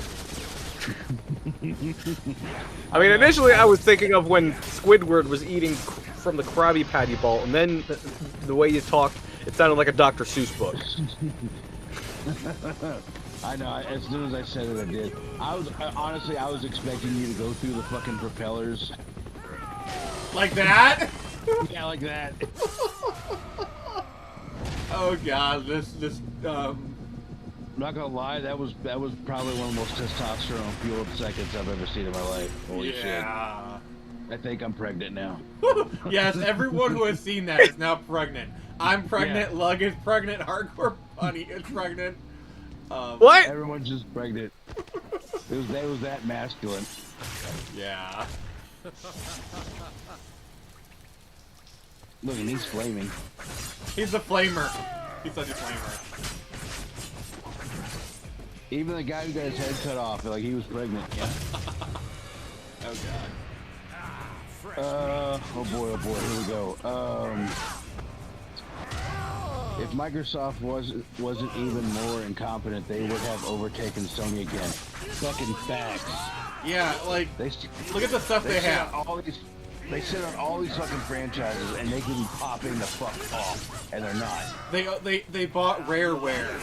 I mean, initially I was thinking of when Squidward was eating from the Krabby Patty ball, and then the way you talked, it sounded like a Dr. Seuss book. I know. As soon as I said it, I did. Honestly, I was expecting you to go through the fucking propellers. Like that? Yeah, like that. Oh god, I'm not gonna lie, that was probably one of the most testosterone fueled seconds I've ever seen in my life. Holy shit. I think I'm pregnant now. Yes, everyone who has seen that is now pregnant. I'm pregnant, yeah. Lug is pregnant, Hardcore Bunny is pregnant. What? Everyone's just pregnant. It was that masculine. Yeah. Look, and he's flaming. He's a flamer. He's such a flamer. Even the guy who got his head cut off, like he was pregnant. Yeah. Oh god. Oh boy, here we go. If Microsoft wasn't even more incompetent, they would have overtaken Sony again. Fucking facts. Yeah, like look at the stuff they have. They sit on all these fucking franchises and they can be popping the fuck off, and they're not. They bought Rareware.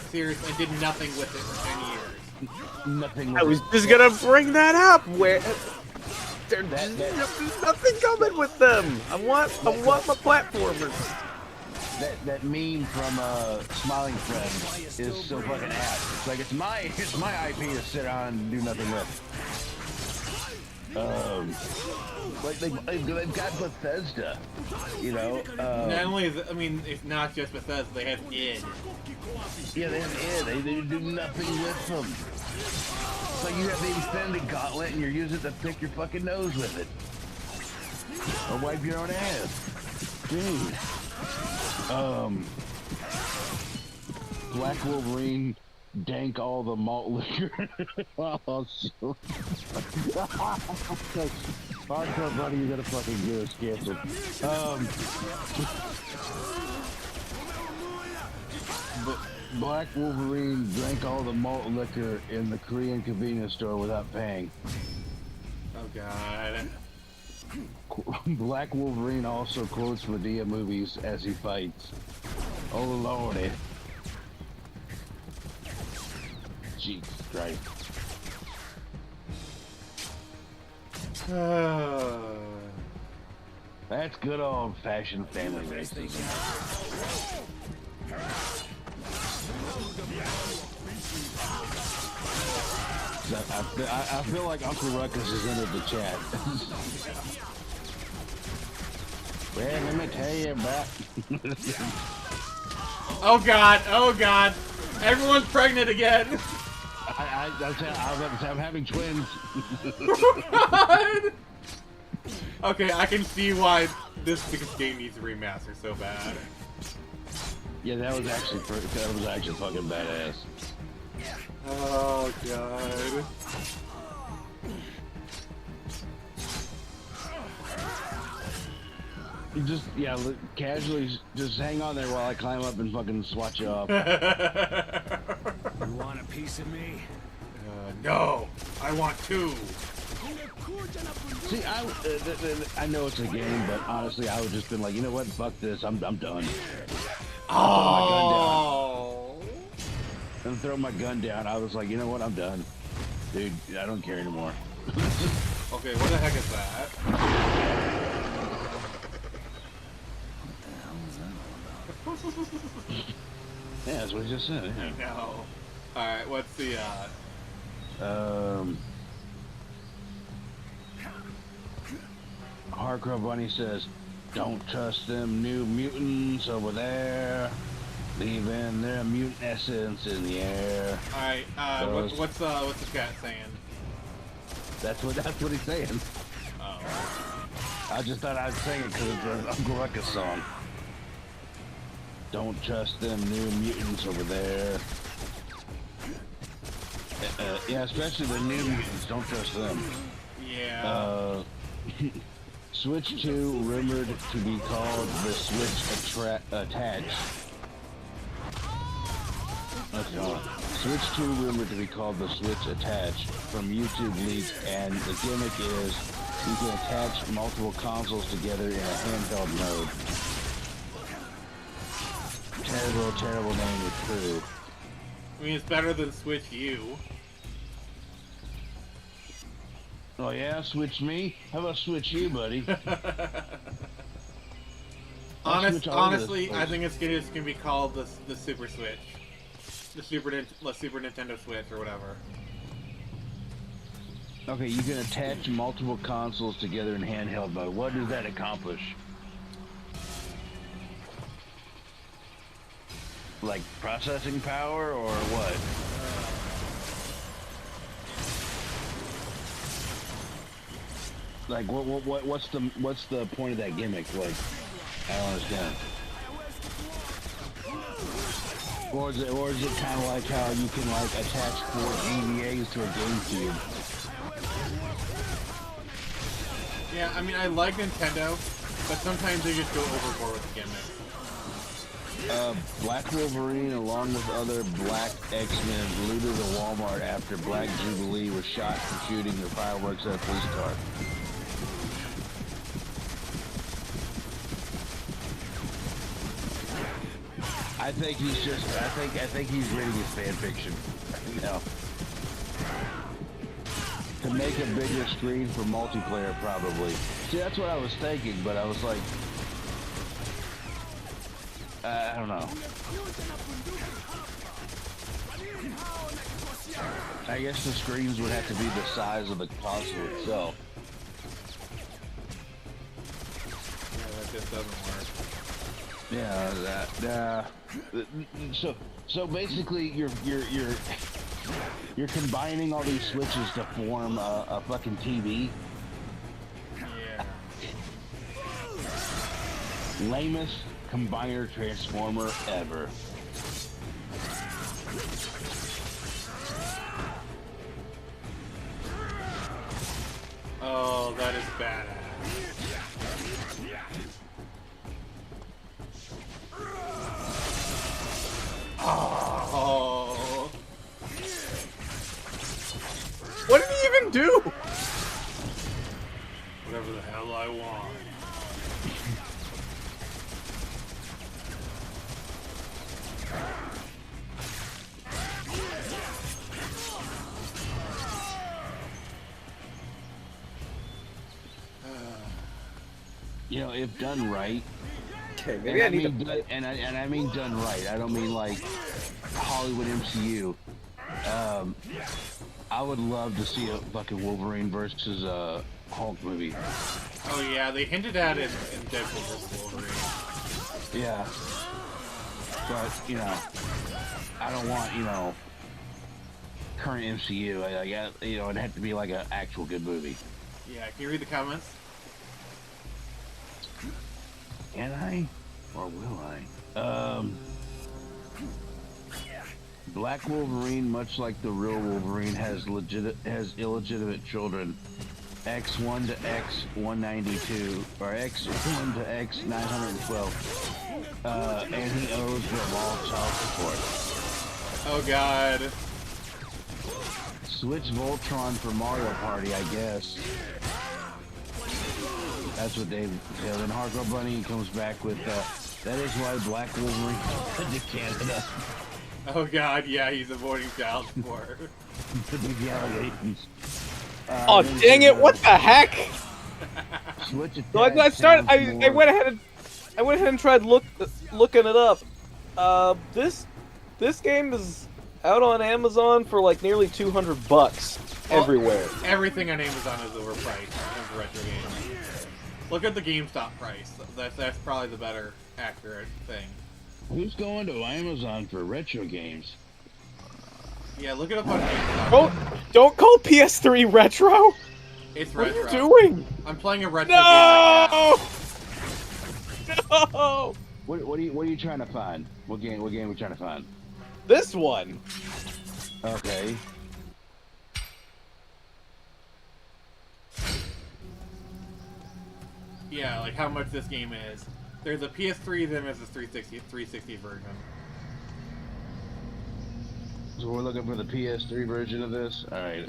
Seriously, and did nothing with it for 10 years. Nothing. I was just gonna bring that up. Where there's nothing coming with them. I want my platformers. That meme from Smiling Friend is so fucking ass. It's like it's my IP to sit on and do nothing with. Like they've got Bethesda, you know. Not only is I mean, it's not just Bethesda. They have id. Yeah, they have id. They do nothing with them. It's like you have the Infinity Gauntlet and you're using it to pick your fucking nose with it, or wipe your own ass. Dude. Black Wolverine dank all the malt liquor. Hardcore Buddy, you gotta fucking get us canceled. Black Wolverine drank all the malt liquor in the Korean convenience store without paying. Oh god. Black Wolverine also quotes Medea movies as he fights. Oh lordy. Jesus Christ. That's good old-fashioned family racism. I feel like Uncle Ruckus is into the chat. Well, let me tell you about... Oh god, oh god. Everyone's pregnant again. I'm having twins. Okay, I can see why this game needs a remaster so bad. Yeah, that was actually fucking badass. Oh god. You just, casually just hang on there while I climb up and fucking swat you off. You want a piece of me? No, I want two. See, I know it's a game, but honestly, I would just been like, you know what? Fuck this. I'm done. Oh. And throw my gun down. I was like, you know what? I'm done, dude. I don't care anymore. Okay, what the heck is that? Yeah, that's what he just said. Yeah. No. All right, what's the Hardcore Bunny says, "Don't trust them new mutants over there, leaving their mutant essence in the air." All right, what's the cat saying? That's what he's saying. Oh. I just thought I'd sing it because it's an Uncle Ruckus song. Don't trust them new mutants over there. Yeah, especially the new mutants. Don't trust them. Yeah. Switch 2 rumored to be called the Switch Attach. Switch 2 rumored to be called the Switch Attach from YouTube leak, and the gimmick is you can attach multiple consoles together in a handheld mode. Terrible name is true. I mean, it's better than Switch U. Oh yeah, switch me? How about switch you, buddy? Honestly, I think it's gonna be called the Super Switch, the Super Nintendo Switch or whatever. Okay, you can attach multiple consoles together in handheld mode. What does that accomplish? Like processing power or what? Like what's the point of that gimmick? Like, I don't understand. Or is it kind of like how you can like attach 4 GBAs to a GameCube? Yeah, I mean, I like Nintendo, but sometimes they just go overboard with the gimmick. Black Wolverine, along with other Black X-Men, looted a Walmart after Black Jubilee was shot for shooting the fireworks at a police car. I think he's reading his fan fiction. No. To make a bigger screen for multiplayer, probably. See, that's what I was thinking, but I was like, I don't know. I guess the screens would have to be the size of the console itself. Yeah, that just doesn't work. Yeah, so basically you're combining all these switches to form a fucking TV. Yeah. Lamest combiner transformer ever. Oh, that is badass. Oh. What did he even do? Whatever the hell I want. You know, if done right, Okay, maybe I need to. I mean done right. I don't mean like Hollywood MCU. I would love to see a fucking Wolverine versus Hulk movie. Oh yeah, they hinted at it in Deadpool vs. Wolverine. Yeah. But, you know, I don't want, you know, current MCU. You know, it'd have to be like an actual good movie. Yeah, can you read the comments? Can I? Or will I? Black Wolverine, much like the real Wolverine, has illegitimate children. X1 to X192, or X1 to X912. And he owes them all child support. Oh god. Switch Voltron for Mario Party, I guess. That's what they tell. Then Hardcore Bunny comes back with, that is why Black Wolverine went to Canada. Oh god, yeah, he's avoiding child support. The big allegations. Oh dang it! What the heck? So I started. I went ahead and tried looking it up. This game is out on Amazon for like nearly $200 everywhere. Everything on Amazon is overpriced for retro games. Look at the GameStop price. That's probably the better accurate thing. Who's going to Amazon for retro games? Yeah, look it up on GameStop. Don't call PS3 retro. It's what retro. What are you doing? I'm playing a retro game right now. No! What are you trying to find? What game are we trying to find? This one. Okay. Yeah, like how much this game is. There's a PS3, then there's a 360 version. So we're looking for the PS3 version of this? Alright,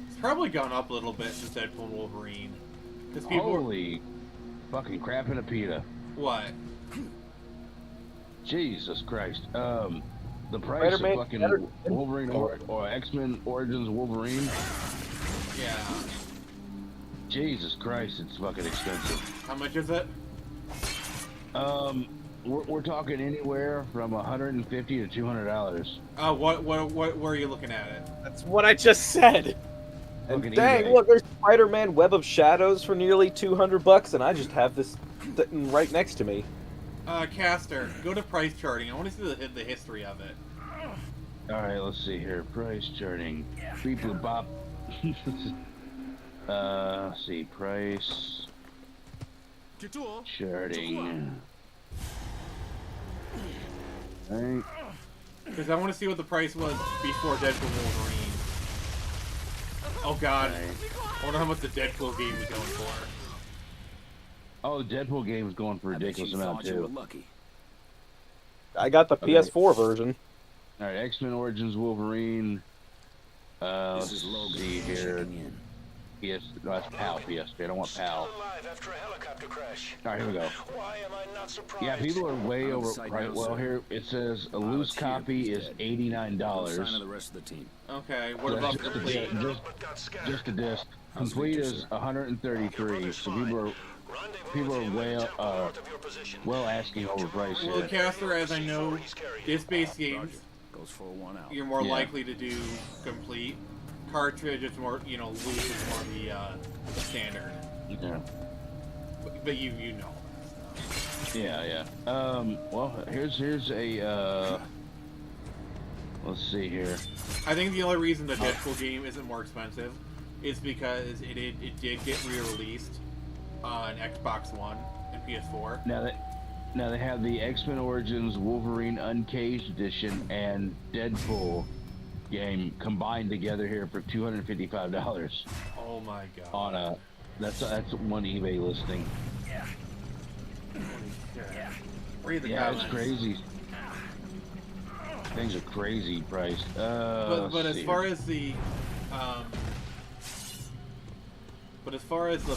It's probably gone up a little bit since Deadpool and Wolverine. Holy fucking crap in a pita. What? Jesus Christ. The price of fucking Wolverine or X-Men Origins Wolverine? Yeah. Jesus Christ, it's fucking expensive. How much is it? We're talking anywhere from $150 to $200. Oh, what where are you looking at it? That's what I just said. And Fucking dang, eBay. look, there's Spider-Man Web of Shadows for nearly $200, and I just have this sitting right next to me. Caster, go to price charting. I want to see the history of it. Alright, let's see here. Price charting. Beep boop bop. Let's see. Price charting. Right. Because I want to see what the price was before Deadpool and Wolverine. Oh god. I wonder how much the Deadpool game is going for. Oh, the Deadpool game is going for a ridiculous amount too. I got the PS4 version. Alright, X-Men Origins Wolverine. This Let's is Logan see here. PS, no, that's PAL PS3. I don't want PAL. Alright, here we go. Yeah, people are way over. Right, well, here it says a loose copy is $89. Okay, what about complete? Just a disc. Complete is $133. So people are way well asking over price Well, here. Caster, as I know, disc-based games, Goes for 1 out. you're more Yeah. likely to do complete. Cartridge is more, loose is more the standard. Yeah. But you know. Yeah. Well, here's a let's see here. I think the only reason the Deadpool game isn't more expensive is because it did get re-released on Xbox One and PS4. Now they have the X-Men Origins Wolverine Uncaged Edition and Deadpool game combined together here for $255. Oh my god. On a that's one eBay listing. Read the Yeah, comments. it's crazy. Things are crazy priced. But as far as the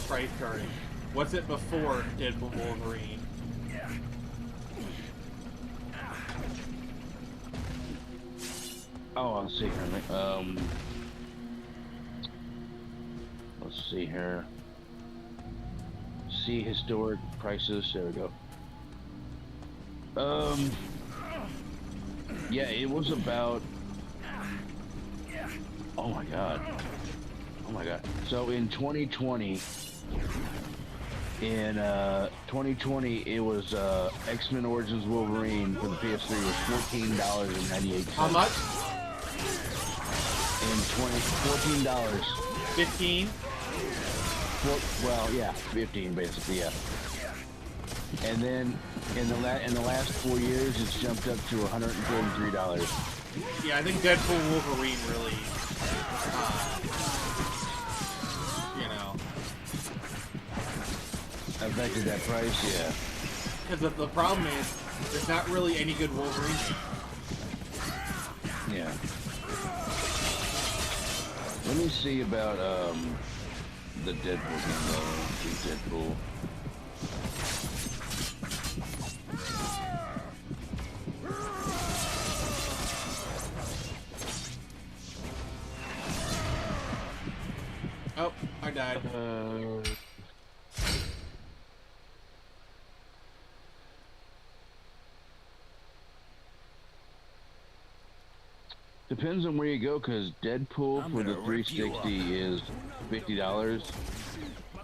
price charting, what's it before Deadpool Wolverine? Oh, let's see here. Let's see here. See historic prices. There we go. Yeah, it was about. Oh my god. Oh my god. So in 2020, it was X-Men Origins Wolverine for the PS3 was $14.98. How much? In $14. 15? Well, yeah, 15 basically, yeah. And then in the last 4 years, it's jumped up to $133. Yeah, I think Deadpool Wolverine really, affected that price, yeah. Because the problem is, there's not really any good Wolverine. Yeah. Let me see about the Deadpool game though. Deadpool. Oh, I died. Depends on where you go, because Deadpool for the 360 is $50,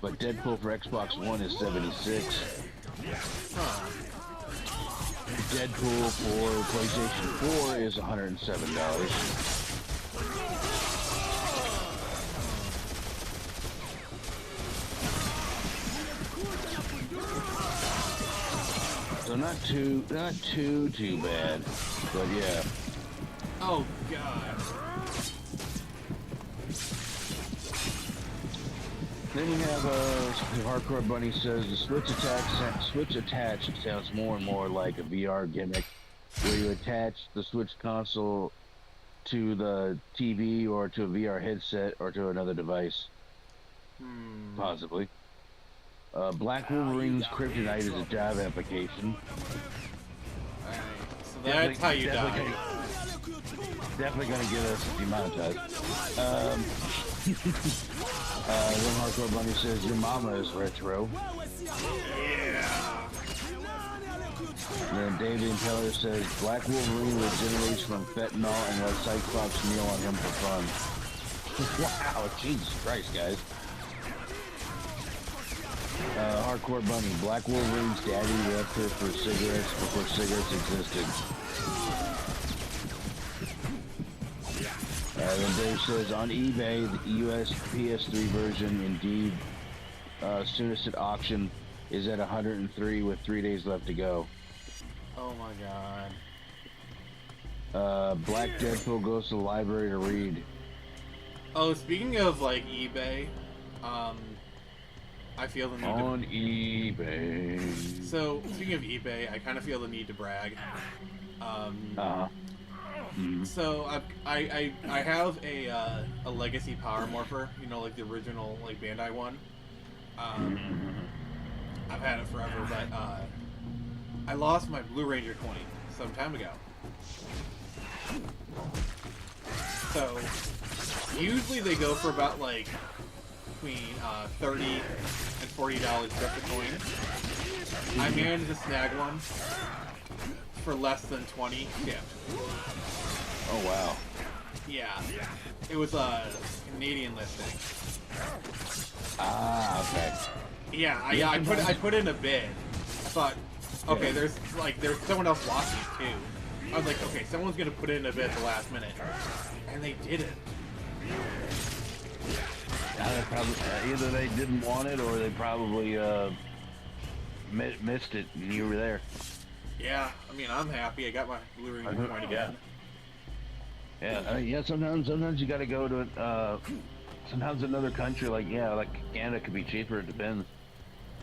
but Deadpool for Xbox One is $76. Deadpool for PlayStation 4 is $107. So not too bad, but yeah. Oh god. Then we have Hardcore Bunny says the Switch attached sounds more and more like a VR gimmick, where you attach the Switch console to the TV or to a VR headset or to another device. Possibly. Black Wolverine's Kryptonite is a Java application. So that's how you die. Definitely gonna get us demonetized. Then Hardcore Bunny says your mama is retro. Yeah. And then David Keller says Black Wolverine regenerates from fentanyl and let Cyclops kneel on him for fun. Wow, Jesus Christ, guys. Hardcore Bunny, Black Wolverine's daddy left her for cigarettes before cigarettes existed. Then Dave says, on eBay, the US PS3 version, indeed, soonest at auction, is at 103 with 3 days left to go. Oh my god. Black Deadpool goes to the library to read. Oh, speaking of, like, eBay, I feel the need on eBay. So, speaking of eBay, I kind of feel the need to brag. So I have a legacy Power Morpher, you know, like the original like Bandai one. I've had it forever, but I lost my Blue Ranger 20 some time ago. So usually they go for about like between $30 and $40 just a coin. I managed to snag one for less than 20 tipped. Oh wow. Yeah. It was a Canadian listing. Ah, okay. Yeah, I put in a bid. I thought, okay, there's someone else watching too. I was like, okay, someone's gonna put in a bid at the last minute. And they didn't. They probably, either they didn't want it or they probably missed it and you were there. Yeah, I mean, I'm happy. I got my Blue Ranger point again. Yeah, sometimes you gotta go to sometimes another country like Canada could be cheaper. It depends.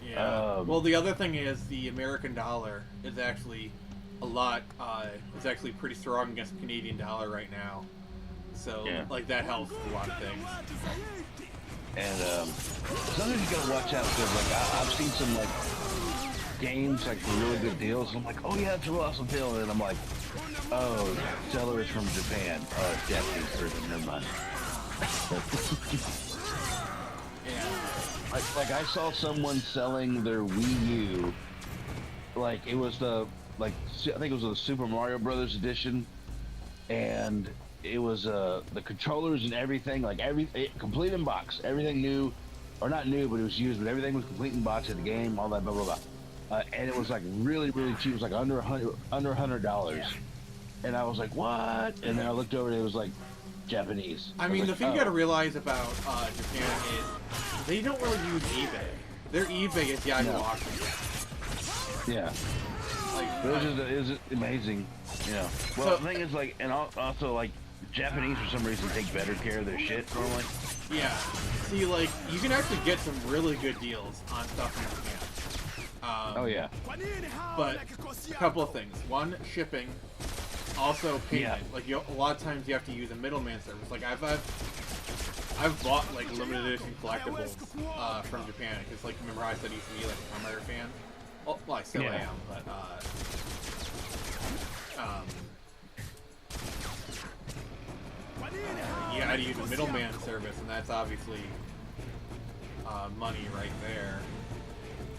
Yeah. Well, the other thing is the American dollar is actually it's actually pretty strong against the Canadian dollar right now. So like that helps with a lot of things. And sometimes you gotta watch out because like I've seen some like games like for really good deals. I'm like, oh yeah, it's a real awesome deal, and then I'm like, oh, seller is from Japan. Oh, it's Japanese person. Never mind. Like I saw someone selling their Wii U. Like it was the like I think it was a Super Mario Brothers edition, and it was the controllers and everything, like complete in box, everything new, or not new, but it was used, but everything was complete in box at the game, all that blah blah blah, and it was like really cheap. It was like under $100, and I was like, what? And then I looked over, and it was like Japanese. I mean, was the like, thing you gotta realize about Japan is they don't really use eBay. Their eBay is Yahoo Auctions. Yeah. Like, it was amazing. Yeah. Well, So- the thing is, like, and also, like, Japanese for some reason take better care of their shit normally. yeah. See, like, you can actually get some really good deals on stuff in Japan. Oh yeah. But a couple of things. One, shipping. Also, payment. Like, a lot of times you have to use a middleman service. Like, I've bought like limited edition collectibles from Japan because, like, remember how I said I used to be like a Kamen Rider fan? Well, I still am, but you had to use a middleman service, and that's obviously money right there.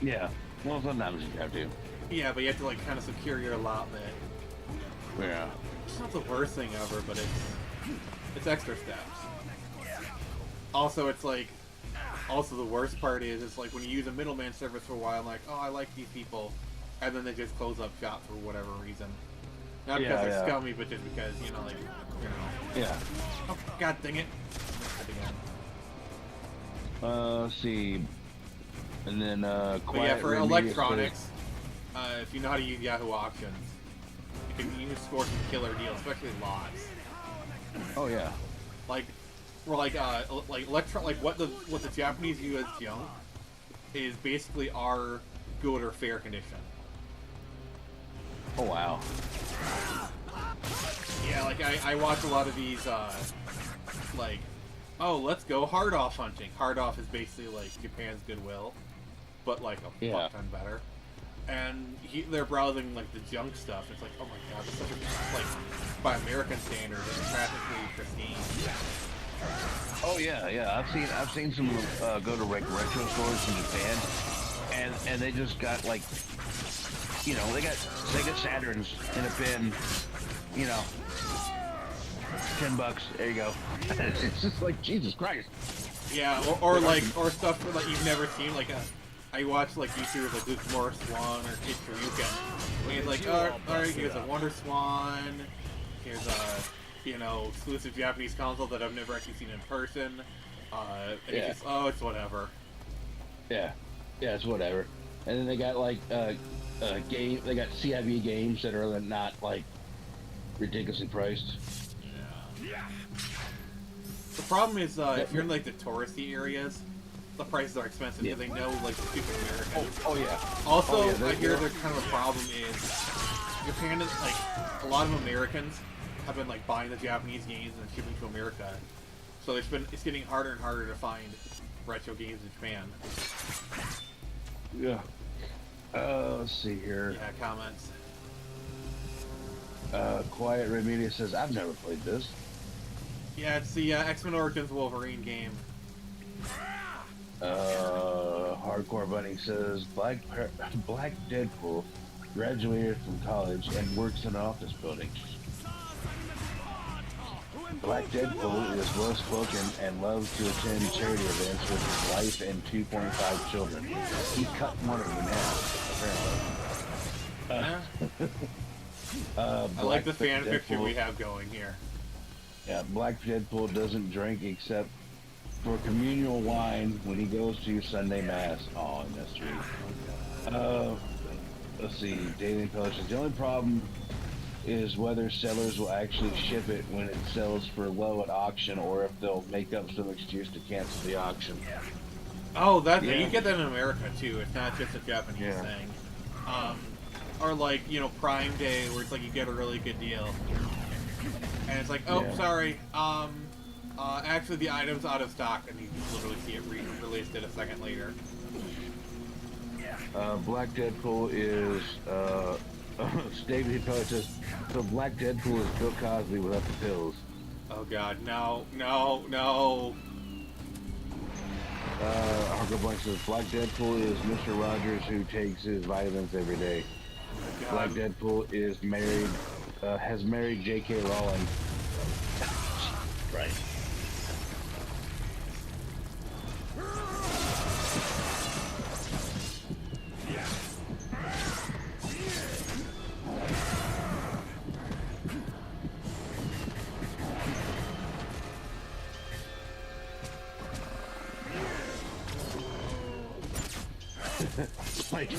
Yeah. Well, sometimes you have to. Yeah, but you have to like kind of secure your allotment. Yeah. It's not the worst thing ever, but it's extra steps. Also, it's like, also the worst part is, it's like when you use a middleman service for a while, I'm like, oh, I like these people, and then they just close up shop for whatever reason. Not because they're scummy, but just because, you know, like, you know. Yeah. Oh, God dang it. Missed it again. Let's see. And then, But yeah, for electronics, if you know how to use Yahoo Auctions, you can score some killer deals, especially lots. Oh yeah. Like what the Japanese view as junk is basically our good or fair condition. Oh wow. Yeah, like I watch a lot of these like, oh, let's go hard off hunting. Hard off is basically like Japan's Goodwill, but like a fuck ton better. And they're browsing like the junk stuff. It's like, oh my god, this stuff is like by American standards, it's practically pristine. Oh yeah. I've seen some go to retro stores in Japan, and they just got like, you know, they got Saturns in a bin, you know, $10. There you go. It's just like Jesus Christ. Yeah, or stuff that you've never seen. Like I watch like YouTubers like Luke Morris Swan or Kid Karuka. When he's like, alright, here's a Wonder Swan. Here's a, you know, exclusive Japanese console that I've never actually seen in person. And it's just, oh, it's whatever. Yeah, it's whatever. And then they got like game. They got CIB games that are not like ridiculously priced. Yeah. The problem is if you're in like the touristy areas, the prices are expensive because they know like the stupid Americans. Oh yeah. Also, I hear their kind of a problem is Japan is like a lot of Americans have been like buying the Japanese games and shipping to America, so it's getting harder and harder to find retro games in Japan. Yeah. Let's see here. Yeah, comments. Quiet Red Media says, I've never played this. Yeah, it's the X-Men Origins Wolverine game. Hardcore Bunny says, Black Deadpool graduated from college and works in an office building. Black Deadpool is well spoken and loves to attend charity events with his wife and 2.5 children. He cut one of them in half, apparently. I like the fan fiction we have going here. Yeah, Black Deadpool doesn't drink except for communal wine when he goes to Sunday Mass. Oh, that's sweet. Let's see, Daily Intelligence. The only problem is whether sellers will actually ship it when it sells for low at auction, or if they'll make up some excuse to cancel the auction. Oh, you get that in America too. It's not just a Japanese thing. Or like, you know, Prime Day, where it's like you get a really good deal, and it's like, oh, sorry, actually the item's out of stock, and you just literally see it released it a second later. Black Deadpool is David Intelligence says, so Black Deadpool is Bill Cosby without the pills. Oh god, no. Harker Blank says Black Deadpool is Mr. Rogers who takes his vitamins every day. Black Deadpool is married, has married J.K. Rowling. Right. Like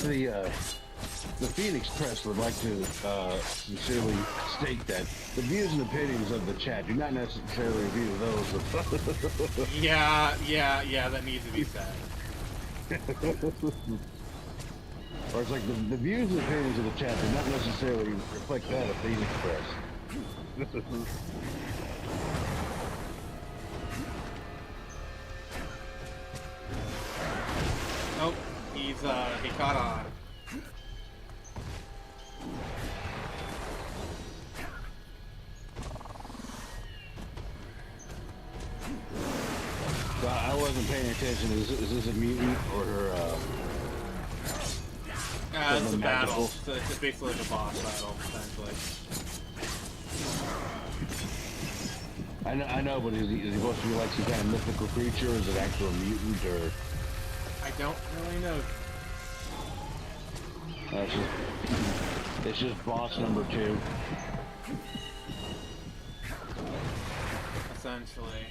the Phoenix Press would like to sincerely state that the views and opinions of the chat do not necessarily review those of yeah, that needs to be said. Or it's like the views and opinions of the chat do not necessarily reflect that of Phoenix Press. Oh, he caught on. So I wasn't paying attention. Is this a mutant or her? It's a battle. So it's basically like a boss battle, essentially. I know, but is he supposed to be like some kind of mythical creature, or is it actual mutant, or? I don't really know. It's just boss number 2. Essentially.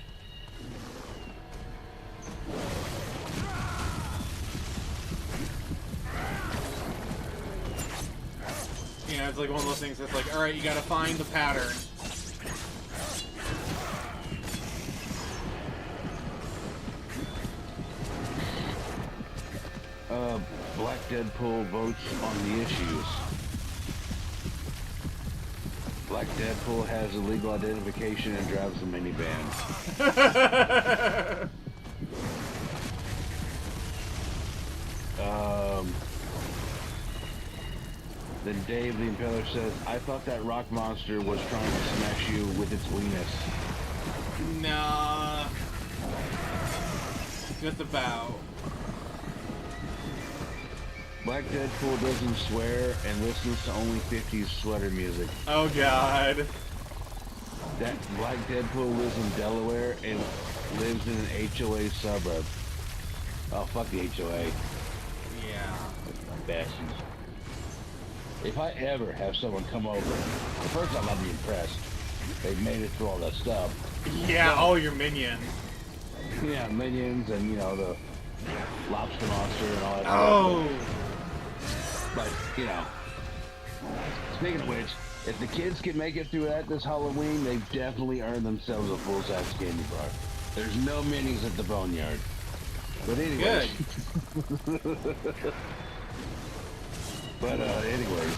Yeah, it's like one of those things that's like, alright, you gotta find the pattern. Black Deadpool votes on the issues. Black Deadpool has illegal identification and drives a minivan. Then Dave the Impaler says, I thought that rock monster was trying to smash you with its weenus. Nah. Just about. Black Deadpool doesn't swear and listens to only 50s sweater music. Oh god. That Black Deadpool lives in Delaware and lives in an HOA suburb. Oh, fuck the HOA. Yeah. Bastards. If I ever have someone come over, the first time I'll be impressed. They've made it through all that stuff. Yeah, all your minions. Yeah, minions and, you know, the lobster monster and all that stuff. But, you know, speaking of which, if the kids can make it through that this Halloween, they've definitely earned themselves a full-size candy bar. There's no minis at the Boneyard. But anyway. Good. But, anyways.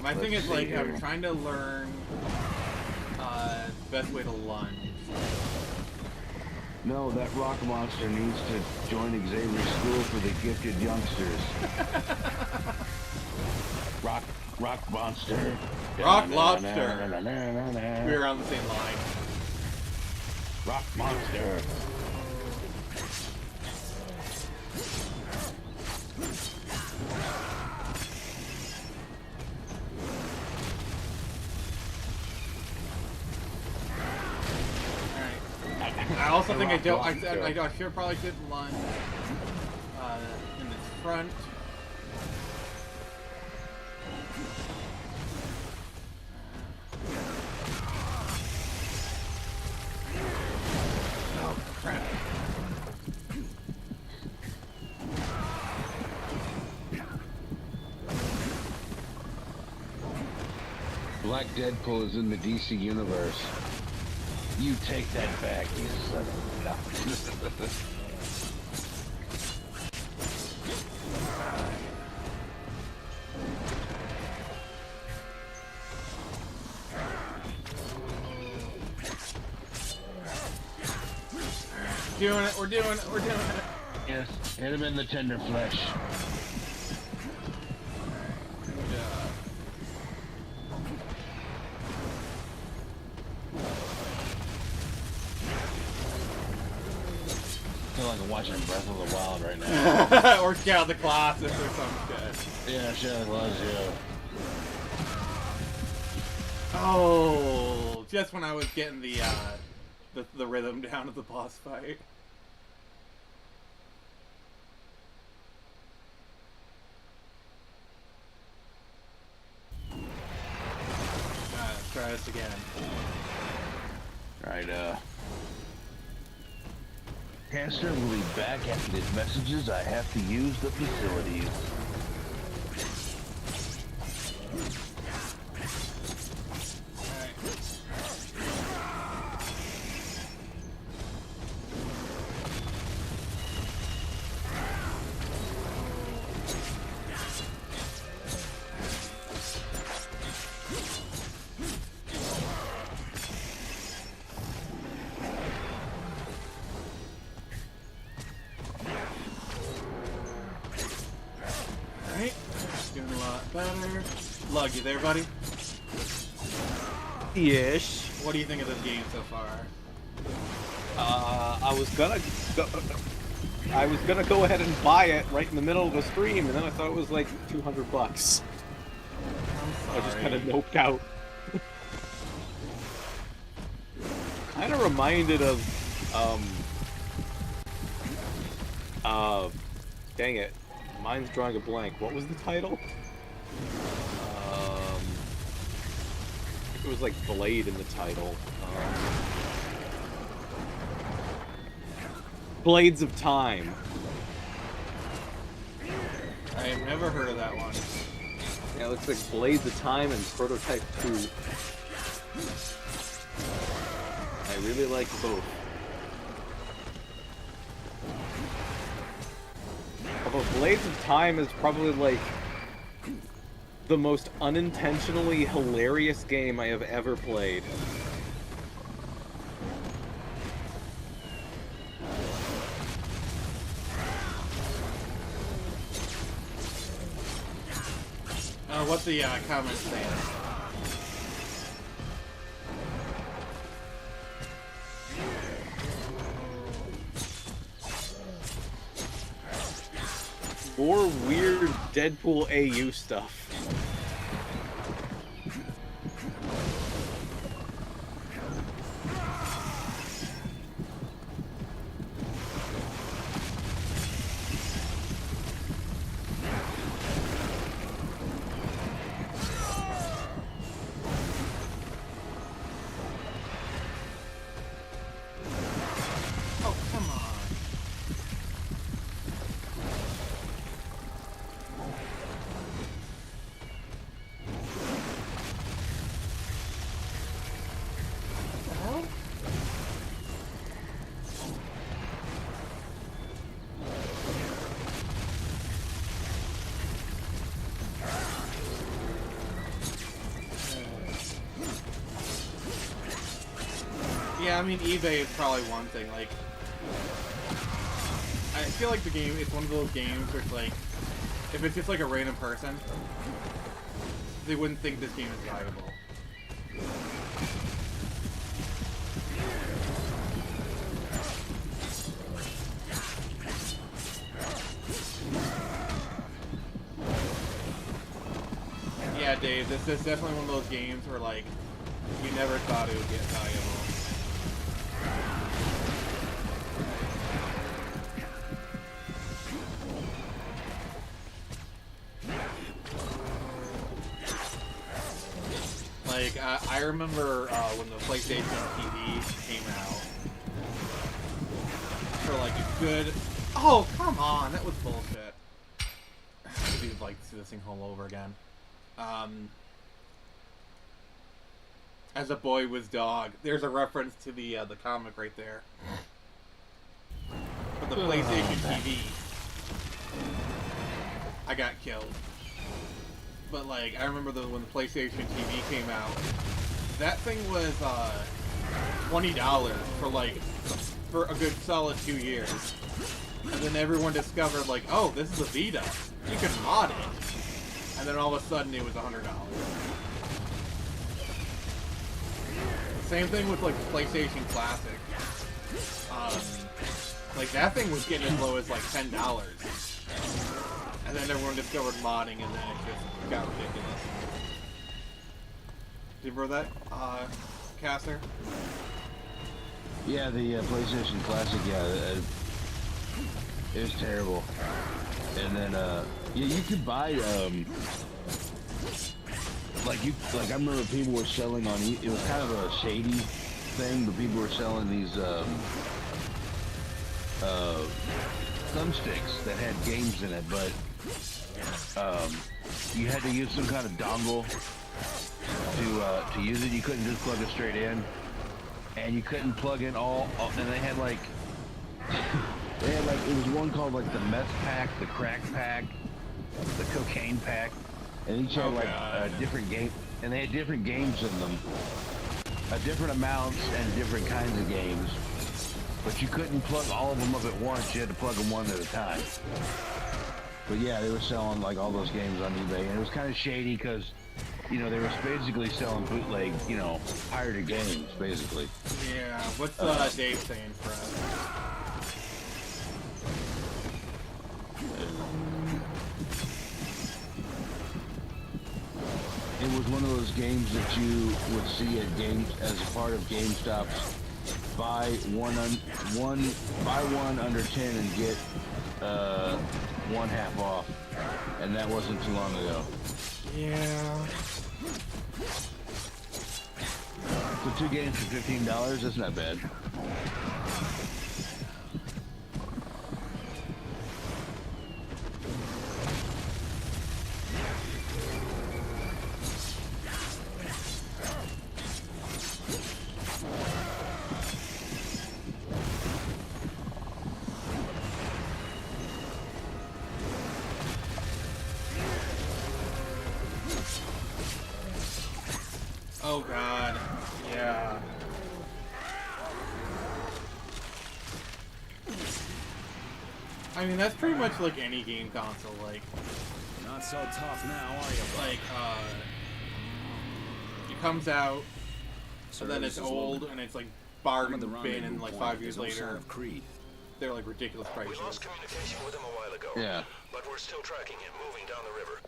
My thing is, like, I'm trying to learn best way to lunge. No, that rock monster needs to join Xavier's school for the gifted youngsters. Rock monster. Rock lobster. We're on the same line. Rock monster. I also think I should probably shouldn't lunge in the front. Oh crap. Black Deadpool is in the DC universe. You take that back, you son of a We're doing it. Yes, hit him in the tender flesh. like watching Breath of the Wild right now. Or Shadow of the Colossus or some shit. Yeah, Shadow of the Colossus, yeah. Oh, just when I was getting the rhythm down of the boss fight. Let's try this again. Alright, Cancer will be back after these messages. I have to use the facilities. Doing a lot better. Lug, you there, buddy? Yes. What do you think of this game so far? I was gonna go ahead and buy it right in the middle of the stream, and then I thought it was like $200. I just kind of noped out. Kind of reminded of, dang it, mine's drawing a blank. What was the title? It was like Blade in the title. Blades of Time. I have never heard of that one. Yeah, it looks like Blades of Time and Prototype 2. I really like both. Although Blades of Time is probably like the most unintentionally hilarious game I have ever played. What the comments saying? More weird Deadpool AU stuff. Yeah, I mean, eBay is probably one thing. Like, I feel like the game, it's one of those games where it's like, if it's just like a random person, they wouldn't think this game is valuable. Yeah, Dave, this is definitely one of those games where, like, you never thought it would get valuable. Like, I remember when the PlayStation TV came out, for like a good... Oh, come on, that was bullshit. I'd like to see this thing all over again. As a boy with dog. There's a reference to the comic right there. For the PlayStation TV. I got killed. But like, I remember when the PlayStation TV came out, that thing was $20 for a good solid 2 years. And then everyone discovered like, oh, this is a Vita. You can mod it. And then all of a sudden it was $100. Same thing with like PlayStation Classic. Like, that thing was getting as low as like $10. And then everyone discovered modding, and then it just got ridiculous. Do you remember that, Caster? Yeah, the PlayStation Classic, yeah, it was terrible. And then, yeah, you could buy, like I remember people were selling on, it was kind of a shady thing, but people were selling these, thumbsticks that had games in it, but, you had to use some kind of dongle to use it. You couldn't just plug it straight in, and you couldn't plug in and they had like, it was one called like the meth pack, the crack pack, the cocaine pack, and each had like a different game, and they had different games in them, different amounts and different kinds of games, but you couldn't plug all of them up at once. You had to plug them one at a time. But yeah, they were selling like all those games on eBay, and it was kind of shady because, you know, they were basically selling bootleg, you know, pirated games, basically. Yeah, what's Dave saying for us? It was one of those games that you would see at games as a part of GameStop's buy one under 10 and get one half off, and that wasn't too long ago. Yeah. So 2 games for $15, that's not bad. Oh god, yeah. I mean, that's pretty much like any game console, like... Not so tough now, are you? Like, it comes out, and then it's old, and it's like bargain bin, and like 5 years later, they're like ridiculous prices. We lost communication with him a while ago. Yeah. But we're still tracking him, moving down the river.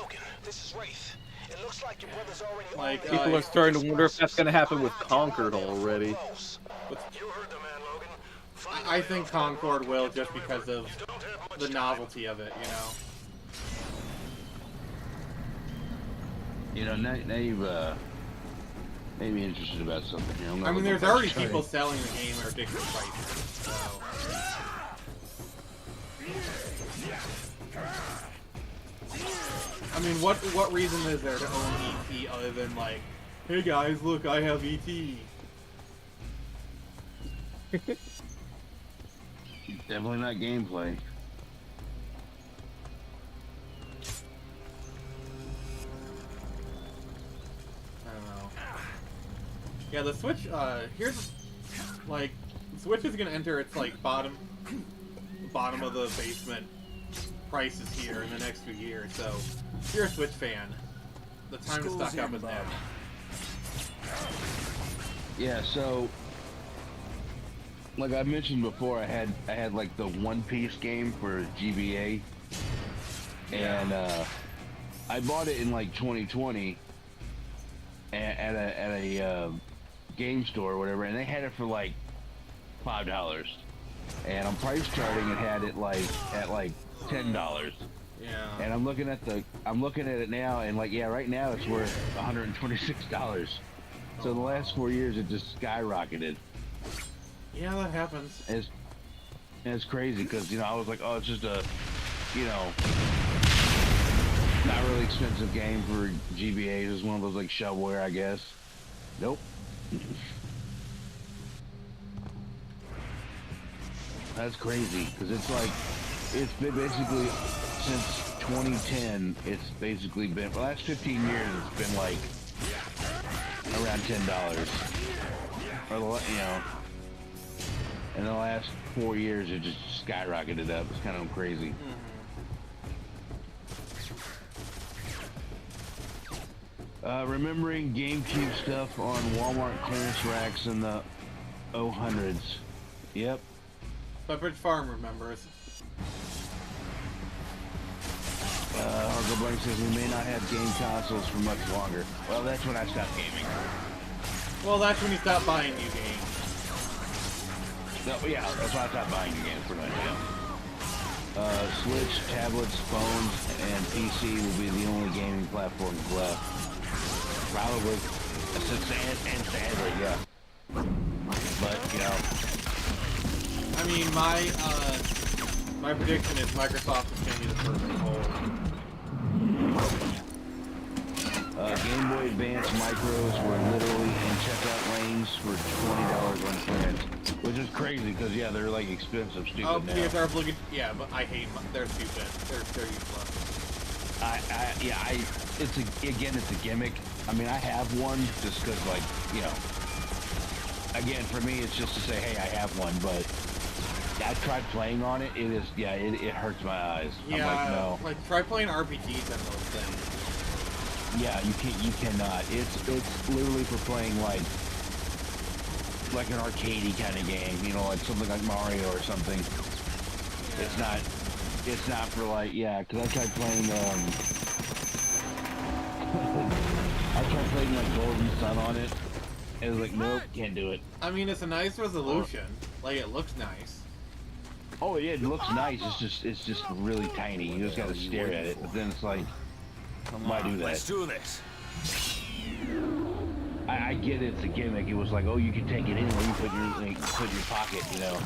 Logan, this is Wraith. It looks like your brother's already like, people are starting to wonder if that's going to happen with Concord already. You heard the man, Logan. I think Concord will, just because of the novelty of it, you know? You know, now you've made me interested about something here. I mean, there's already people selling the game at ridiculous prices, so... I mean, what reason is there to own ET other than like, hey guys, look, I have ET. Definitely not gameplay. I don't know. Yeah, the Switch, here's, like, the Switch is gonna enter its, like, bottom of the basement prices here in the next few years, so if you're a Switch fan, the time to stock up is now. Yeah, so like I mentioned before, I had like the One Piece game for GBA, and I bought it in like 2020 at a game store or whatever, and they had it for like $5, and on price charting it had it like at like $10. Yeah. And I'm looking at it now, and like, yeah, right now it's worth $126. So the last 4 years it just skyrocketed. Yeah, that happens. It's crazy because, you know, I was like, oh, it's just a, you know, not really expensive game for GBA. It's one of those like shovelware, I guess. Nope. That's crazy because it's like, it's been basically since 2010. It's basically been for the last 15 years. It's been like around $10, or you know. In the last 4 years, it just skyrocketed up. It's kind of crazy. Remembering GameCube stuff on Walmart clearance racks in the 00s. Yep. Pepperidge Farm remembers. Hargo Blank says we may not have game consoles for much longer. Well, that's when I stopped gaming. Well, that's when you stop buying new games. No, yeah, that's why I stopped buying new games, pretty much, yeah. Switch, tablets, phones, and PC will be the only gaming platforms left. Probably. And sadly, yeah. But, you know. I mean, my prediction is Microsoft is going to be the first to hold. Game Boy Advance micros were literally in checkout lanes for $20 on clearance, which is crazy because yeah, they're like expensive, stupid. Oh, now. PSR obligatory. Yeah, but I hate them. They're stupid. They're useless. It's a gimmick. I mean, I have one just because, like, you know. Again, for me, it's just to say, hey, I have one, but I tried playing on it. It is, yeah, it hurts my eyes. Yeah, I'm like, no. like try playing RPGs on those things. Yeah, you cannot. It's literally for playing like an arcadey kind of game, you know, like something like Mario or something. Yeah. It's not for like, yeah, because I tried playing like Golden Sun on it, and it was like, nope, can't do it. I mean, it's a nice resolution. Like, it looks nice. Oh yeah, it looks nice. It's just really tiny. You just gotta stare at it. But then it's like, why do that? Let's do this. I get it's a gimmick. It was like, oh, you can take it anywhere you put in your pocket, you know.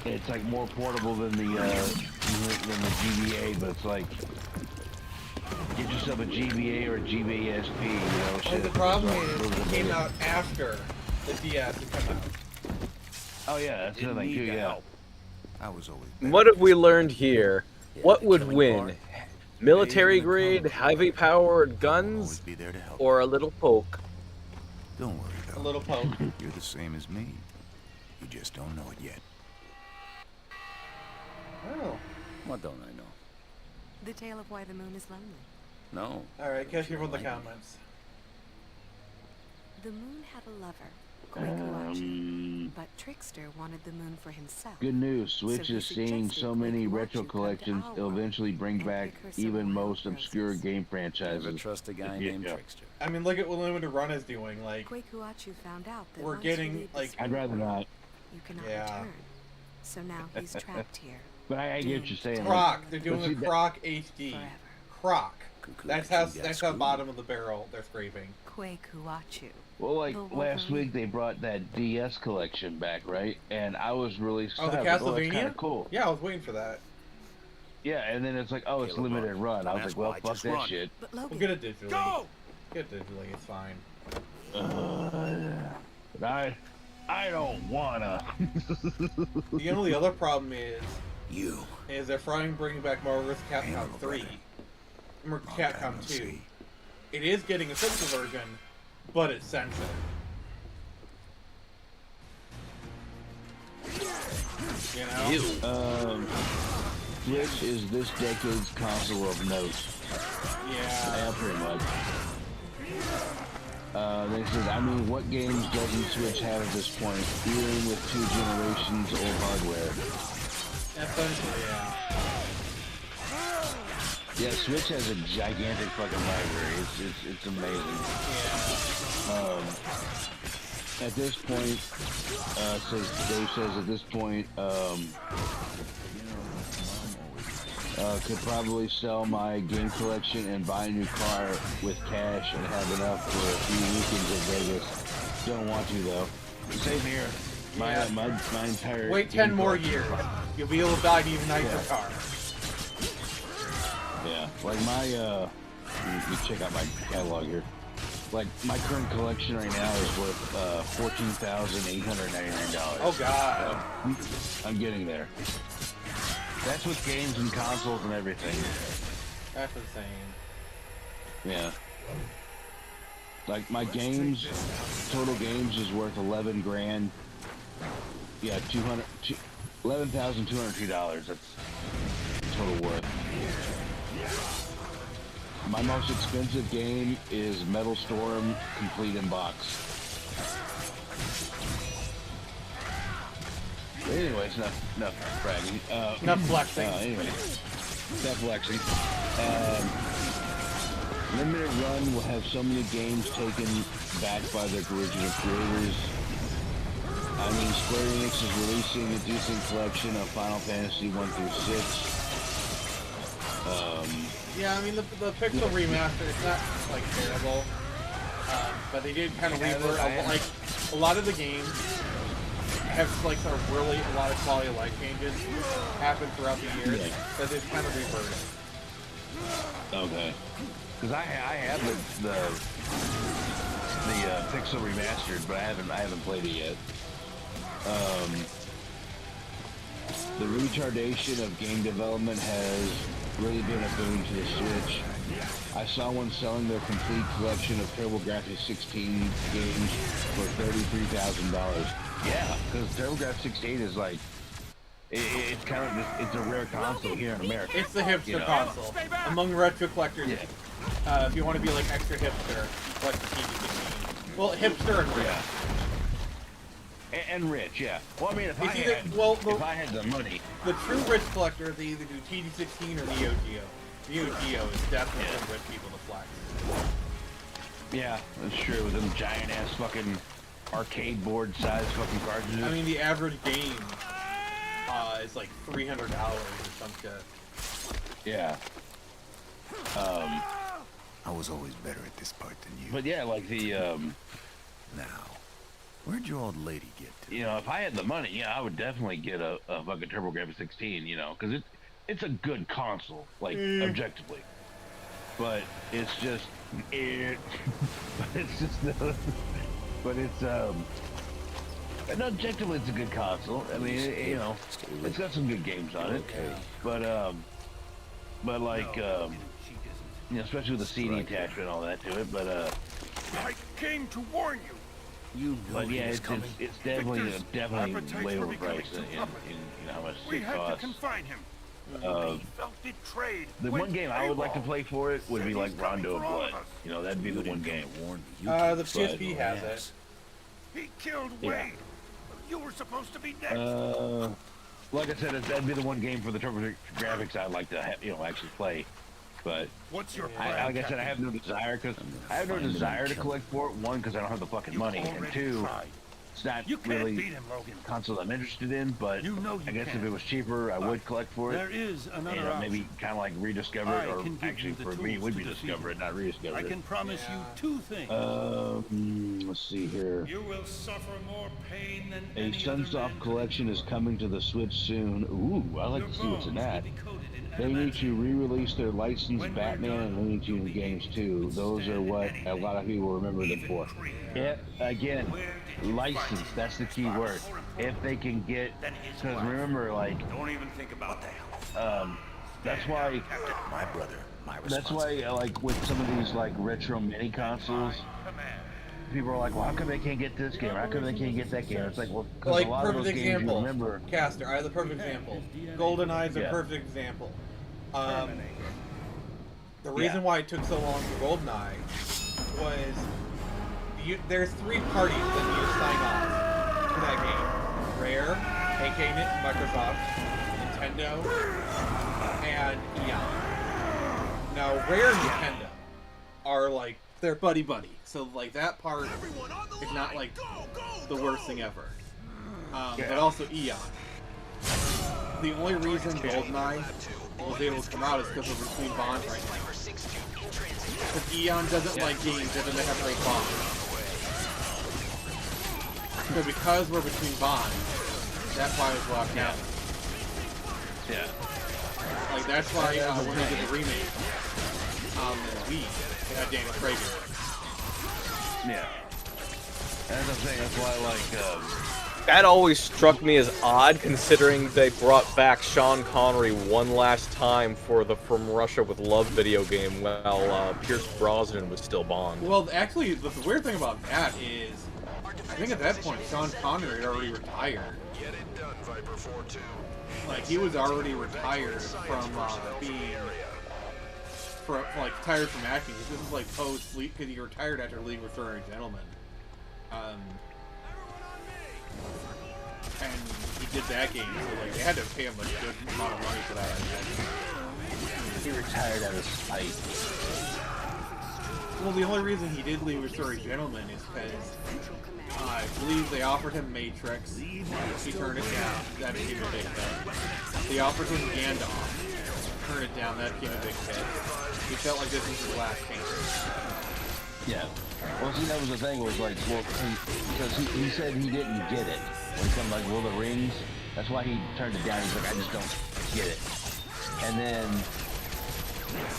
It's like more portable than the GBA, but it's like, get yourself a GBA or a GBA SP, you know. Shit. Well, the problem is it came out after the DS had come out. Oh yeah, that's another thing too. Yeah. I was always. What have we learned here? What would win? Military grade, heavy powered guns, or a little poke? Don't worry though. A little poke. You're the same as me. You just don't know it yet. Oh. What don't I know? The tale of why the moon is lonely. No. Alright, catch you from the comments. The moon had a lover, Quakuachi, but Trickster wanted the moon for himself. Good news, Switch is seeing so many retro collections, it'll eventually bring back even most obscure game franchises. Never trust a guy named Trickster. I mean, look at what Limited Run is doing. Like, Quakuachi found out that we're getting, like... I'd rather not. You cannot return. So now he's trapped here. But I get what you're saying. Croc. They're doing a Croc HD. Croc. That's how bottom of the barrel they're scraping. Quakuachi. Well, like last week they brought that DS collection back, right? And I was really excited. Oh, the Castlevania? That's kind of cool. Yeah, I was waiting for that. Yeah, and then it's like, oh, it's limited run. I was like, well, fuck that shit. We'll get it digitally. Go! Get it digitally, it's fine. But I don't wanna. The only other problem is they're bringing back Marvel vs. Capcom 3. Or Capcom 2. It is getting a simple version, but it's censored. You know? Switch is this decade's console of note. Yeah, pretty much. They said, I mean, what games doesn't Switch have at this point, even with 2 generations old hardware? Essentially, yeah. Yeah, Switch has a gigantic fucking library. It's amazing. At this point, Dave says at this point, could probably sell my game collection and buy a new car with cash and have enough for a few weekends in Vegas. Don't want to though. Same here. My entire wait 10 more years. You'll be able to buy an even nicer car. Yeah, like my you check out my catalog here. Like my current collection right now is worth $14,899. Oh god. I'm getting there. That's with games and consoles and everything. That's insane. Yeah. Like my games, total games is worth 11 grand. Yeah, $11,202. That's total worth. My most expensive game is Metal Storm Complete in Box. Anyways, enough bragging. Enough flexing. Anyway, enough flexing. Limited Run will have so many games taken back by their original creators. I mean, Square Enix is releasing a decent collection of Final Fantasy 1 through 6. Yeah, I mean, the Pixel remaster, it's not, like, terrible. But they did kind of revert, like, a lot of the games have, like, a lot of quality of life changes happen throughout the years, so they've kind of reverted. Okay. Because I have the Pixel remastered, but I haven't played it yet. The retardation of game development has really been a boon to the Switch. I saw one selling their complete collection of TurboGrafx 16 games for $33,000. Yeah, because TurboGrafx 16 is like, it's kind of it's a rare console here in America. It's the hipster console among retro collectors. Yeah. If you want to be like extra hipster, collect the TV16. Well, hipster and rich. Yeah. And rich, yeah. Well, I mean, if I had the money. The true rich collector, they either do TD16 or Neo Geo. Neo Geo is definitely for rich people to flex. Yeah, that's true. With them giant ass fucking arcade board size fucking cartridges. I mean, the average game is like $300 or some shit. Yeah. I was always better at this part than you. But yeah, like the Now, where'd your old lady get to? You know, if I had the money, yeah, I would definitely get a fucking TurboGrafx 16. You know, because it's a good console, like objectively. But it's just and objectively, it's a good console. I mean, you know, it's got some good games on it. But like, you know, especially with the CD attachment and all that to it. But I came to warn you. But yeah, it's definitely way overpriced in how much it costs. To confine him. The one game I would like to play for it would be like Rondo of Blood. You know, that'd be the one game. The PSP has it. He killed Wade. You were supposed to be next. Like I said, that'd be the one game for the TurboGrafx I'd like to actually play. But what's your plan, like I said, I have no desire to collect for it. One, because I don't have the fucking money, and two, it's not really a console I'm interested in. But I guess if it was cheaper, I would collect for it. There is another maybe kind of like rediscover it, or actually for me, it would be discover it, not rediscover it. I can promise you two things. Let's see here. You will suffer more pain than A Sunsoft collection is coming to the Switch soon. Ooh, I'd like to see what's in that. They need to re-release their licensed Batman and Looney Tunes games too. Those are what a lot of people remember them for. Yeah, again, licensed, that's the key word. If they can get, because remember, like, don't even think about that. That's why, my brother, that's why, like, with some of these, like, retro mini consoles, people are like, well, how come they can't get this game? How come they can't get that game? It's like, well, because like, a lot of those games you remember. Caster, I have the perfect example. GoldenEye is a perfect example. The reason why it took so long for GoldenEye was there's three parties that need to sign off for that game. Rare, aka Microsoft, Nintendo, and Eon. Now, Rare and Nintendo are like, they're buddy-buddy. So, like, that part is not, like, the worst thing ever. But also Eon. The only reason GoldenEye was able to come out is because we're between bonds right now. Because Eon doesn't like games that doesn't have great bonds. So because we're between bonds, that's why it's locked out. Yeah. Like, that's why when they did the remake on the Wii, they had Daniel Craig in it. Yeah. As I'm saying, that's why, like, that always struck me as odd, considering they brought back Sean Connery one last time for the From Russia with Love video game while Pierce Brosnan was still Bond. Well, actually, the weird thing about that is, I think at that point, Sean Connery had already retired. Get it done, Viper 4-2. Like, he was already retired from being... retired from acting. This is like post-sleep, because he retired after League of Extraordinary Gentlemen. and he did that game, so like they had to pay him like a good amount of money for that. He retired out of spite. Well, the only reason he did leave Story Gentleman is because I believe they offered him Matrix. He turned it down. That became a big hit. They offered him Gandalf. Turned it down. That became a big hit. He felt like this was his last chance. Yeah. Well, see, that was the thing. Was like, well, because he said he didn't get it when it comes like Lord of the Rings. That's why he turned it down. He's like, I just don't get it. And then,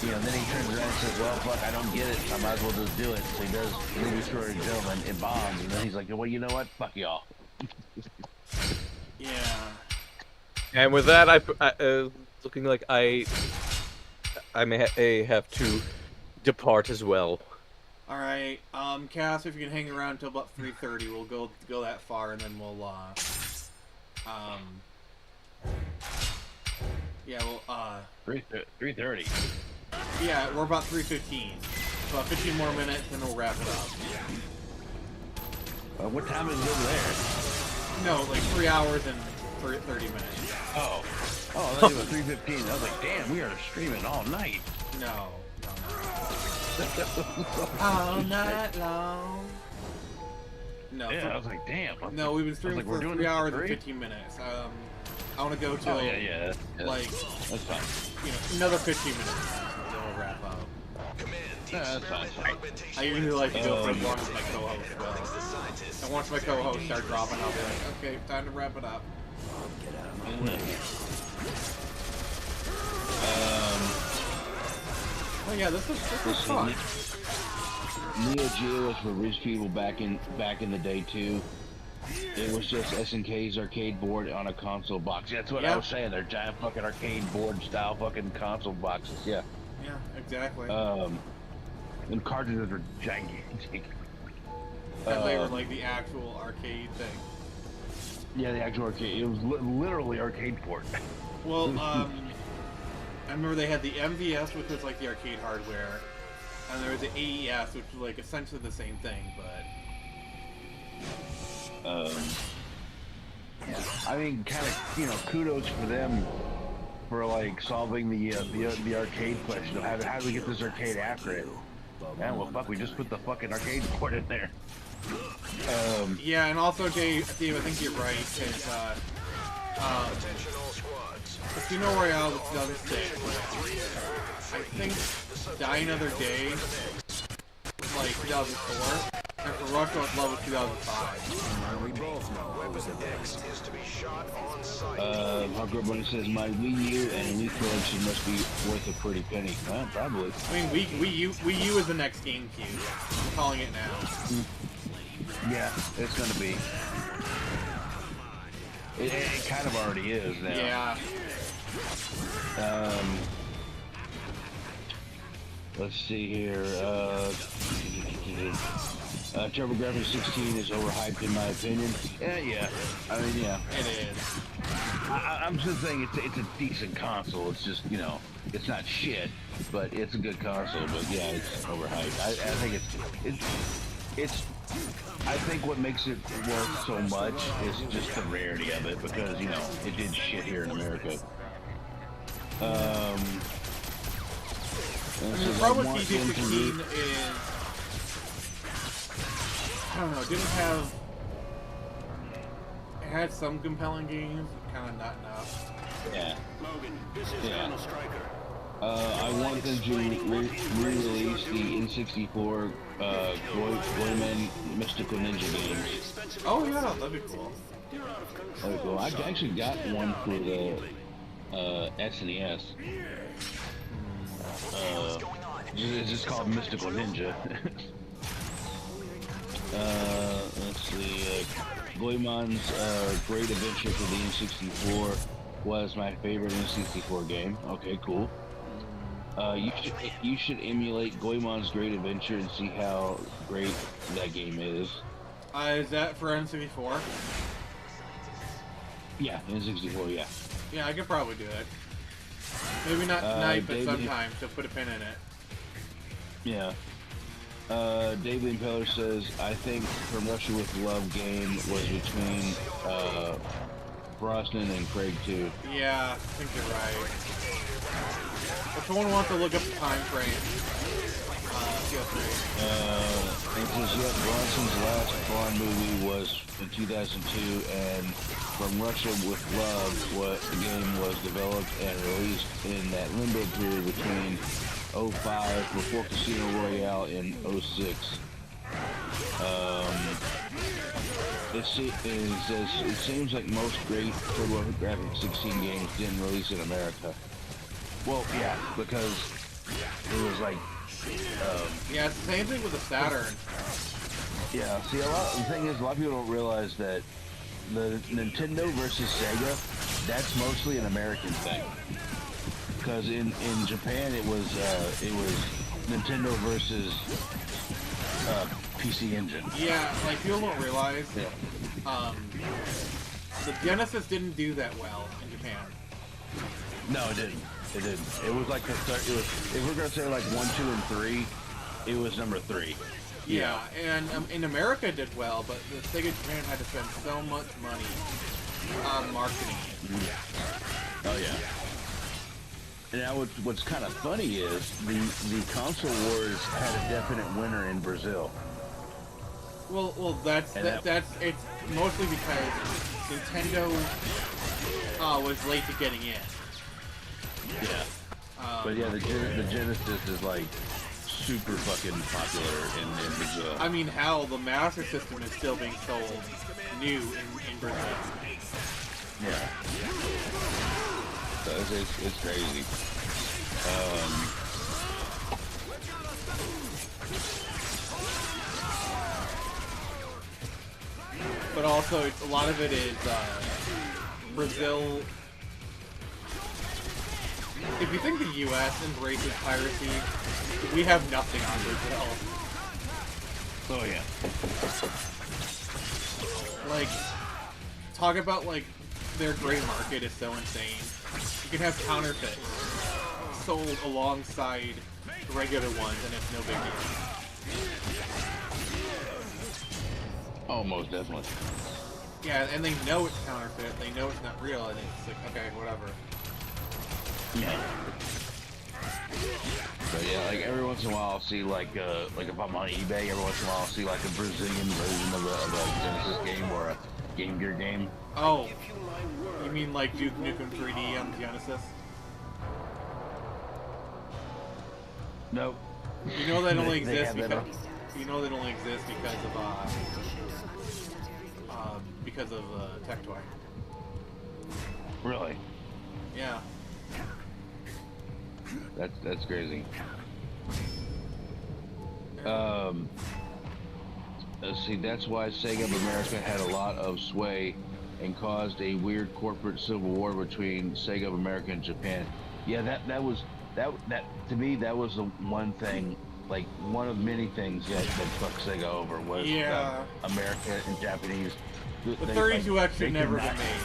you know, then he turns around and says, well, fuck, I don't get it. I might as well just do it. So he does Leave Story Gentleman. It bombs, and then he's like, well, you know what? Fuck y'all. Yeah. And with that, looking like I may have to depart as well. All right, Cass, if you can hang around until about 3:30, we'll go that far, and then we'll yeah, well 3:30. Yeah, we're about 3:15. About 15 more minutes, and we'll wrap it up. What time is it over there? No, like 3 hours and 30 minutes. Oh, I thought it was 3:15. I was like, damn, we are streaming all night. No. All night long. No. Yeah, I was like, damn. No, we've been streaming for 3 hours and 15 minutes. I want to go to yeah. Like that's fine. You know, another 15 minutes, and then we'll wrap up. That's fine. I usually like to go for as long as my co-host will. And once my co-host start dropping, I'll be like, okay, time to wrap it up. Oh yeah, this was fun. Neo Geo was for rich people back in the day too. It was just SNK's arcade board on a console box. That's what I was saying. They're giant fucking arcade board style fucking console boxes. Yeah. Yeah, exactly. And cartridges were gigantic. And they were like the actual arcade thing. Yeah, the actual arcade. It was literally arcade port. Well, I remember they had the MVS, which was like the arcade hardware, and there was the AES, which was like essentially the same thing, but. I mean, kind of, kudos for them for like solving the arcade question of how do we get this arcade accurate? Man, well, fuck, we just put the fucking arcade port in there. Yeah, and also, Dave, I think you're right, because, Casino Royale was 2006. I think Die Another Day was like 2004, and for Russia with Love was 2005. We both know what was the next is to be shot on sight. Hawker Bunny says my Wii U and Wii collection must be worth a pretty penny. Well, probably. I mean, Wii U is the next GameCube. I'm calling it now. Yeah, it's gonna be. It kind of already is now. Yeah. Let's see here. TurboGrafx 16 is overhyped in my opinion. Yeah. I mean, yeah. It is. I'm just saying it's a decent console. It's just, it's not shit, but it's a good console. But yeah, it's overhyped. I think it's. I think what makes it worth so much is just the rarity of it, because it did shit here in America. The problem with DJ16 is, I don't know, it had some compelling games, but kind of not enough. Yeah. Logan, this is Colonel Stryker. I want them to re-release the N64 Goyman Mystical Ninja games. Oh yeah, that'd be cool. That'd be cool. I actually got one for the SNES. It's just called Mystical Ninja. Let's see. Goemon's Great Adventure for the N64 was my favorite N64 game. Okay, cool. You should emulate Goemon's Great Adventure and see how great that game is. Is that for N64? Yeah, N64, yeah. Yeah, I could probably do it. Maybe not tonight, but sometime, to put a pin in it. Yeah. Dave Impeller says, I think From Russia with Love game was between Brosnan and Craig too. Yeah, I think you're right. If someone wants to look up the time frame, feel free. It says, yeah, Bronson's last Bond movie was in 2002, and From Russia with Love, what the game was developed and released in that limbo period between 05 before Casino Royale in 06. It says, it seems like most great TurboGrafx 16 games didn't release in America. Well, yeah, because it was like... yeah, it's the same thing with the Saturn. Yeah, see, the thing is, a lot of people don't realize that the Nintendo versus Sega, that's mostly an American thing. Because in Japan, it was Nintendo versus PC Engine. Yeah, like people don't realize. Yeah. The Genesis didn't do that well in Japan. No, it didn't. It didn't. It was like the third. It was, if we're gonna say like 1, 2, and 3, it was number 3. Yeah, and in America it did well, but the Sega Japan had to spend so much money on marketing it. Oh yeah. And now what's kind of funny is the console wars had a definite winner in Brazil. Well, that's it's mostly because Nintendo was late to getting in. Yeah. But yeah, the Genesis is like super fucking popular in Brazil. I mean, hell, the Master System is still being sold new in Brazil. Yeah. So it's crazy. But also, a lot of it is Brazil. If you think the U.S. embraces piracy, we have nothing on Brazil. Oh yeah. Like, talk about like their gray market is so insane. You can have counterfeits sold alongside regular ones, and it's no big deal. Oh, most definitely. Yeah, and they know it's counterfeit. They know it's not real, and it's like, okay, whatever. Yeah. But yeah, like every once in a while I'll see like if I'm on eBay, every once in a while I'll see like a Brazilian version of a Genesis game or a Game Gear game. Oh, you mean like Duke Nukem 3D on Genesis? Nope. You know that only exists because because of Tectoy. Really? Yeah. That's crazy. Let's see, that's why Sega of America had a lot of sway and caused a weird corporate civil war between Sega of America and Japan. Yeah, that to me that was the one thing, like one of many things that fucked Sega over was America and Japanese. The 32X should never been made.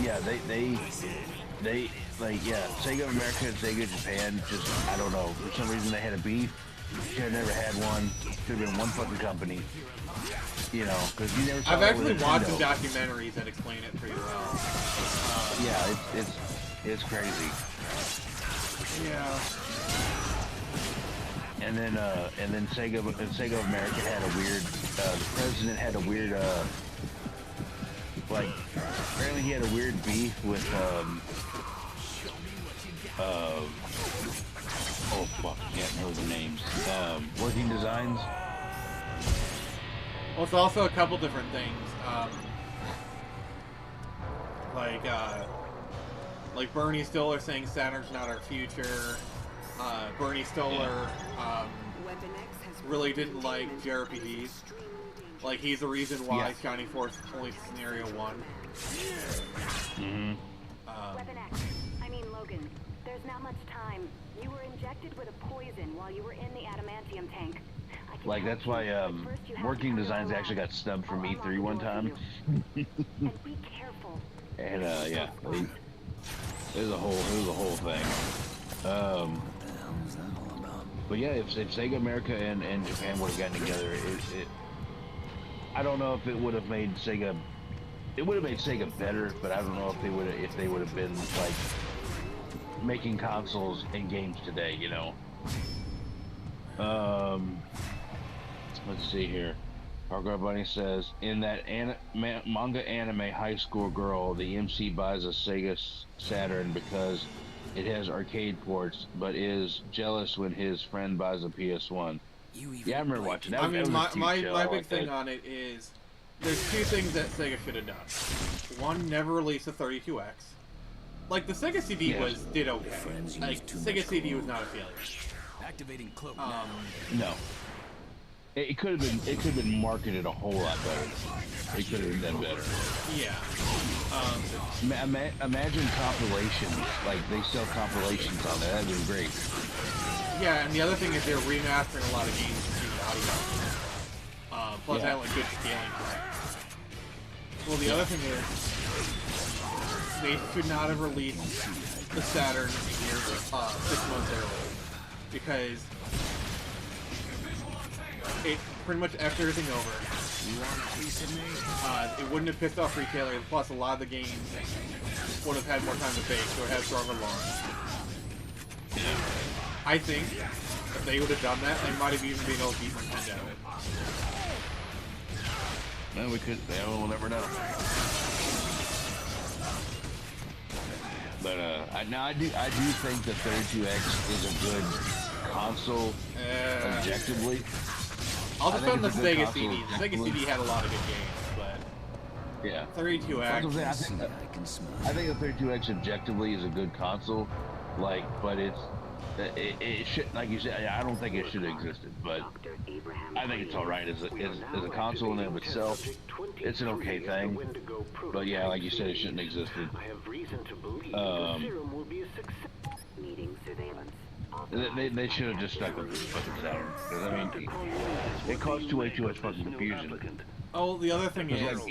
Yeah, they like Sega of America and Sega Japan just, I don't know, for some reason they had a beef. Should have never had one. Should have been one fucking company. You know, because you never saw I've actually watched some documentaries that explain it pretty well. Yeah, it's crazy. Yeah. And then Sega of America had a weird, the president had a weird, like, apparently he had a weird beef with, oh fuck, I can't know the names. Working Designs. Well, it's also a couple different things. Like Bernie Stoller saying Saturn's not our future. Bernie Stoller really didn't like JRPGs. Like, he's the reason why Shining Force is only Scenario 1. Weapon X. I mean, Logan, there's not much time. You were injected with a poison while you were in the adamantium tank. Like, that's why Working Designs actually got snubbed from E3 one time. And be careful. And yeah, it was a whole thing. But yeah, if Sega America and Japan would have gotten together, I don't know if it would have made Sega. It would have made Sega better, but I don't know if they would have been like making consoles and games today. You know. Let's see here. Hardcore Bunny says, in that manga anime High School Girl, the MC buys a Sega Saturn because it has arcade ports, but is jealous when his friend buys a PS1. Yeah, I remember watching that. I mean, my like big thing on it is there's two things that Sega should have done. One, never release a 32X. Like, the Sega CD did okay. Like, Sega CD was not a failure. Activating cloak. No. It could have been marketed a whole lot better. It could have been done better. Yeah. Imagine compilations. Like, they sell compilations on it. That'd be great. Yeah, and the other thing is they're remastering a lot of games to the audio. Plus, they have like good scaling. Well, the other thing is they should not have released the Saturn 6 months early, because it pretty much after everything over, it wouldn't have pissed off retailers. Plus, a lot of the games would have had more time to bake, so it had stronger launch. I think if they would have done that, they might have even been able to beat Nintendo. Well, we could. We'll never know. But I do think the 32X is a good console objectively. I'll defend the Sega CD. The Sega CD had a lot of good games, but yeah, 32X. I think the 32X objectively is a good console, like, but it should, like you said, I don't think it should have existed, but I think it's all right as a console in and of itself. It's an okay thing, but yeah, like you said, it shouldn't have existed. They should have just stuck with the fucking Saturn, because I mean, it caused way too much fucking confusion. Oh, the other thing is,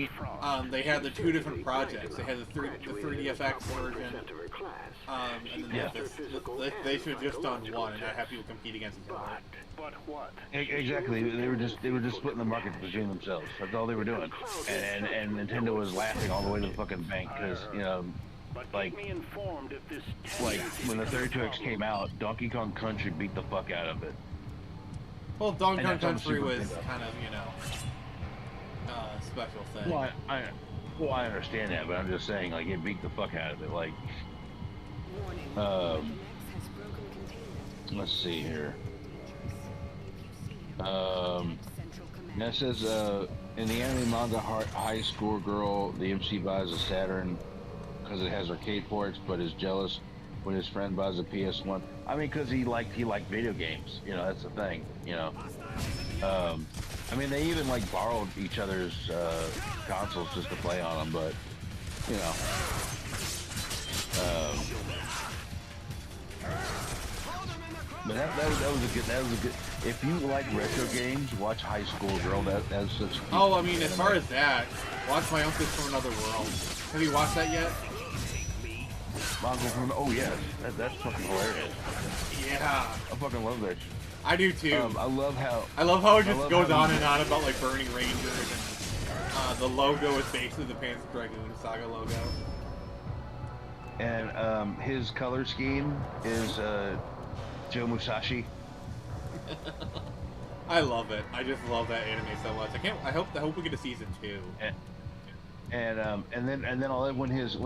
they had the two different projects. They had the 3DFX version, and then they should have just done one and not have people compete against each other. Exactly, they were just splitting the market between themselves. That's all they were doing, and Nintendo was laughing all the way to the fucking bank because like when the 32X came out, Donkey Kong Country beat the fuck out of it. Well, Donkey Kong Country was kind of, special thing. Well, I understand that, but I'm just saying, like, it beat the fuck out of it. Like, let's see here. That says, in the anime manga High School Girl, the MC buys a Saturn because it has arcade ports, but is jealous when his friend buys a PS1. I mean, because he liked video games. That's the thing. I mean, they even like borrowed each other's consoles just to play on them, but but that was a good. If you like retro games, watch High School Girl. That's such. Oh, I mean, as far as that, watch My Uncle's from Another World. Have you watched that yet? Oh yeah, that's fucking hilarious. Yeah, I fucking love that. I do too. I love how it just goes on and on about like Burning Rangers, and the logo is basically the Panzer Dragoon Saga logo. And his color scheme is Joe Musashi. I love it. I just love that anime so much. I hope we get a season 2. And then all that when his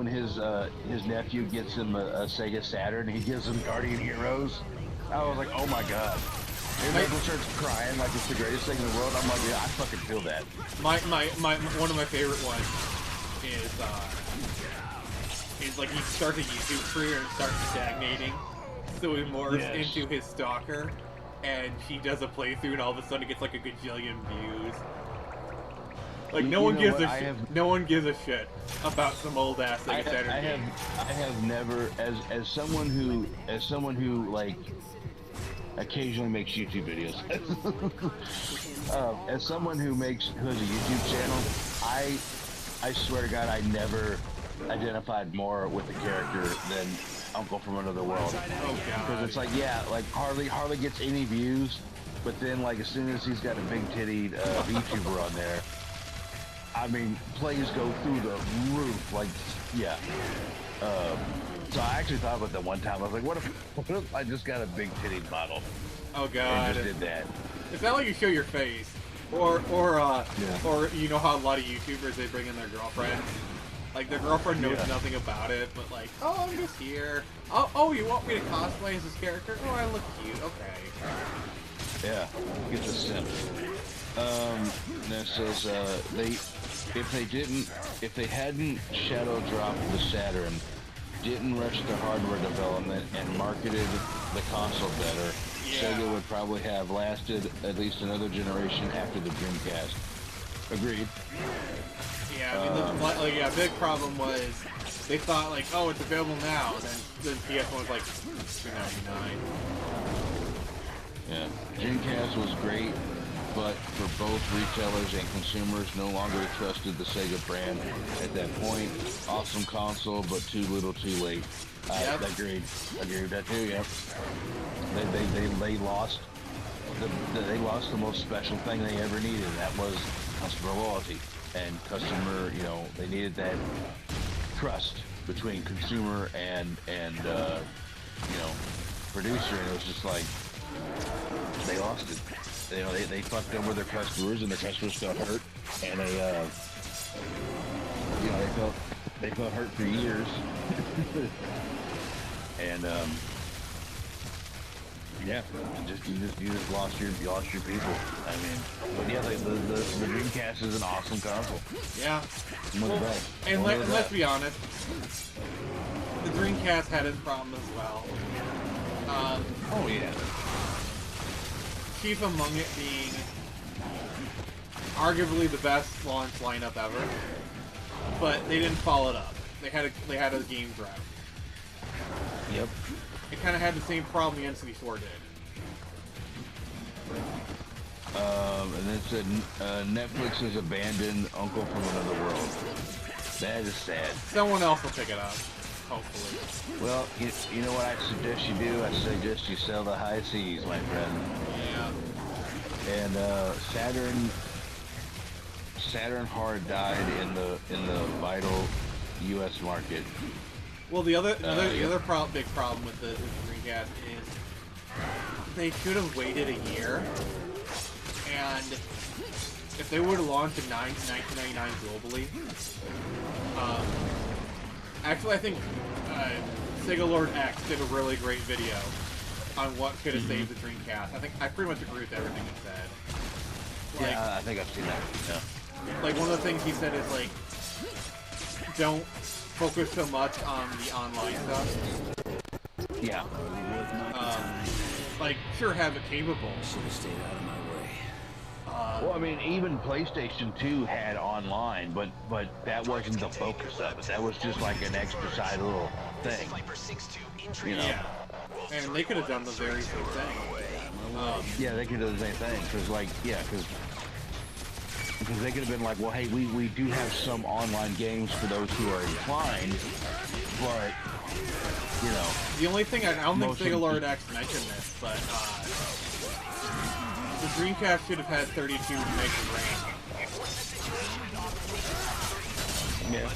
nephew gets him a Sega Saturn, he gives him Guardian Heroes. I was like, oh my god. And Michael starts crying like it's the greatest thing in the world. I'm like, yeah, I fucking feel that. One of my favorite ones is like he starts a YouTube career and starts stagnating, so he morphs into his stalker, and she does a playthrough, and all of a sudden it gets like a gajillion views. Like no one gives a shit about some old ass Sega Saturn game. I have never, as someone who like occasionally makes YouTube videos. As someone who has a YouTube channel, I swear to God, I never identified more with the character than Uncle from Another World. Oh god. Because it's like, yeah, like hardly gets any views, but then like as soon as he's got a big tittied VTuber on there, I mean, plays go through the roof. Like, yeah. So I actually thought about that one time. I was like, what if I just got a big tittied model? Oh god. And just did that. It's not like you show your face. Or you know how a lot of YouTubers, they bring in their girlfriend. Like, their girlfriend knows nothing about it, but like, oh, I'm just here. Oh, you want me to cosplay as this character? Oh, I look cute. Okay. Yeah, get the simp. That says if they hadn't shadow dropped the Saturn, didn't rush the hardware development, and marketed the console better, Sega would probably have lasted at least another generation after the Dreamcast. Agreed. Yeah, I mean, the big problem was they thought like, oh, it's available now. Then PS1 was like $2.99. Yeah, Dreamcast was great, but for both retailers and consumers, no longer trusted the Sega brand at that point. Awesome console, but too little, too late. Agreed. Agree with that too. Yep. They lost the most special thing they ever needed, and that was customer loyalty and customer. You know, they needed that trust between consumer and producer, and it was just like they lost it. You know, they fucked over their customers, and the customers felt hurt, and they felt hurt for years. And you just lost your people. I mean, but yeah, the Dreamcast is an awesome console. Yeah. And let's be honest, the Dreamcast had its problem as well. Oh yeah. Chief among it being arguably the best launch lineup ever, but they didn't follow it up. They had a game drought. Yep. It kind of had the same problem the N64 did. And it said Netflix has abandoned Uncle from Another World. That is sad. Someone else will pick it up, hopefully. Well, you know what I suggest you do? I suggest you sell the high seas, my friend. Yeah. And Saturn hard died in the vital U.S. market. Well, the other big problem with the Dreamcast is they should have waited a year, and if they would have launched in 1999 globally, actually I think Sega Lord X did a really great video on what could have saved the Dreamcast. I pretty much agree with everything he said. Like, yeah, I think I've seen that. Yeah. Like, one of the things he said is like, don't focus so much on the online stuff. Yeah. Like, sure, have it capable. Should have stayed out of my way. Well, I mean, even PlayStation 2 had online, but that wasn't the focus of it. That was just like an extra side little thing. You know? Yeah. And they could have done the very same thing. Yeah, they could have done the same thing. Because they could have been like, well, hey, we do have some online games for those who are inclined, but, you know. The only thing, I don't think Sega Lord X mentioned this, but the Dreamcast should have had 32 meg of RAM. Yeah.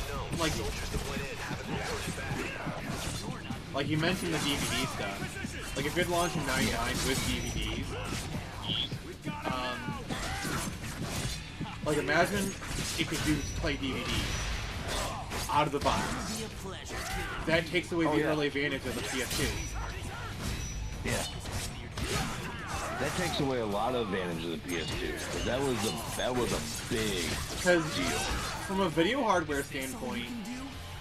Like you mentioned the DVD stuff. Like if it launched in 99 with DVDs, like imagine it could play DVDs out of the box. That takes away the early advantage of the PS2. Yeah. That takes away a lot of advantage of the PS2. That was a big deal. From a video hardware standpoint,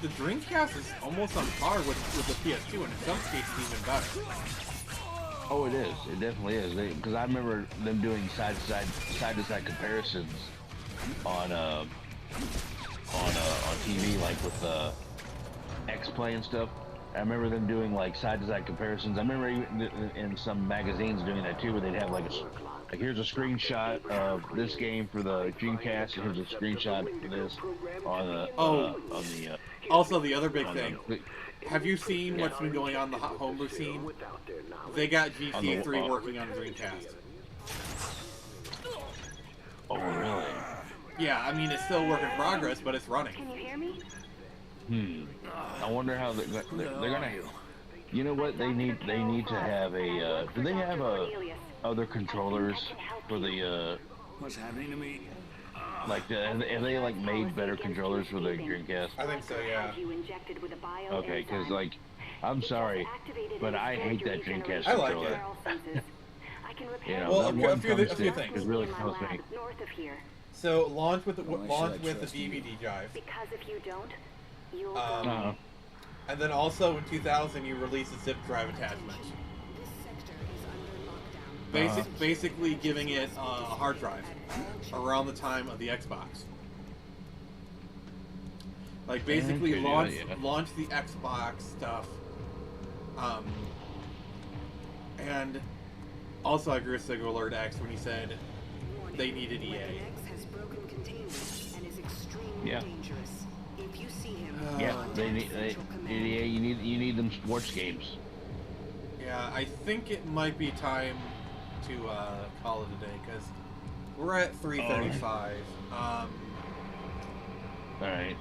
the Dreamcast is almost on par with the PS2, and in some cases even better. Oh, it is. It definitely is. Because I remember them doing side-to-side comparisons on TV, like with X-Play and stuff. I remember them doing like side-to-side comparisons. I remember even in some magazines doing that too, where they'd have like Like, here's a screenshot of this game for the Dreamcast, and here's a screenshot for this on the. Also, the other big thing. Have you seen what's been going on in the hot homebrew scene? They got GTA 3 working on the Dreamcast. Oh, really? Yeah, I mean, it's still a work in progress, but it's running. Can you hear me? I wonder how they're gonna. You know what? They need to have a. Do they have other controllers for the? What's happening to me? Like, have they like made better controllers for the Dreamcast? I think so, yeah. Okay, because like, I'm sorry, but I hate that Dreamcast I like controller. it. You know, Well, that a few thumbstick things. is really kills me. So launch with the DVD drive. Because if you don't, you'll and then also in 2000 you released a zip drive attachment. Basically giving it a hard drive around the time of the Xbox. Like basically launch the Xbox stuff. And also I agree with Signal Alert X when he said they needed EA. Yeah. Yeah, they need you need them sports games. Yeah, I think it might be time to call it a day because we're at 3:35. All right.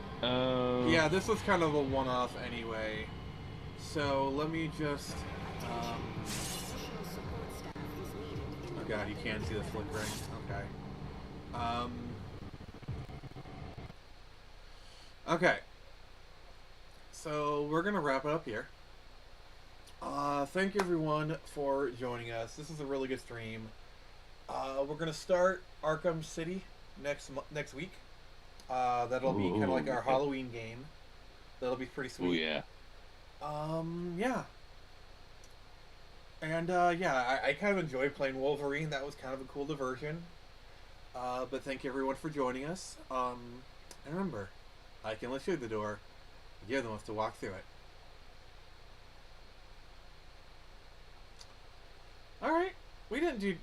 Yeah, this was kind of a one-off anyway. So let me just. Oh god, you can't see the flickering. Okay. Okay. So we're gonna wrap it up here. Thank you everyone for joining us. This is a really good stream. We're gonna start Arkham City next week. That'll be kind of like our Halloween game. That'll be pretty sweet. Oh yeah. Yeah. And yeah, I kind of enjoyed playing Wolverine. That was kind of a cool diversion. But thank you everyone for joining us. And remember, I can let you through the door. You're the ones to walk through it. Alright, we didn't do